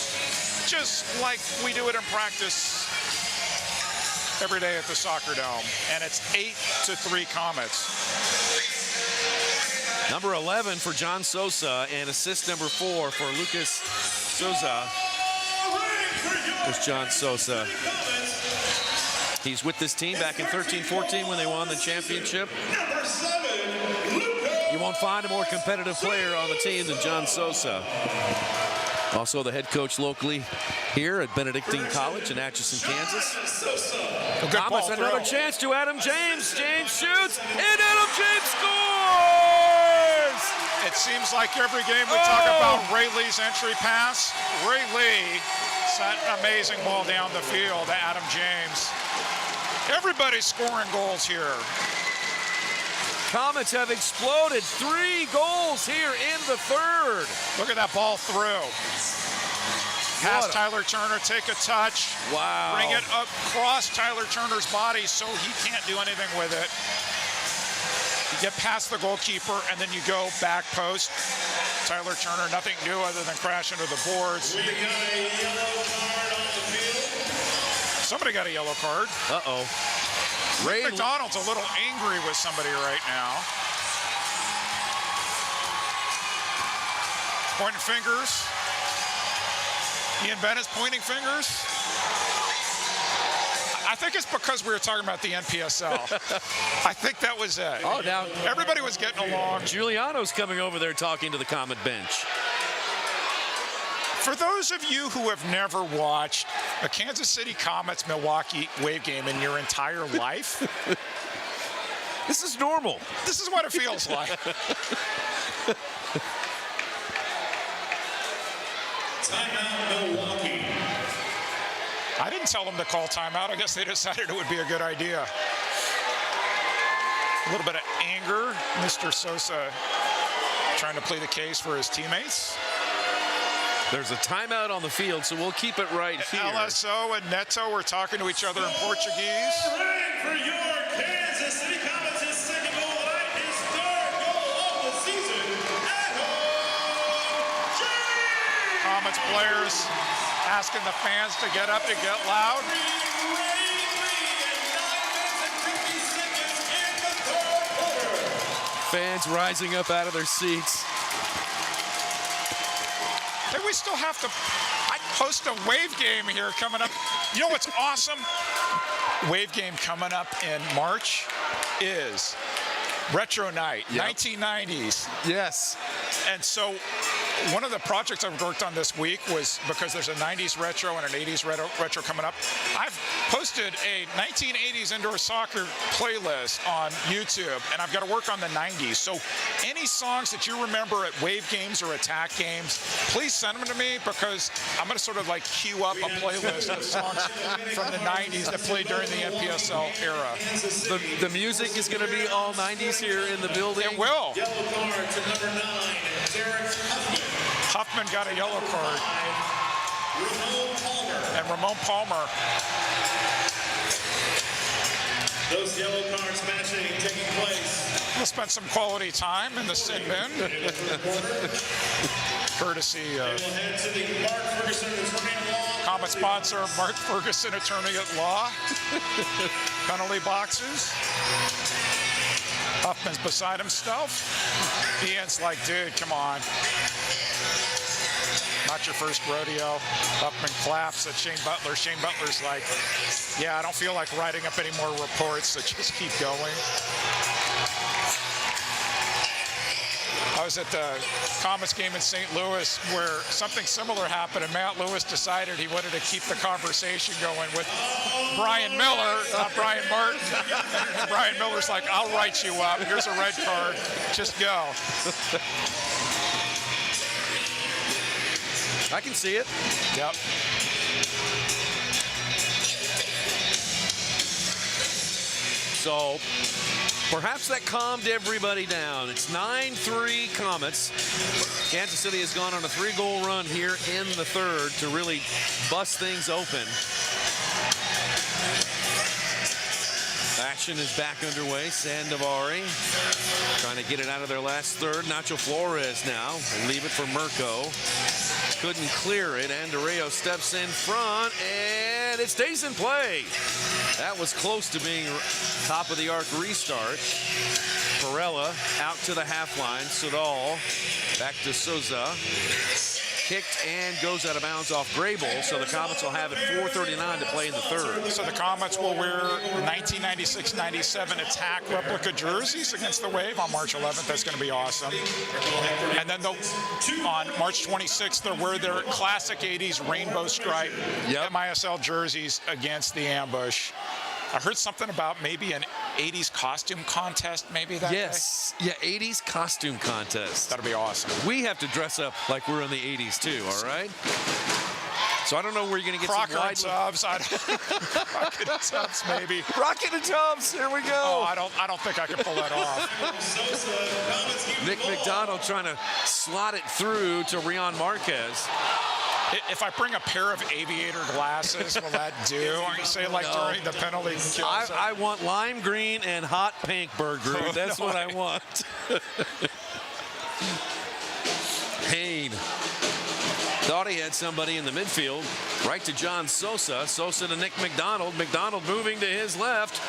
Speaker 2: just like we do it in practice every day at the Soccer Dome. And it's 8-3 Comets.
Speaker 1: Number 11 for John Sosa and assist number 4 for Lucas Sosa. There's John Sosa. He's with this team back in 13-14 when they won the championship. You won't find a more competitive player on the team than John Sosa. Also the head coach locally here at Benedictine College in Atchison, Kansas. Comets another chance to Adam James. James shoots, and Adam James scores!
Speaker 2: It seems like every game we talk about Ray Lee's entry pass. Ray Lee sent an amazing ball down the field to Adam James. Everybody's scoring goals here.
Speaker 1: Comets have exploded. 3 goals here in the third.
Speaker 2: Look at that ball through. Pass Tyler Turner, take a touch.
Speaker 1: Wow.
Speaker 2: Bring it across Tyler Turner's body so he can't do anything with it. You get past the goalkeeper, and then you go back post. Tyler Turner, nothing new other than crash into the boards.
Speaker 11: We got a yellow card on the field.
Speaker 2: Somebody got a yellow card.
Speaker 1: Uh-oh.
Speaker 2: Ray McDonald's a little angry with somebody right now. Pointing fingers. Ian Bennett's pointing fingers. I think it's because we were talking about the NPSL. I think that was it.
Speaker 1: Oh, now
Speaker 2: everybody was getting along.
Speaker 1: Giuliano's coming over there talking to the Comet bench.
Speaker 2: For those of you who have never watched a Kansas City Comets Milwaukee Wave game in your entire life,
Speaker 1: this is normal.
Speaker 2: This is what it feels like.
Speaker 11: Timeout, Milwaukee.
Speaker 2: I didn't tell them to call timeout. I guess they decided it would be a good idea. A little bit of anger. Mr. Sosa trying to play the case for his teammates.
Speaker 1: There's a timeout on the field, so we'll keep it right here.
Speaker 2: LSO and Neto were talking to each other in Portuguese.
Speaker 11: For your Kansas City Comets, his second goal tonight, his third goal of the season at home.
Speaker 2: Comets players asking the fans to get up, to get loud.
Speaker 1: Fans rising up out of their seats.
Speaker 2: Hey, we still have to host a Wave game here coming up. You know what's awesome? Wave game coming up in March is Retro Night, 1990s.
Speaker 1: Yes.
Speaker 2: And so one of the projects I've worked on this week was, because there's a 90s retro and an 80s retro coming up, I've posted a 1980s indoor soccer playlist on YouTube, and I've got to work on the 90s. So any songs that you remember at Wave games or Attack games, please send them to me, because I'm going to sort of like queue up a playlist of songs from the 90s that played during the NPSL era.
Speaker 1: The music is going to be all 90s here in the building.
Speaker 2: It will.
Speaker 11: Yellow card to number 9, Derek Huffman.
Speaker 2: Huffman got a yellow card. And Ramon Palmer.
Speaker 11: Those yellow cards matching taking place.
Speaker 2: We'll spend some quality time in the sin bin. Courtesy of Comet sponsor Mark Ferguson, attorney at law. Penalty boxes. Huffman's beside himself. Ian's like, dude, come on. not your first rodeo. Buckman claps at Shane Butler. Shane Butler's like, yeah, I don't feel like writing up any more reports, so just keep going. I was at the Comets game in St. Louis where something similar happened, and Matt Lewis decided he wanted to keep the conversation going with Brian Miller, not Brian Martin. And Brian Miller's like, I'll write you up. Here's a red card. Just go.
Speaker 1: I can see it.
Speaker 2: Yep.
Speaker 1: So perhaps that calmed everybody down. It's 9-3 Comets. Kansas City has gone on a 3-goal run here in the third to really bust things open. Action is back underway. Sandovari trying to get it out of their last third. Nacho Flores now. Leave it for Mirko. Couldn't clear it. Andoreo steps in front, and it stays in play. That was close to being top of the arc restart. Perella out to the half line. Sudal back to Souza. Kicked and goes out of bounds off Grable, so the Comets will have it 4:39 to play in the third.
Speaker 2: So the Comets will wear 1996-97 attack replica jerseys against the Wave on March 11th. That's going to be awesome. And then on March 26th, they'll wear their classic 80s rainbow stripe MASL jerseys against the Ambush. I heard something about maybe an 80s costume contest maybe that day.
Speaker 1: Yes. Yeah, 80s costume contest.
Speaker 2: That'll be awesome.
Speaker 1: We have to dress up like we're in the 80s too, all right? So I don't know where you're going to get
Speaker 2: Crocker
Speaker 1: some
Speaker 2: and Tubbs. Crockett and Tubbs, maybe.
Speaker 1: Crockett and Tubbs. Here we go.
Speaker 2: Oh, I don't think I can pull that off.
Speaker 1: Nick McDonald trying to slot it through to Rion Marquez.
Speaker 2: If I bring a pair of aviator glasses, will that do? You say like during the penalty kill?
Speaker 1: I want lime green and hot pink, Berggrude. That's what I want. Hayne thought he had somebody in the midfield. Right to John Sosa. Sosa to Nick McDonald. McDonald moving to his left.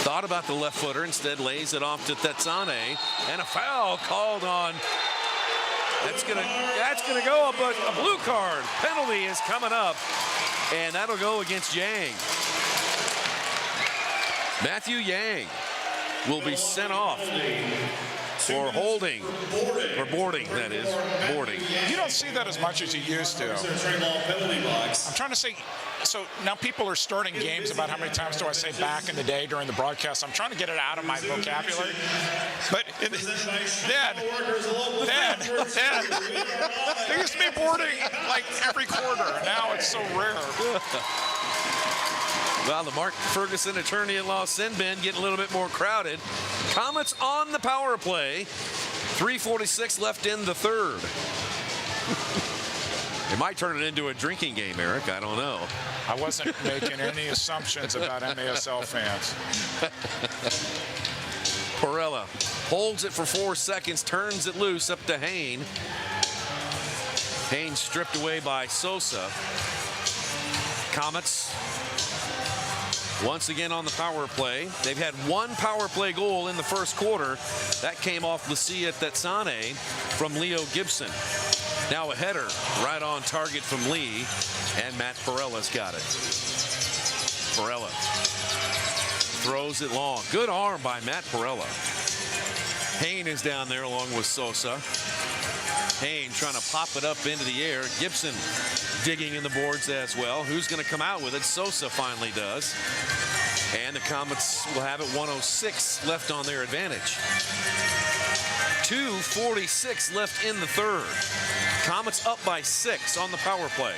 Speaker 1: Thought about the left footer. Instead lays it off to Tetsane. And a foul called on. That's gonna go, but a blue card. Penalty is coming up, and that'll go against Yang. Matthew Yang will be sent off for holding, or boarding, that is, boarding.
Speaker 2: You don't see that as much as you used to. I'm trying to say, so now people are starting games about how many times do I say back in the day during the broadcast. I'm trying to get it out of my vocabulary. But then, there used to be boarding like every quarter. Now it's so rare.
Speaker 1: Well, the Mark Ferguson attorney-in-law sin bin getting a little bit more crowded. Comets on the power play. 3:46 left in the third. It might turn it into a drinking game, Eric. I don't know.
Speaker 2: I wasn't making any assumptions about MASL fans.
Speaker 1: Perella holds it for 4 seconds, turns it loose up to Hayne. Hayne stripped away by Sosa. Comets once again on the power play. They've had one power play goal in the first quarter. That came off Lucia Tetsane from Leo Gibson. Now a header right on target from Lee, and Matt Perella's got it. Perella throws it long. Good arm by Matt Perella. Hayne is down there along with Sosa. Hayne trying to pop it up into the air. Gibson digging in the boards as well. Who's going to come out with it? Sosa finally does. And the Comets will have it 1:06 left on their advantage. 2:46 left in the third. Comets up by 6 on the power play.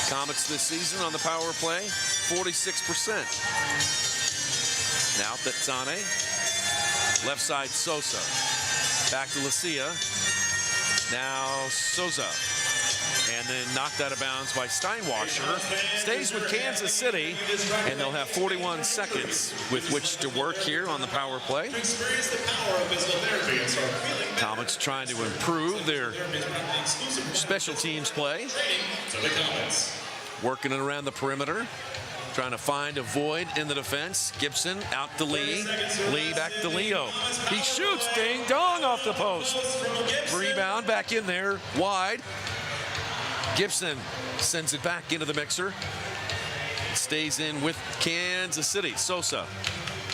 Speaker 1: Comets this season on the power play, 46%. Now Tetsane. Left side Sosa. Back to Lucia. Now Souza. And then knocked out of bounds by Steinwasser. Stays with Kansas City, and they'll have 41 seconds with which to work here on the power play. Comets trying to improve their special teams play. Working it around the perimeter. trying to find a void in the defense. Gibson out to Lee. Lee back to Leo. He shoots, ding dong, off the post. Rebound back in there, wide. Gibson sends it back into the mixer. Stays in with Kansas City. Sosa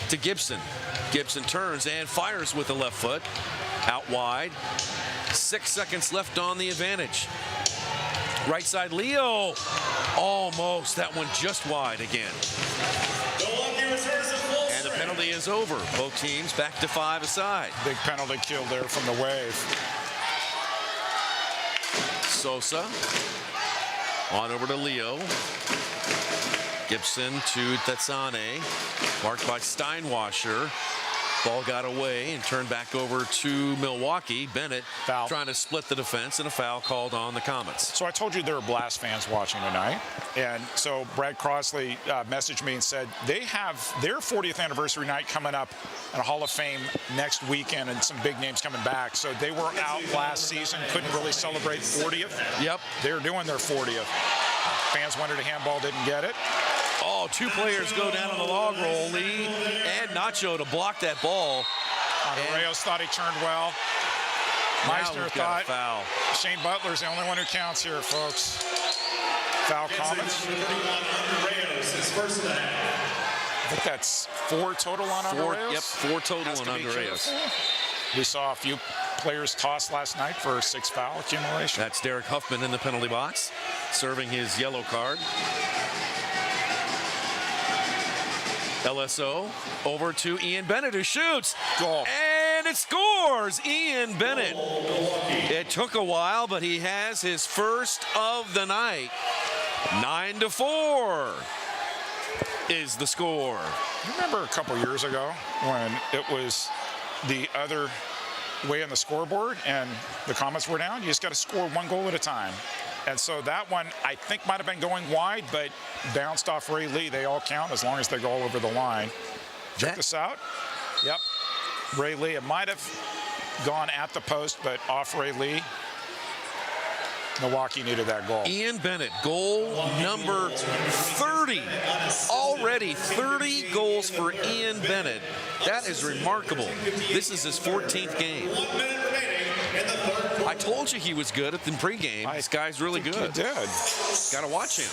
Speaker 1: to Gibson. Gibson turns and fires with the left foot. Out wide. 6 seconds left on the advantage. Right side, Leo. Almost. That one just wide again. And the penalty is over. Both teams back to 5 aside.
Speaker 2: Big penalty kill there from the Wave.
Speaker 1: Sosa on over to Leo. Gibson to Tetsane. Marked by Steinwasser. Ball got away and turned back over to Milwaukee. Bennett foul, trying to split the defense, and a foul called on the Comets.
Speaker 2: So I told you there were Blast fans watching tonight. And so Brad Crossley messaged me and said they have their 40th anniversary night coming up and a Hall of Fame next weekend and some big names coming back. So they were out last season, couldn't really celebrate 40th.
Speaker 1: Yep.
Speaker 2: They're doing their 40th. Fans wanted a handball, didn't get it.
Speaker 1: Oh, 2 players go down on the log roll. Lee and Nacho to block that ball.
Speaker 2: Reyes thought he turned well. Meisner thought
Speaker 1: foul.
Speaker 2: Shane Butler's the only one who counts here, folks. Foul Comets. I think that's 4 total on Reyes.
Speaker 1: Yep, 4 total on Reyes.
Speaker 2: We saw a few players tossed last night for 6 foul accumulation.
Speaker 1: That's Derek Huffman in the penalty box, serving his yellow card. LSO over to Ian Bennett, who shoots.
Speaker 2: Goal.
Speaker 1: And it scores. Ian Bennett. It took a while, but he has his first of the night. 9-4 is the score.
Speaker 2: You remember a couple years ago when it was the other way on the scoreboard and the Comets were down? You just got to score 1 goal at a time. And so that one, I think, might have been going wide, but bounced off Ray Lee. They all count as long as they go over the line. Check this out. Yep. Ray Lee. It might have gone at the post, but off Ray Lee. Milwaukee needed that goal.
Speaker 1: Ian Bennett, goal number 30. Already 30 goals for Ian Bennett. That is remarkable. This is his 14th game. I told you he was good at the pregame. This guy's really good.
Speaker 2: He did.
Speaker 1: Got to watch him.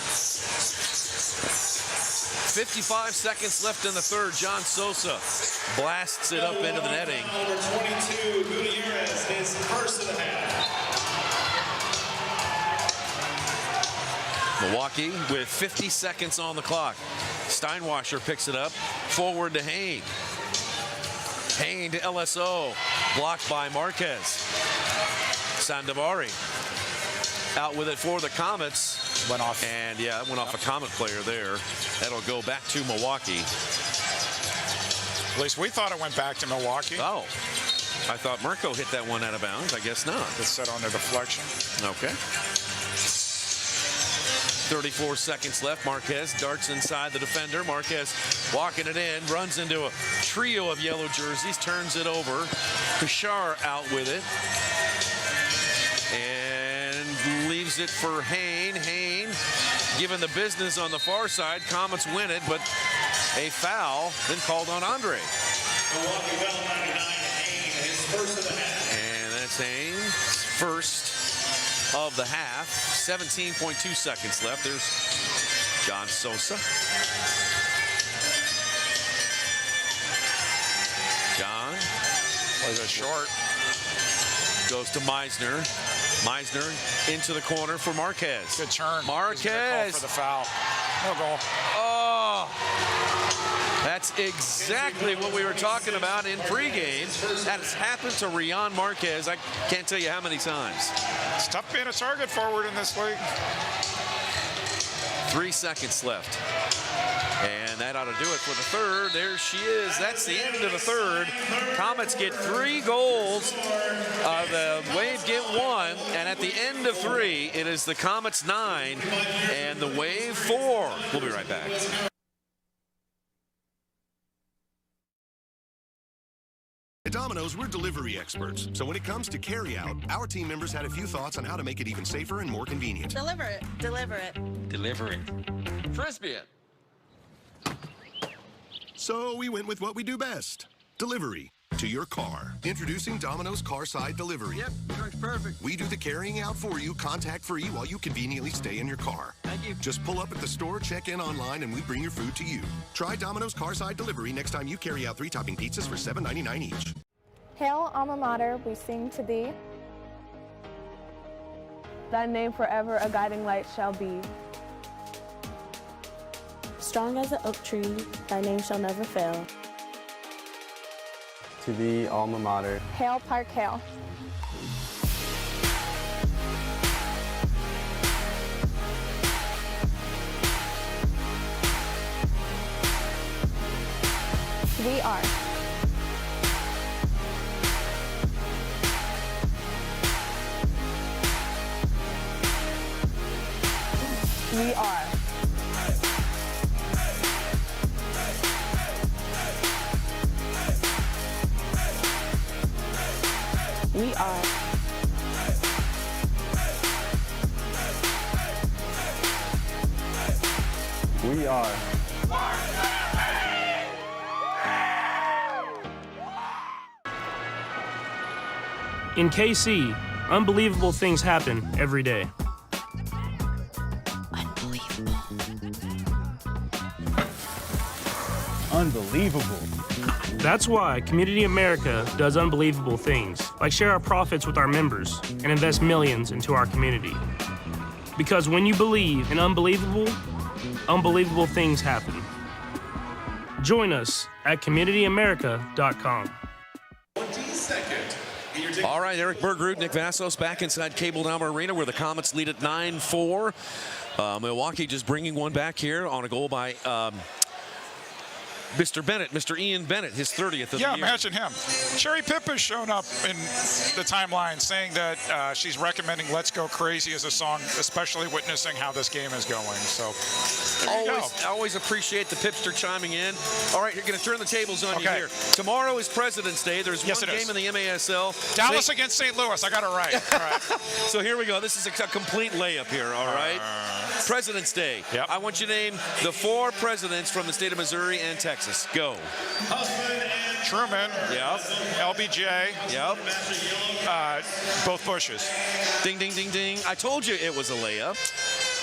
Speaker 1: 55 seconds left in the third. John Sosa blasts it up into the netting.
Speaker 11: Number 22, Gutierrez, his first of the half.
Speaker 1: Milwaukee with 50 seconds on the clock. Steinwasser picks it up. Forward to Hain. Hain to LSO. Blocked by Marquez. Sandavari out with it for the Comets.
Speaker 2: Went off.
Speaker 1: And yeah, went off a Comet player there. That'll go back to Milwaukee.
Speaker 2: At least we thought it went back to Milwaukee.
Speaker 1: Oh. I thought Mirko hit that one out of bounds. I guess not.
Speaker 2: It's set on the deflection.
Speaker 1: Okay. 34 seconds left. Marquez darts inside the defender. Marquez walking it in, runs into a trio of yellow jerseys, turns it over. Kashar out with it. And leaves it for Hain. Hain given the business on the far side. Comets win it, but a foul then called on Andre.
Speaker 11: Milwaukee foul 99, Hain, his first of the half.
Speaker 1: And that's Hain's first of the half. 17.2 seconds left. There's John Sosa. John
Speaker 2: plays it short.
Speaker 1: Goes to Meisner. Meisner into the corner for Marquez.
Speaker 2: Good turn.
Speaker 1: Marquez
Speaker 2: for the foul. No goal.
Speaker 1: Oh, that's exactly what we were talking about in pregame. That has happened to Rion Marquez. I can't tell you how many times.
Speaker 2: It's tough being a target forward in this league.
Speaker 1: 3 seconds left. And that ought to do it for the third. There she is. That's the end of the third. Comets get 3 goals. The Wave get 1. And at the end of 3, it is the Comets 9 and the Wave 4. We'll be right back.
Speaker 3: At Domino's, we're delivery experts. So when it comes to carry-out, our team members had a few thoughts on how to make it even safer and more convenient.
Speaker 4: Deliver it. Deliver it.
Speaker 5: Deliver it. Frisbee it.
Speaker 3: So we went with what we do best. Delivery to your car. Introducing Domino's Carside Delivery.
Speaker 5: Yep, truck's perfect.
Speaker 3: We do the carrying out for you, contact-free, while you conveniently stay in your car.
Speaker 5: Thank you.
Speaker 3: Just pull up at the store, check in online, and we bring your food to you. Try Domino's Carside Delivery next time you carry out 3-topping pizzas for $7.99 each.
Speaker 6: Hail, alma mater, we sing to thee. Thy name forever a guiding light shall be.
Speaker 7: Strong as an oak tree, thy name shall never fail.
Speaker 21: To thee, alma mater.
Speaker 6: Hail, Park, hail. We are. We are. We are.
Speaker 21: We are.
Speaker 9: In KC, unbelievable things happen every day.
Speaker 14: Unbelievable.
Speaker 9: That's why Community America does unbelievable things, like share our profits with our members and invest millions into our community. Because when you believe in unbelievable, unbelievable things happen. Join us at communityamerica.com.
Speaker 1: All right, Eric Bergerud, Nick Vassos back inside Cable Dahmer Arena where the Comets lead at 9-4. Milwaukee just bringing one back here on a goal by Mr. Bennett, Mr. Ian Bennett, his 30th of the year.
Speaker 2: Yeah, imagine him. Sherry Pippa's shown up in the timeline saying that she's recommending Let's Go Crazy as a song, especially witnessing how this game is going. So,
Speaker 1: always appreciate the Pipster chiming in. All right, you're going to turn the tables on you here. Tomorrow is President's Day. There's one game in the MASL.
Speaker 2: Dallas against St. Louis. I got it right. All right.
Speaker 1: So here we go. This is a complete layup here, all right? President's Day.
Speaker 2: Yep.
Speaker 1: I want you to name the 4 presidents from the state of Missouri and Texas. Go.
Speaker 2: Truman.
Speaker 1: Yep.
Speaker 2: LBJ.
Speaker 1: Yep.
Speaker 2: Both Bushes.
Speaker 1: Ding, ding, ding, ding. I told you it was a layup.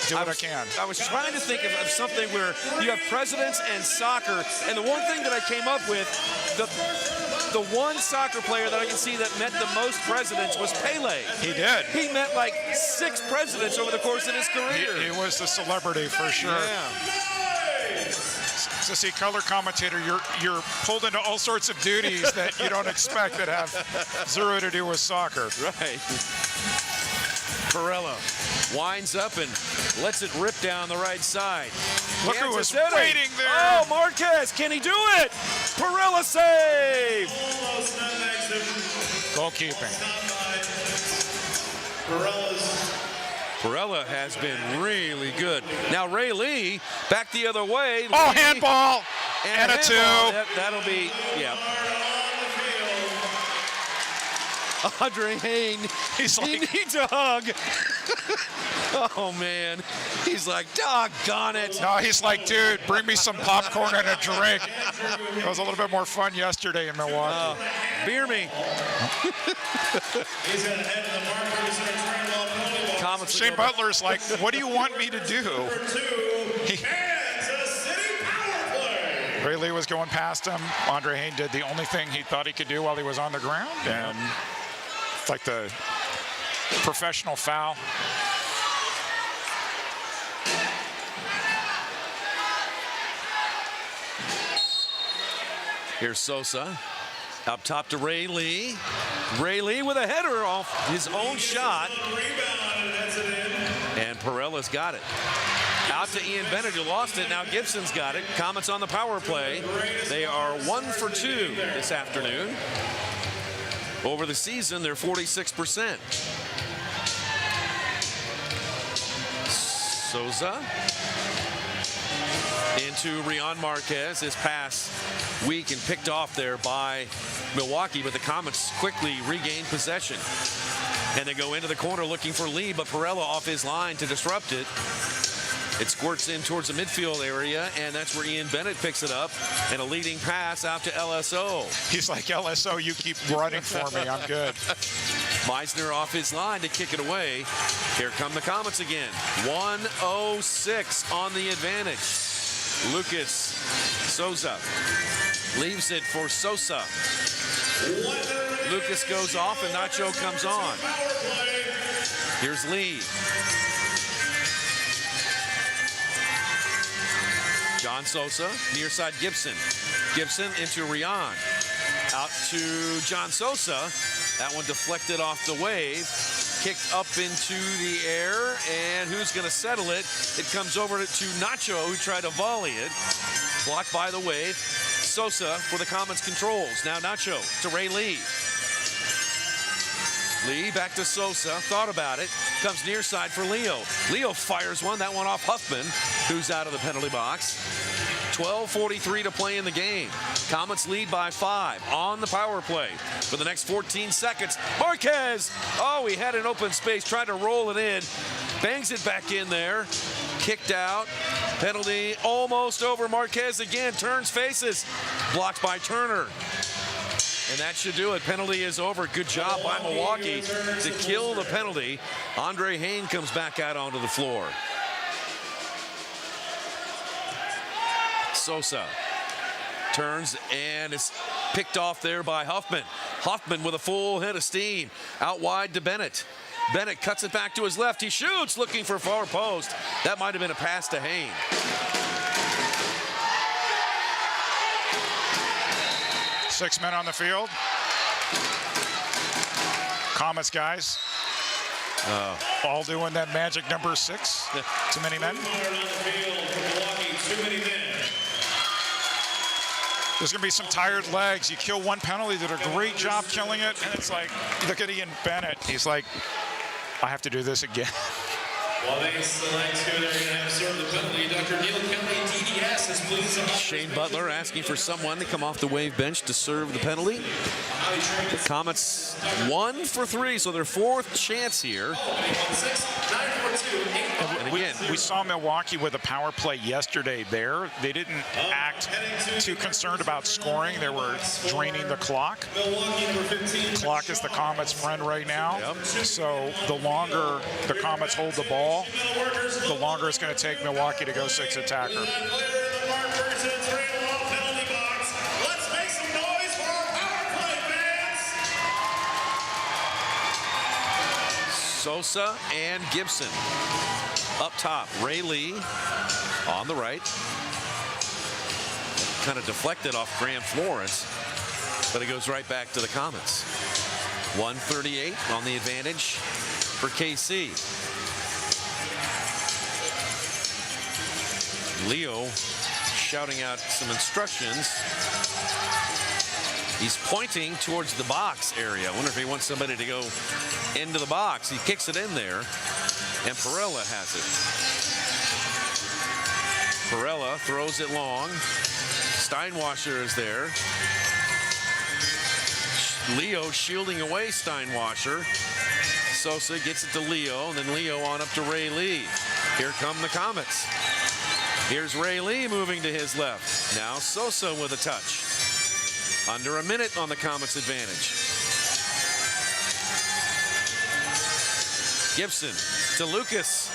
Speaker 2: Do what I can.
Speaker 1: I was trying to think of something where you have presidents and soccer, and the one thing that I came up with, the one soccer player that I can see that met the most presidents was Pele.
Speaker 2: He did.
Speaker 1: He met like 6 presidents over the course of his career.
Speaker 2: He was the celebrity for sure.
Speaker 1: Yeah.
Speaker 2: To see color commentator, you're pulled into all sorts of duties that you don't expect that have zero to do with soccer.
Speaker 1: Right. Perella winds up and lets it rip down the right side.
Speaker 2: Look who was waiting there.
Speaker 1: Oh, Marquez, can he do it? Perella save.
Speaker 2: Goalkeeping.
Speaker 1: Perella has been really good. Now Ray Lee back the other way.
Speaker 2: Oh,
Speaker 1: Lee,
Speaker 2: handball. And a
Speaker 1: handball.
Speaker 2: 2.
Speaker 1: That'll be, yeah. Andre Hayne, he needs a hug. Oh, man. He's like, doggone it.
Speaker 2: No, he's like, dude, bring me some popcorn and a drink. It was a little bit more fun yesterday in Milwaukee.
Speaker 1: Beer me.
Speaker 2: Shane Butler's like, what do you want me to do? Ray Lee was going past him. Andre Hayne did the only thing he thought he could do while he was on the ground. And it's like the professional foul.
Speaker 1: Here's Sosa. Up top to Ray Lee. Ray Lee with a header off his own shot. And Perella's got it. Out to Ian Bennett, who lost it. Now Gibson's got it. Comets on the power play. They are 1 for 2 this afternoon. Over the season, they're 46%. Souza into Rion Marquez. This pass weak and picked off there by Milwaukee, but the Comets quickly regain possession. And they go into the corner looking for Lee, but Perella off his line to disrupt it. It squirts in towards the midfield area, and that's where Ian Bennett picks it up, and a leading pass out to LSO.
Speaker 2: He's like, LSO, you keep running for me. I'm good.
Speaker 1: Meisner off his line to kick it away. Here come the Comets again. 1:06 on the advantage. Lucas Souza leaves it for Sosa. Lucas goes off and Nacho comes on. Here's Lee. John Sosa, near side Gibson. Gibson into Rian. Out to John Sosa. That one deflected off the wave. Kicked up into the air, and who's going to settle it? It comes over to Nacho, who tried to volley it. Blocked by the wave. Sosa for the Comets controls. Now Nacho to Ray Lee. Lee back to Sosa. Thought about it. Comes near side for Leo. Leo fires one. That one off Huffman, who's out of the penalty box. 12:43 to play in the game. Comets lead by 5 on the power play. For the next 14 seconds, Marquez. Oh, he had an open space. Tried to roll it in. Bangs it back in there. Kicked out. Penalty almost over. Marquez again. Turns faces. Blocked by Turner. And that should do it. Penalty is over. Good job by Milwaukee to kill the penalty. Andre Hayne comes back out onto the floor. Sosa turns and is picked off there by Huffman. Huffman with a full head of steam. Out wide to Bennett. Bennett cuts it back to his left. He shoots, looking for far post. That might have been a pass to Hayne.
Speaker 2: Six men on the field. Comets guys. All doing that magic number 6. Too many men. There's going to be some tired legs. You kill one penalty, did a great job killing it, and it's like, look at Ian Bennett. He's like, I have to do this again.
Speaker 11: While they select who they're going to have serve the penalty, Dr. Neil Kelly, DDS, is pleased to
Speaker 1: Shane Butler asking for someone to come off the wave bench to serve the penalty. The Comets 1 for 3, so their 4th chance here.
Speaker 2: And again, we saw Milwaukee with a power play yesterday there. They didn't act too concerned about scoring. They were draining the clock. Clock is the Comets' friend right now.
Speaker 1: Yep.
Speaker 2: So the longer the Comets hold the ball, the longer it's going to take Milwaukee to go 6 attacker.
Speaker 1: Sosa and Gibson. Up top, Ray Lee on the right. Kind of deflected off Graham Florence, but it goes right back to the Comets. 1:38 on the advantage for KC. Leo shouting out some instructions. He's pointing towards the box area. I wonder if he wants somebody to go into the box. He kicks it in there, and Perella has it. Perella throws it long. Steinwasser is there. Leo shielding away Steinwasser. Sosa gets it to Leo, and then Leo on up to Ray Lee. Here come the Comets. Here's Ray Lee moving to his left. Now Sosa with a touch. Under a minute on the Comets' advantage. Gibson to Lucas.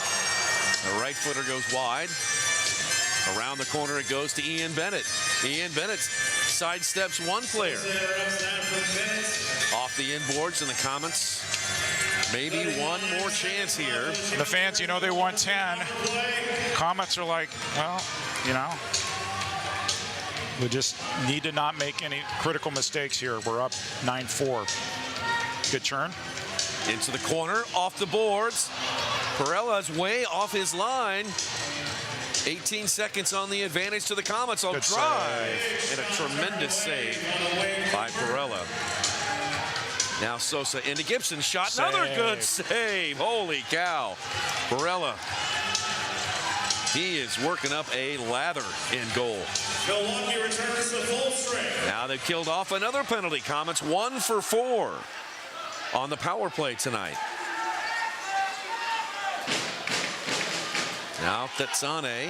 Speaker 1: The right footer goes wide. Around the corner it goes to Ian Bennett. Ian Bennett sidesteps one player. Off the inboards, and the Comets maybe one more chance here.
Speaker 2: The fans, you know, they won 10. Comets are like, well, you know, we just need to not make any critical mistakes here. We're up 9-4. Good turn.
Speaker 1: Into the corner, off the boards. Perella's way off his line. 18 seconds on the advantage to the Comets. I'll drive. And a tremendous save by Perella. Now Sosa into Gibson. Shot. Another good save. Holy cow. Perella. He is working up a lather in goal.
Speaker 11: Milwaukee returns to full strength.
Speaker 1: Now they've killed off another penalty. Comets 1 for 4 on the power play tonight. Now Tetsane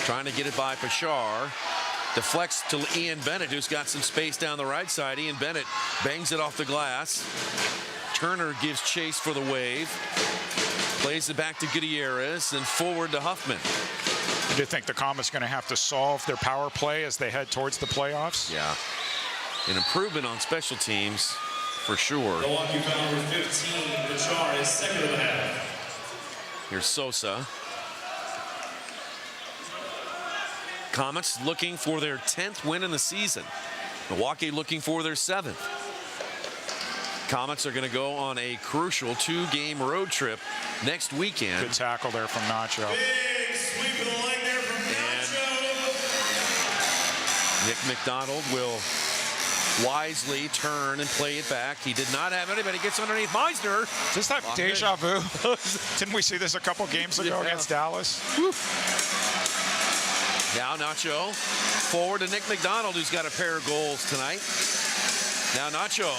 Speaker 1: trying to get it by Pashar. Deflects to Ian Bennett, who's got some space down the right side. Ian Bennett bangs it off the glass. Turner gives chase for the Wave. Plays it back to Gutierrez and forward to Huffman.
Speaker 2: Do you think the Comets are going to have to solve their power play as they head towards the playoffs?
Speaker 1: Yeah. An improvement on special teams for sure.
Speaker 11: Milwaukee foul number 15. Pachar is second of the half.
Speaker 1: Here's Sosa. Comets looking for their 10th win in the season. Milwaukee looking for their 7th. Comets are going to go on a crucial 2-game road trip next weekend.
Speaker 2: Good tackle there from Nacho.
Speaker 11: Big sweep of the leg there from Nacho.
Speaker 1: Nick McDonald will wisely turn and play it back. He did not have anybody. Gets underneath Meisner.
Speaker 2: Does that deja vu? Didn't we see this a couple games ago against Dallas? Woo.
Speaker 1: Now Nacho forward to Nick McDonald, who's got a pair of goals tonight. Now Nacho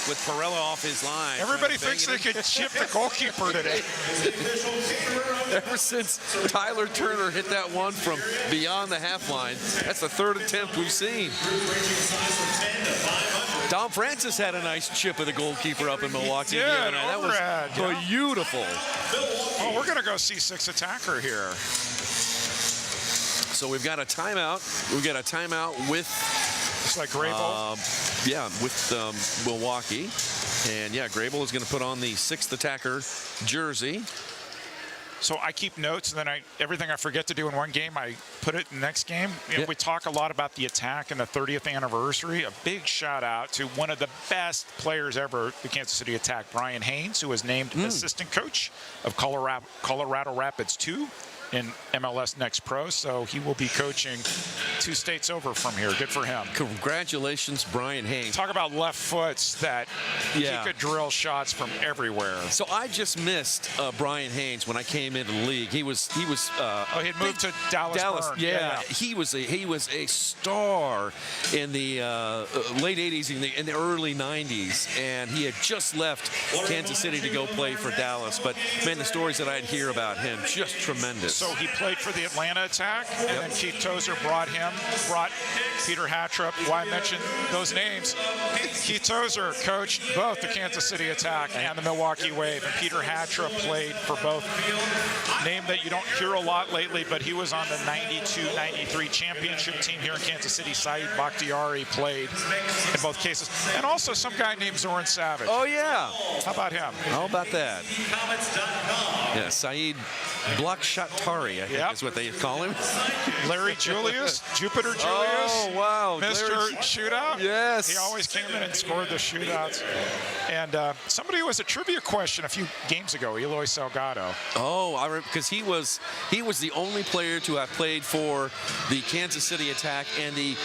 Speaker 1: with Perella off his line.
Speaker 2: Everybody thinks they could chip the goalkeeper today.
Speaker 1: Ever since Tyler Turner hit that one from beyond the half line, that's the 3rd attempt we've seen. Dom Francis had a nice chip of the goalkeeper up in Milwaukee.
Speaker 2: Yeah,
Speaker 1: that was beautiful.
Speaker 2: Oh, we're going to go C6 attacker here.
Speaker 1: So we've got a timeout. We've got a timeout with
Speaker 2: It's like Grable.
Speaker 1: With Milwaukee. And yeah, Grable is going to put on the 6th attacker jersey.
Speaker 2: So I keep notes, and then everything I forget to do in one game, I put it in the next game. You know, we talk a lot about the attack and the 30th anniversary. A big shout out to one of the best players ever, the Kansas City Attack, Brian Haynes, who was named assistant coach of Colorado Rapids 2 in MLS Next Pro, so he will be coaching 2 states over from here. Good for him.
Speaker 1: Congratulations, Brian Haynes.
Speaker 2: Talk about left foots that he could drill shots from everywhere.
Speaker 1: So I just missed Brian Haynes when I came into the league. He was
Speaker 2: he had moved to Dallas.
Speaker 1: Yeah. He was a star in the late 80s in the early 90s, and he had just left Kansas City to go play for Dallas. But man, the stories that I'd hear about him, just tremendous.
Speaker 2: So he played for the Atlanta Attack, and then Keith Tozer brought Peter Hattrop. Why I mentioned those names. Keith Tozer coached both the Kansas City Attack and the Milwaukee Wave, and Peter Hattrop played for both. Name that you don't hear a lot lately, but he was on the 92-93 championship team here in Kansas City. Saeed Bakhtiari played in both cases. And also some guy named Zoran Savage.
Speaker 1: Oh, yeah.
Speaker 2: How about him?
Speaker 1: How about that? Yeah, Saeed Blakshatari, I think is what they call him.
Speaker 2: Larry Julius, Jupiter Julius.
Speaker 1: Oh, wow.
Speaker 2: Mr. Shootout.
Speaker 1: Yes.
Speaker 2: He always came in and scored the shootouts. And somebody who was a trivia question a few games ago, Eloy Salgado.
Speaker 1: Oh, because he was the only player to have played for the Kansas City Attack and the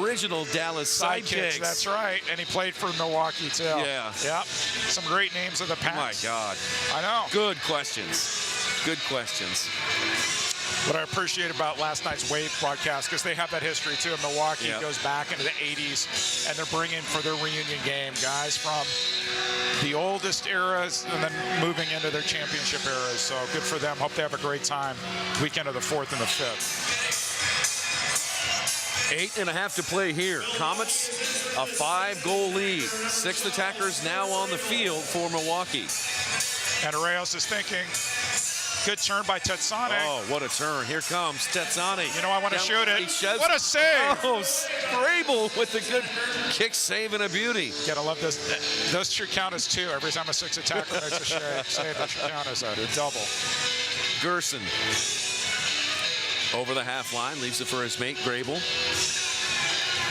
Speaker 1: original Dallas Sidekicks.
Speaker 2: That's right. And he played for Milwaukee, too.
Speaker 1: Yeah.
Speaker 2: Yep. Some great names of the past.
Speaker 1: My God.
Speaker 2: I know.
Speaker 1: Good questions. Good questions.
Speaker 2: What I appreciate about last night's Wave broadcast, because they have that history too. Milwaukee goes back into the 80s, and they're bringing for their reunion game guys from the oldest eras and then moving into their championship eras. So good for them. Hope they have a great time weekend of the 4th and the 5th.
Speaker 1: 8.5 to play here. Comets, a 5-goal lead. 6th attackers now on the field for Milwaukee.
Speaker 2: And Reyes is thinking, good turn by Tetsane.
Speaker 1: Oh, what a turn. Here comes Tetsane.
Speaker 2: You know, I want to shoot it. What a save.
Speaker 1: Oh, Grable with the good kick save and a beauty.
Speaker 2: Gotta love this. Those should count as 2. Every time a 6 attacker makes a save, that should count as a double.
Speaker 1: Gerson over the half line, leaves it for his mate, Grable.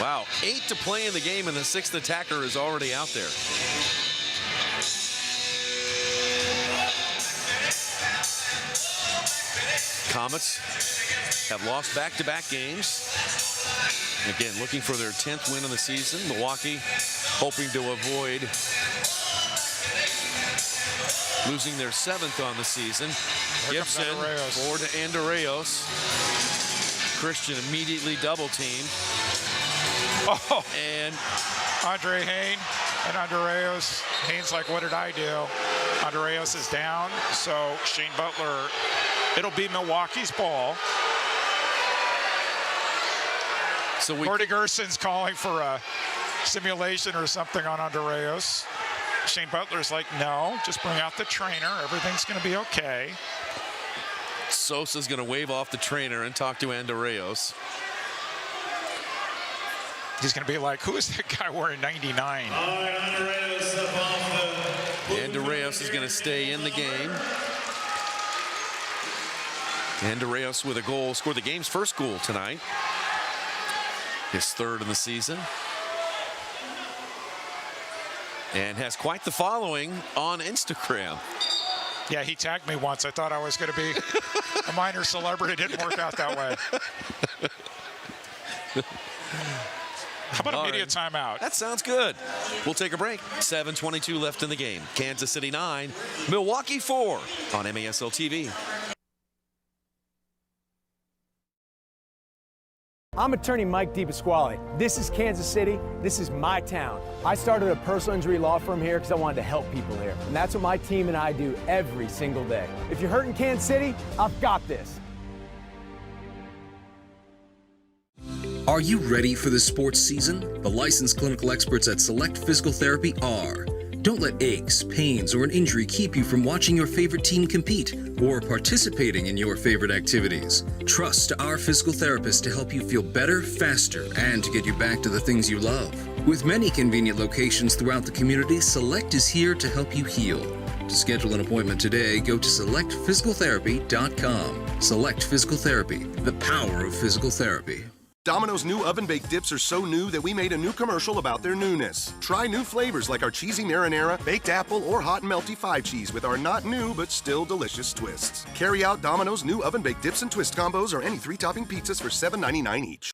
Speaker 1: Wow, 8 to play in the game, and the 6th attacker is already out there. Comets have lost back-to-back games. Again, looking for their 10th win of the season. Milwaukee hoping to avoid losing their 7th on the season. Gibson forward to Andreas. Christian immediately double-teamed.
Speaker 2: Oh,
Speaker 1: and
Speaker 2: Andre Hayne and Andreas. Hayne's like, what did I do? Andreas is down, so Shane Butler It'll be Milwaukee's ball.
Speaker 1: So
Speaker 2: Gordy Gerson's calling for a simulation or something on Andreas. Shane Butler's like, no, just bring out the trainer. Everything's going to be okay.
Speaker 1: Sosa's going to wave off the trainer and talk to Andreas.
Speaker 2: He's going to be like, who is that guy wearing 99?
Speaker 1: Andreas is going to stay in the game. Andreas with a goal, scored the game's first goal tonight. His third in the season. And has quite the following on Instagram.
Speaker 2: Yeah, he tagged me once. I thought I was going to be a minor celebrity. It didn't work out that way. How about a media timeout?
Speaker 1: That sounds good. We'll take a break. 7:22 left in the game. Kansas City 9, Milwaukee 4 on MASL TV.
Speaker 12: I'm attorney Mike DePasquale. This is Kansas City. This is my town. I started a personal injury law firm here because I wanted to help people here. And that's what my team and I do every single day. If you're hurt in Kansas City, I've got this.
Speaker 13: Are you ready for the sports season? The licensed clinical experts at Select Physical Therapy are. Don't let aches, pains, or an injury keep you from watching your favorite team compete or participating in your favorite activities. Trust our physical therapist to help you feel better, faster, and to get you back to the things you love. With many convenient locations throughout the community, Select is here to help you heal. To schedule an appointment today, go to selectphysicaltherapy.com. Select Physical Therapy, the power of physical therapy.
Speaker 3: Domino's new oven-baked dips are so new that we made a new commercial about their newness. Try new flavors like our cheesy marinara, baked apple, or hot and melty 5 cheese with our not new but still delicious twists. Carry out Domino's new oven-baked dips and twist combos or any 3-topping pizzas for $7.99 each.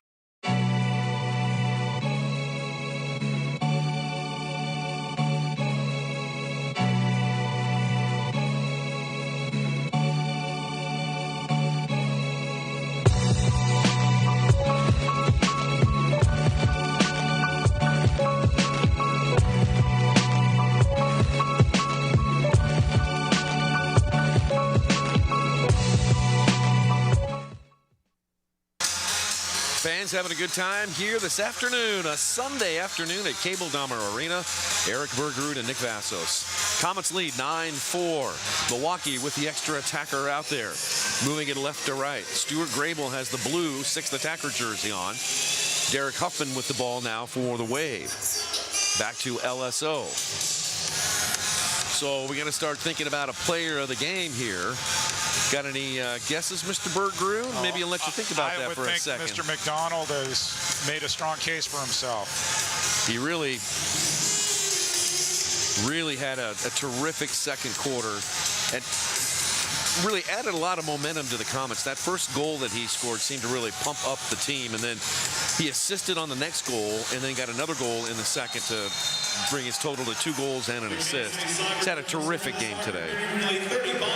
Speaker 1: Fans having a good time here this afternoon, a Sunday afternoon at Cable Dahmer Arena. Eric Bergerud and Nick Vassos. Comets lead 9-4. Milwaukee with the extra attacker out there, moving it left to right. Stuart Grable has the blue 6th attacker jersey on. Derek Huffman with the ball now for the Wave. Back to LSO. So we're going to start thinking about a player of the game here. Got any guesses, Mr. Bergerud? Maybe I'll let you think about that for a second.
Speaker 2: Mr. McDonald has made a strong case for himself.
Speaker 1: He really had a terrific second quarter and really added a lot of momentum to the Comets. That first goal that he scored seemed to really pump up the team, and then he assisted on the next goal and then got another goal in the second to bring his total to 2 goals and an assist. He's had a terrific game today.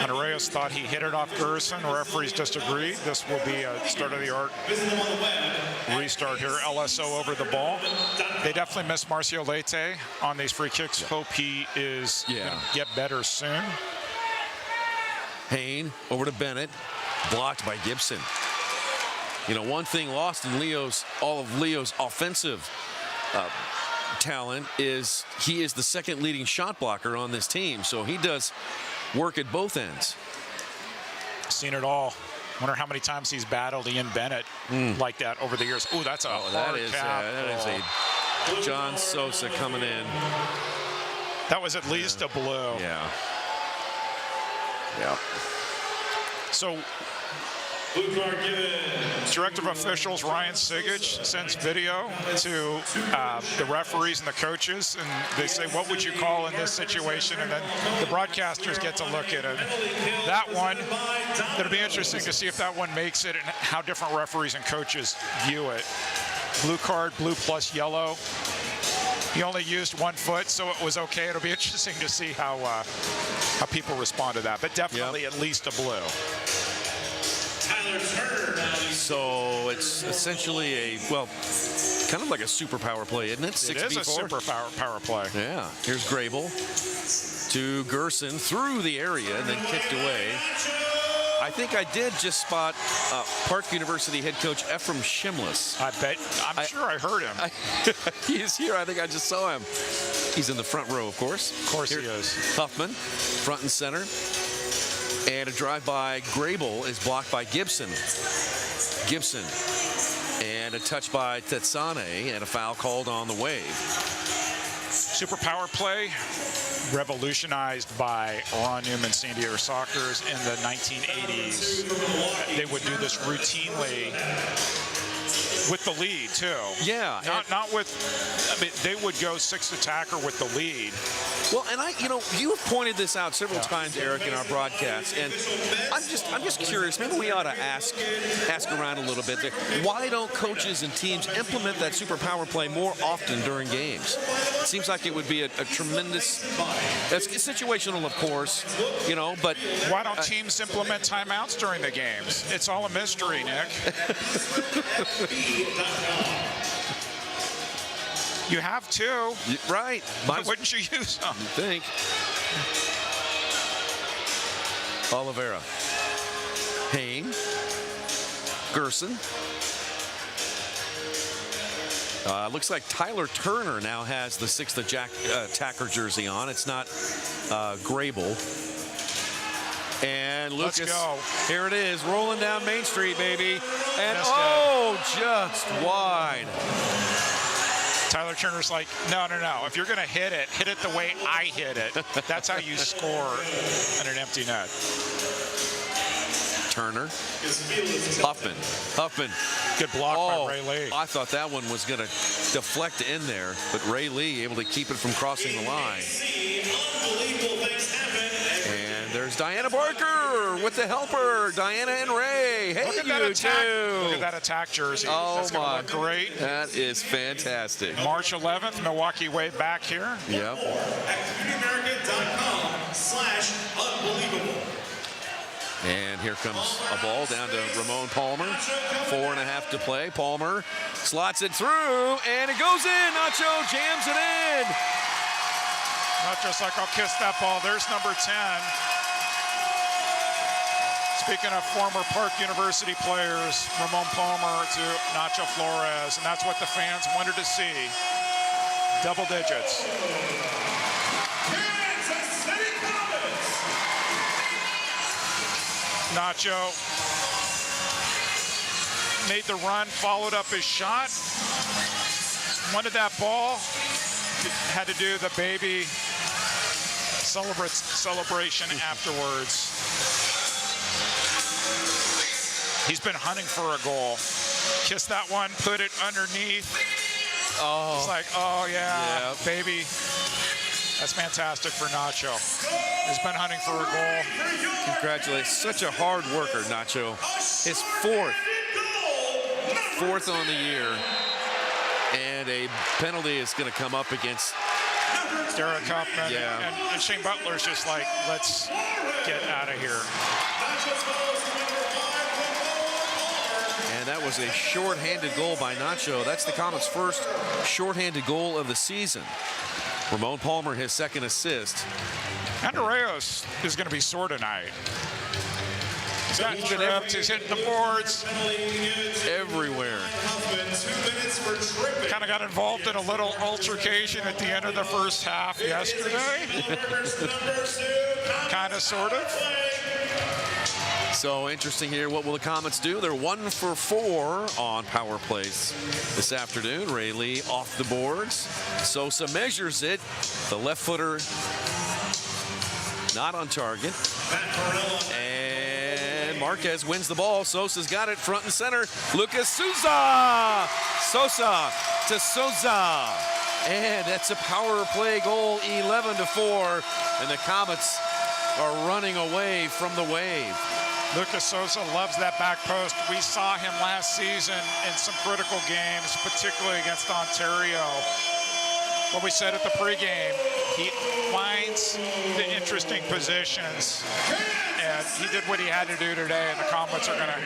Speaker 2: Andreas thought he hit it off Gerson. Referees disagreed. This will be a start-of-the-art restart here. LSO over the ball. They definitely miss Marcio Leite on these free kicks. Hope he is going to get better soon.
Speaker 1: Hayne over to Bennett, blocked by Gibson. You know, one thing lost in all of Leo's offensive talent is he is the second leading shot blocker on this team, so he does work at both ends.
Speaker 2: Seen it all. Wonder how many times he's battled Ian Bennett like that over the years. Oh, that's a hard cap.
Speaker 1: That is a John Sosa coming in.
Speaker 2: That was at least a blow.
Speaker 1: Yeah. Yeah.
Speaker 2: So, Director of Officials Ryan Sigich sends video to the referees and the coaches, and they say, what would you call in this situation? And then the broadcasters get to look at it. That one, it'll be interesting to see if that one makes it and how different referees and coaches view it. Blue card, blue plus yellow. He only used 1 foot, so it was okay. It'll be interesting to see how people respond to that, but definitely at least a blue.
Speaker 1: So it's essentially kind of like a super power play, isn't it?
Speaker 2: It is a super power play.
Speaker 1: Yeah. Here's Grable to Gerson through the area and then kicked away. I think I did just spot Park University head coach Ephraim Shimless.
Speaker 2: I'm sure I heard him.
Speaker 1: He is here. I think I just saw him. He's in the front row, of course.
Speaker 2: Of course he is.
Speaker 1: Huffman, front and center. And a drive by Grable is blocked by Gibson. And a touch by Tetsane, and a foul called on the Wave.
Speaker 2: Super power play, revolutionized by Ron Newman San Diego Sockers in the 1980s. They would do this routinely with the lead, too.
Speaker 1: Yeah.
Speaker 2: Not with, I mean, they would go 6 attacker with the lead.
Speaker 1: Well, and you have pointed this out several times, Eric, in our broadcast, and I'm just curious. Maybe we ought to ask around a little bit there. Why don't coaches and teams implement that super power play more often during games? It seems like it would be a tremendous. That's situational, of course, but
Speaker 2: why don't teams implement timeouts during the games? It's all a mystery, Nick. You have to.
Speaker 1: Right.
Speaker 2: Why wouldn't you use them?
Speaker 1: You think. Oliveira. Hain. Gerson. Looks like Tyler Turner now has the 6th attacker jersey on. It's not Grable. And Lucas,
Speaker 2: let's go.
Speaker 1: Here it is, rolling down Main Street, baby. And just wide.
Speaker 2: Tyler Turner's like, no. If you're going to hit it the way I hit it. That's how you score in an empty net.
Speaker 1: Turner. Huffman.
Speaker 2: Good block by Ray Lee.
Speaker 1: I thought that one was going to deflect in there, but Ray Lee able to keep it from crossing the line. And there's Diana Barker with the helper. Diana and Ray. Hey,
Speaker 2: Look at that attack jersey.
Speaker 1: Oh,
Speaker 2: that's gonna look great.
Speaker 1: That is fantastic.
Speaker 2: March 11th, Milwaukee Wave back here.
Speaker 1: Yep.
Speaker 11: activityamerica.com/unbelievable.
Speaker 1: And here comes a ball down to Ramon Palmer. 4.5 to play. Palmer slots it through, and it goes in. Nacho jams it in.
Speaker 2: Nacho's like, I'll kiss that ball. There's number 10. Speaking of former Park University players, Ramon Palmer to Nacho Flores, and that's what the fans wanted to see. Double digits.
Speaker 11: Kansas City Comets.
Speaker 2: Nacho made the run, followed up his shot, wanted that ball, had to do the baby celebration afterwards. He's been hunting for a goal. Kiss that one, put it underneath.
Speaker 1: Oh.
Speaker 2: It's like, oh yeah, baby. That's fantastic for Nacho. He's been hunting for a goal.
Speaker 1: Congratulations. Such a hard worker, Nacho. His fourth on the year. And a penalty is going to come up against
Speaker 2: Derek Huffman.
Speaker 1: Yeah.
Speaker 2: And Shane Butler's just like, let's get out of here.
Speaker 1: And that was a shorthanded goal by Nacho. That's the Comets' first shorthanded goal of the season. Ramon Palmer, his second assist.
Speaker 2: Andreas is going to be sore tonight. He's got tripped, he's hitting the boards.
Speaker 1: Everywhere.
Speaker 2: Kind of got involved in a little altercation at the end of the first half yesterday. Kind of, sort of.
Speaker 1: So interesting here. What will the Comets do? They're 1 for 4 on power plays this afternoon. Ray Lee off the boards. Sosa measures it. The left footer not on target. And Marquez wins the ball. Sosa's got it front and center. Lucas Souza. Sosa to Souza. And that's a power play goal, 11-4. And the Comets are running away from the Wave.
Speaker 2: Lucas Sosa loves that back post. We saw him last season in some critical games, particularly against Ontario. What we said at the pregame, he finds the interesting positions, and he did what he had to do today, and the Comets are going to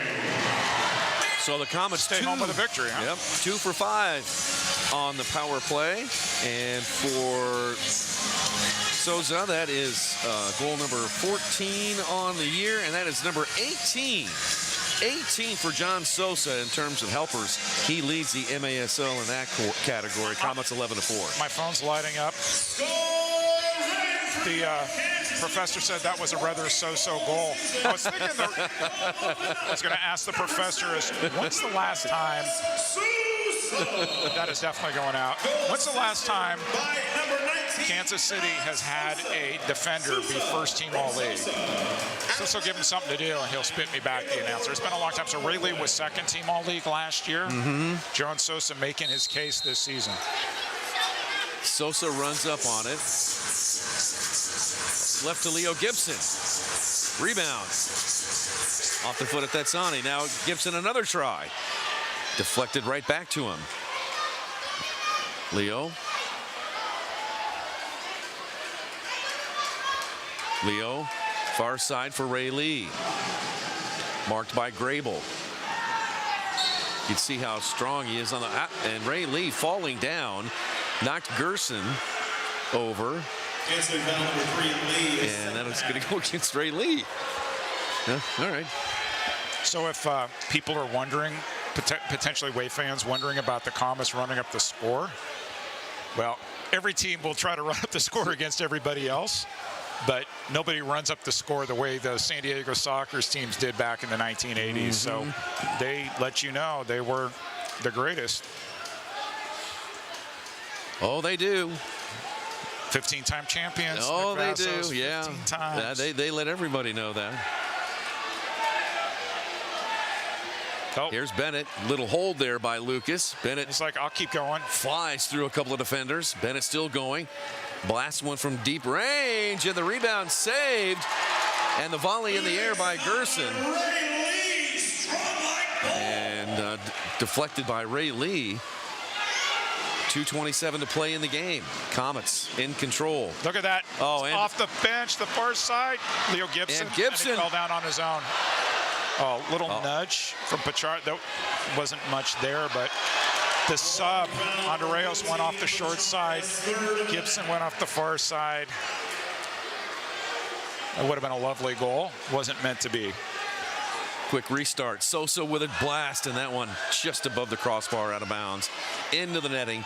Speaker 1: So the Comets
Speaker 2: stay home with a victory. Huh?
Speaker 1: Yep, 2 for 5 on the power play. And for Souza. That is goal number 14 on the year, and that is number 18. 18 for John Sosa in terms of helpers. He leads the MASL in that category. Comets 11-4.
Speaker 2: My phone's lighting up. The professor said that was a rather so-so goal. I was thinking I was going to ask the professor, when's the last time? That is definitely going out. When's the last time Kansas City has had a defender be first team All-League? This will give him something to do, and he'll spit me back, the announcer. It's been a long time. So Ray Lee was second team All-League last year. John Sosa making his case this season.
Speaker 1: Sosa runs up on it. Left to Leo Gibson. Rebound. Off the foot of Tetsani. Now Gibson another try. Deflected right back to him. Leo. Far side for Ray Lee. Marked by Grable. You can see how strong he is on the... And Ray Lee falling down. Knocked Gerson over. And that is going to go against Ray Lee. Yeah, all right.
Speaker 2: So if people are wondering, potentially Wave fans wondering about the Comets running up the score, well, every team will try to run up the score against everybody else, but nobody runs up the score the way the San Diego Sockers teams did back in the 1980s. So they let you know they were the greatest.
Speaker 1: Oh, they do.
Speaker 2: 15-time champions.
Speaker 1: Oh, they do,
Speaker 2: 15
Speaker 1: yeah.
Speaker 2: times.
Speaker 1: They let everybody know that.
Speaker 2: Oh.
Speaker 1: Here's Bennett. Little hold there by Lucas. Bennett.
Speaker 2: He's like, I'll keep going.
Speaker 1: Flies through a couple of defenders. Bennett still going. Blasts one from deep range, and the rebound saved. And the volley in the air by Gerson. And deflected by Ray Lee. 2:27 to play in the game. Comets in control.
Speaker 2: Look at that.
Speaker 1: Oh, and
Speaker 2: off the bench, the far side. Leo Gibson.
Speaker 1: And Gibson
Speaker 2: fell down on his own. Oh, little nudge from Pachard. That wasn't much there, but the sub, Andreas went off the short side. Gibson went off the far side. That would have been a lovely goal. Wasn't meant to be.
Speaker 1: Quick restart. Sosa with a blast, and that one just above the crossbar, out of bounds. Into the netting.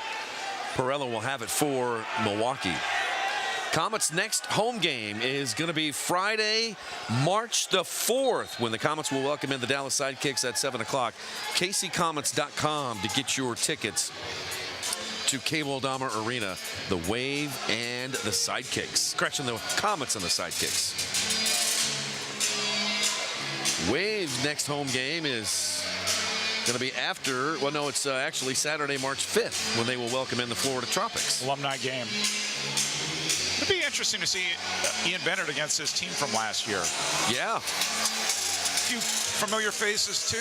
Speaker 1: Perella will have it for Milwaukee. Comets' next home game is going to be Friday, March the 4th, when the Comets will welcome in the Dallas Sidekicks at 7 o'clock. KCComets.com to get your tickets to Cable Dahmer Arena. The Wave and the Sidekicks. Correction, the Comets and the Sidekicks. Wave's next home game is going to be after, well, no, it's actually Saturday, March 5th, when they will welcome in the Florida Tropics.
Speaker 2: Alumni game. It'd be interesting to see Ian Bennett against his team from last year.
Speaker 1: Yeah.
Speaker 2: A few familiar faces, too.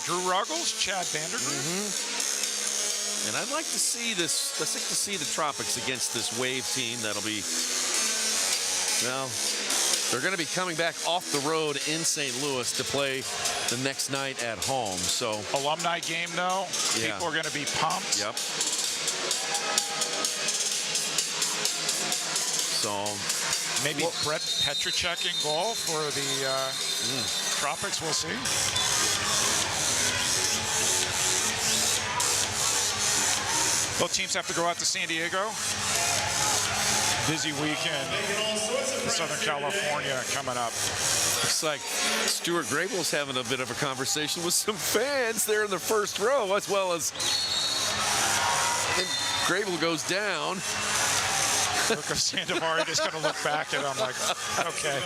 Speaker 2: Drew Ruggles, Chad Vandergriff.
Speaker 1: And I'd like to see this, I'd like to see the Tropics against this Wave team. That'll be, well, they're going to be coming back off the road in St. Louis to play the next night at home. So
Speaker 2: alumni game, though.
Speaker 1: Yeah.
Speaker 2: People are going to be pumped.
Speaker 1: Yep. So
Speaker 2: maybe Brett Petracek in goal for the Tropics. We'll see. Both teams have to go out to San Diego. Busy weekend in Southern California coming up.
Speaker 1: Looks like Stuart Grable's having a bit of a conversation with some fans there in the first row, as well as Grable goes down.
Speaker 2: Lucas Sandovari just going to look back at him like, okay.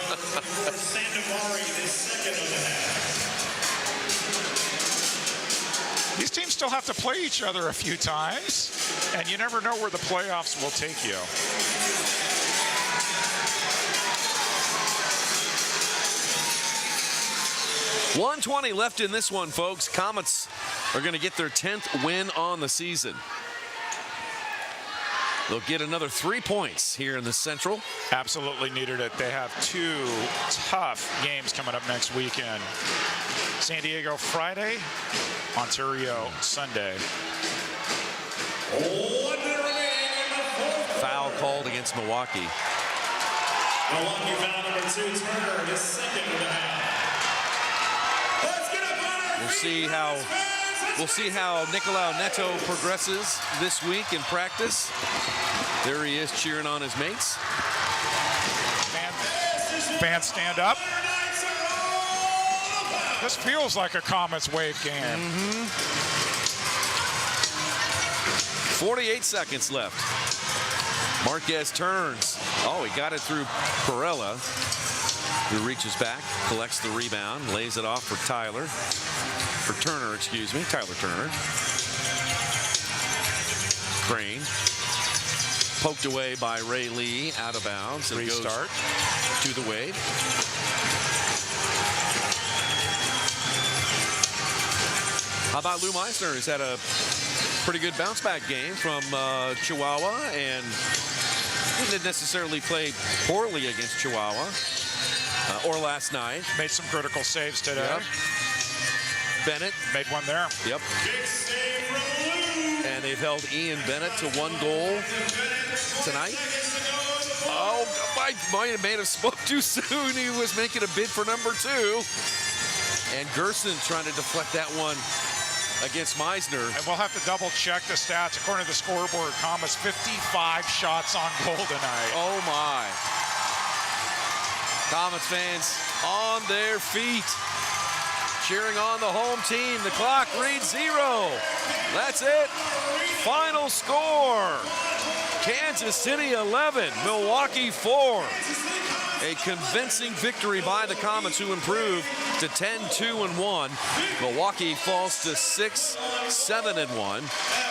Speaker 2: These teams still have to play each other a few times, and you never know where the playoffs will take you.
Speaker 1: .120 left in this one, folks. Comets are going to get their 10th win on the season. They'll get another 3 points here in the Central.
Speaker 2: Absolutely needed it. They have 2 tough games coming up next weekend. San Diego Friday, Ontario Sunday.
Speaker 1: Foul called against Milwaukee.
Speaker 11: Milwaukee foul number 2, Turner, his second of the half. Let's get up on our feet.
Speaker 1: We'll see how Nicolau Neto progresses this week in practice. There he is cheering on his mates.
Speaker 2: Fans stand up. This feels like a Comets Wave game.
Speaker 1: 48 seconds left. Marquez turns. Oh, he got it through Perella, who reaches back, collects the rebound, lays it off for Tyler. For Turner, excuse me, Tyler Turner. Crane. Poked away by Ray Lee, out of bounds. And
Speaker 2: Restart.
Speaker 1: Goes to the Wave. How about Lou Meisner, who's had a pretty good bounce back game from Chihuahua, and didn't necessarily play poorly against Chihuahua or last night.
Speaker 2: Made some critical saves today.
Speaker 1: Yep. Bennett
Speaker 2: made one there.
Speaker 1: Yep. And they've held Ian Bennett to 1 goal tonight. Oh, Mike might have spoke too soon. He was making a bid for number 2. And Gerson trying to deflect that one against Meisner.
Speaker 2: And we'll have to double check the stats. According to the scoreboard, Comets 55 shots on goal tonight.
Speaker 1: Oh my. Comets fans on their feet, cheering on the home team. The clock reads 0. That's it. Final score. Kansas City 11, Milwaukee 4. A convincing victory by the Comets, who improved to 10-2-1. Milwaukee falls to 6-7-1.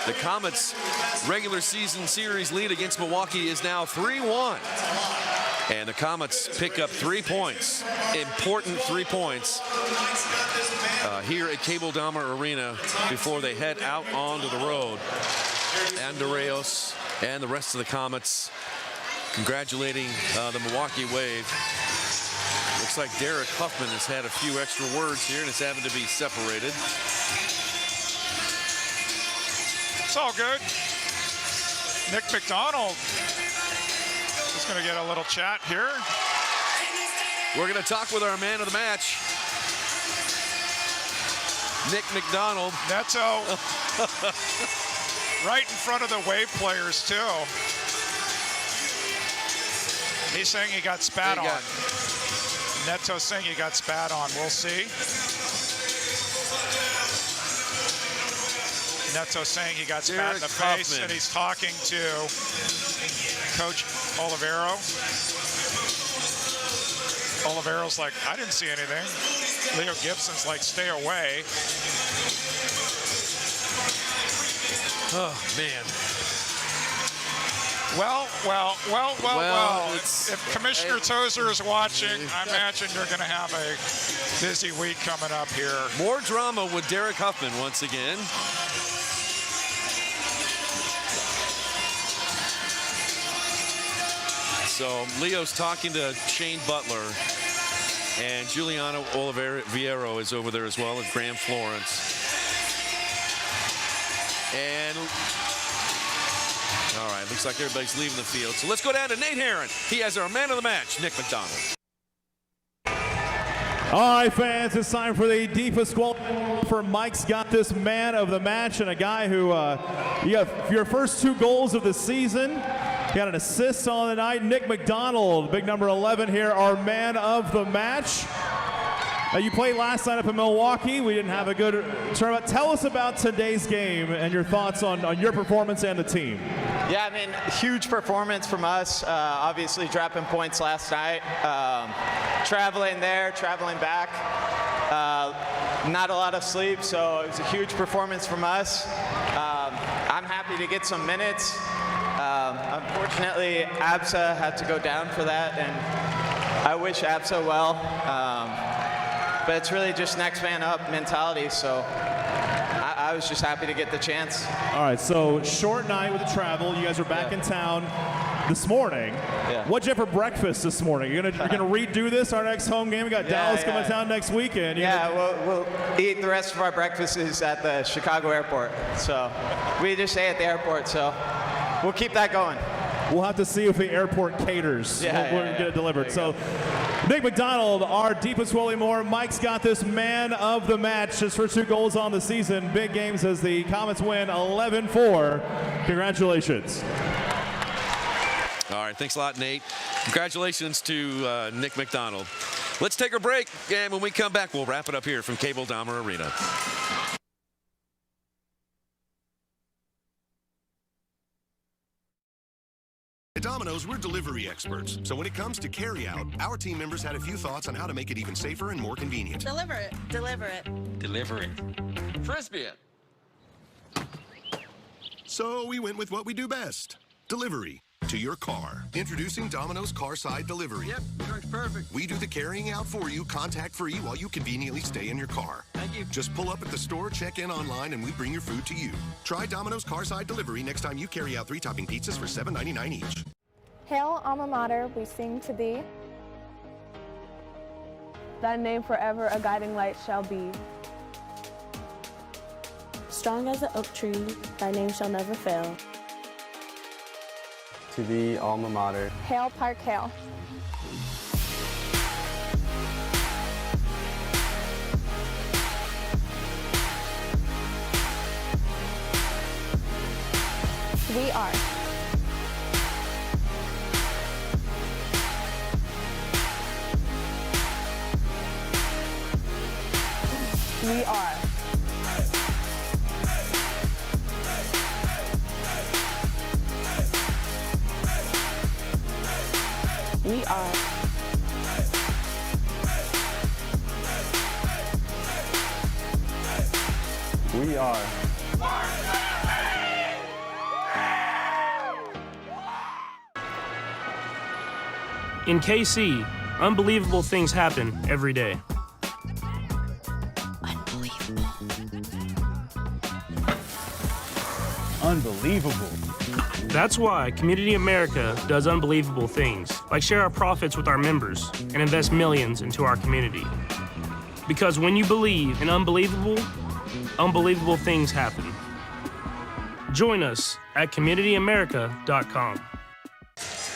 Speaker 1: The Comets' regular season series lead against Milwaukee is now 3-1. And the Comets pick up 3 points, important 3 points, here at Cable Dahmer Arena before they head out onto the road. Andreos and the rest of the Comets congratulating the Milwaukee Wave. Looks like Derek Huffman has had a few extra words here and is having to be separated.
Speaker 2: It's all good. Nick McDonald is going to get a little chat here.
Speaker 1: We're going to talk with our man of the match, Nick McDonald.
Speaker 2: Neto. Right in front of the Wave players, too. He's saying he got spat on. Neto saying he got spat on. We'll see. Neto saying he got spat in the face, and he's talking to Coach Olivero. Olivero's like, I didn't see anything. Leo Gibson's like, stay away.
Speaker 1: Oh, man.
Speaker 2: Well. If Commissioner Tozer is watching, I imagine you're going to have a busy week coming up here.
Speaker 1: More drama with Derek Huffman once again. So Leo's talking to Shane Butler, and Giuliano Oliveiro is over there as well as Graham Florence. And all right, looks like everybody's leaving the field. So let's go down to Nate Herron. He has our man of the match, Nick McDonald.
Speaker 14: All right, fans, it's time for the deepest squall for Mike's Got This Man of the Match, and a guy who, you got your first 2 goals of the season. Got an assist on the night. Nick McDonald, big number 11 here, our man of the match. You played last night up in Milwaukee. We didn't have a good tournament. Tell us about today's game and your thoughts on your performance and the team.
Speaker 10: Yeah, I mean, huge performance from us. Obviously, dropping points last night. Traveling there, traveling back. Not a lot of sleep, so it was a huge performance from us. I'm happy to get some minutes. Unfortunately, Absa had to go down for that, and I wish Absa well. But it's really just next man up mentality, so I was just happy to get the chance.
Speaker 14: All right, so short night with the travel. You guys are back in town this morning.
Speaker 10: Yeah.
Speaker 14: What'd you have for breakfast this morning? You're gonna redo this, our next home game? We got Dallas coming to town next weekend.
Speaker 10: We'll eat the rest of our breakfasts at the Chicago airport. So we just stay at the airport, so we'll keep that going.
Speaker 14: we'll have to see if the airport caters. We'll get it delivered. So, Nick McDonald, our deepest Wally Moore. Mike's got this man of the match. His first 2 goals on the season. Big games as the Comets win 11-4. Congratulations.
Speaker 1: All right, thanks a lot, Nate. Congratulations to Nick McDonald. Let's take a break, and when we come back, we'll wrap it up here from Cable Dahmer Arena.
Speaker 3: At Domino's, we're delivery experts. So when it comes to carry-out, our team members had a few thoughts on how to make it even safer and more convenient.
Speaker 4: Deliver it. Deliver it.
Speaker 5: Deliver it. Frisbee it.
Speaker 3: So we went with what we do best. Delivery to your car. Introducing Domino's Carside Delivery.
Speaker 5: Yep, works perfect.
Speaker 3: We do the carrying out for you, contact-free, while you conveniently stay in your car.
Speaker 5: Thank you.
Speaker 3: Just pull up at the store, check in online, and we bring your food to you. Try Domino's Carside Delivery next time you carry out 3-topping pizzas for $7.99 each.
Speaker 6: Hail, alma mater, we sing to thee. Thy name forever a guiding light shall be.
Speaker 7: Strong as an oak tree, thy name shall never fail.
Speaker 21: To the alma mater.
Speaker 6: Hail, Park, hail. We are. We are. We are.
Speaker 21: We are.
Speaker 9: In KC, unbelievable things happen every day.
Speaker 14: Unbelievable.
Speaker 9: That's why Community America does unbelievable things, like share our profits with our members and invest millions into our community. Because when you believe in unbelievable, unbelievable things happen. Join us at communityamerica.com.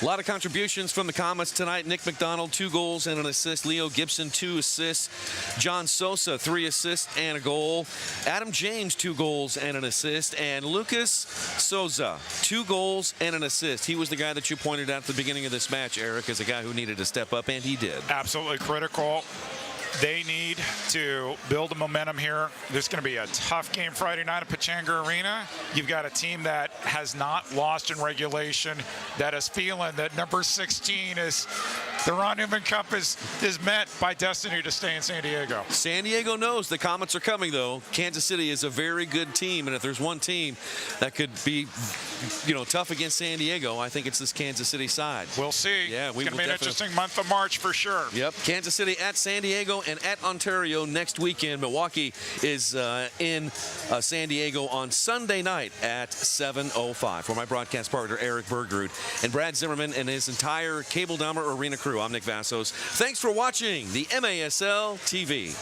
Speaker 1: A lot of contributions from the Comets tonight. Nick McDonald, 2 goals and an assist. Leo Gibson, 2 assists. John Sosa, 3 assists and a goal. Adam James, 2 goals and an assist. And Lucas Souza, 2 goals and an assist. He was the guy that you pointed out at the beginning of this match, Eric, as a guy who needed to step up, and he did.
Speaker 2: Absolutely critical. They need to build the momentum here. There's going to be a tough game Friday night at Pechanga Arena. You've got a team that has not lost in regulation, that is feeling that number 16 is the Ron Newman Cup is met by destiny to stay in San Diego.
Speaker 1: San Diego knows the Comets are coming, though. Kansas City is a very good team, and if there's one team that could be, tough against San Diego, I think it's this Kansas City side.
Speaker 2: We'll see.
Speaker 1: Yeah,
Speaker 2: it's going to be an interesting month of March for sure.
Speaker 1: Yep. Kansas City at San Diego and at Ontario next weekend. Milwaukee is in San Diego on Sunday night at 7:05. For my broadcast partner, Eric Bergerud, and Brad Zimmerman and his entire Cable Dahmer Arena crew, I'm Nick Vassos. Thanks for watching the MASL TV.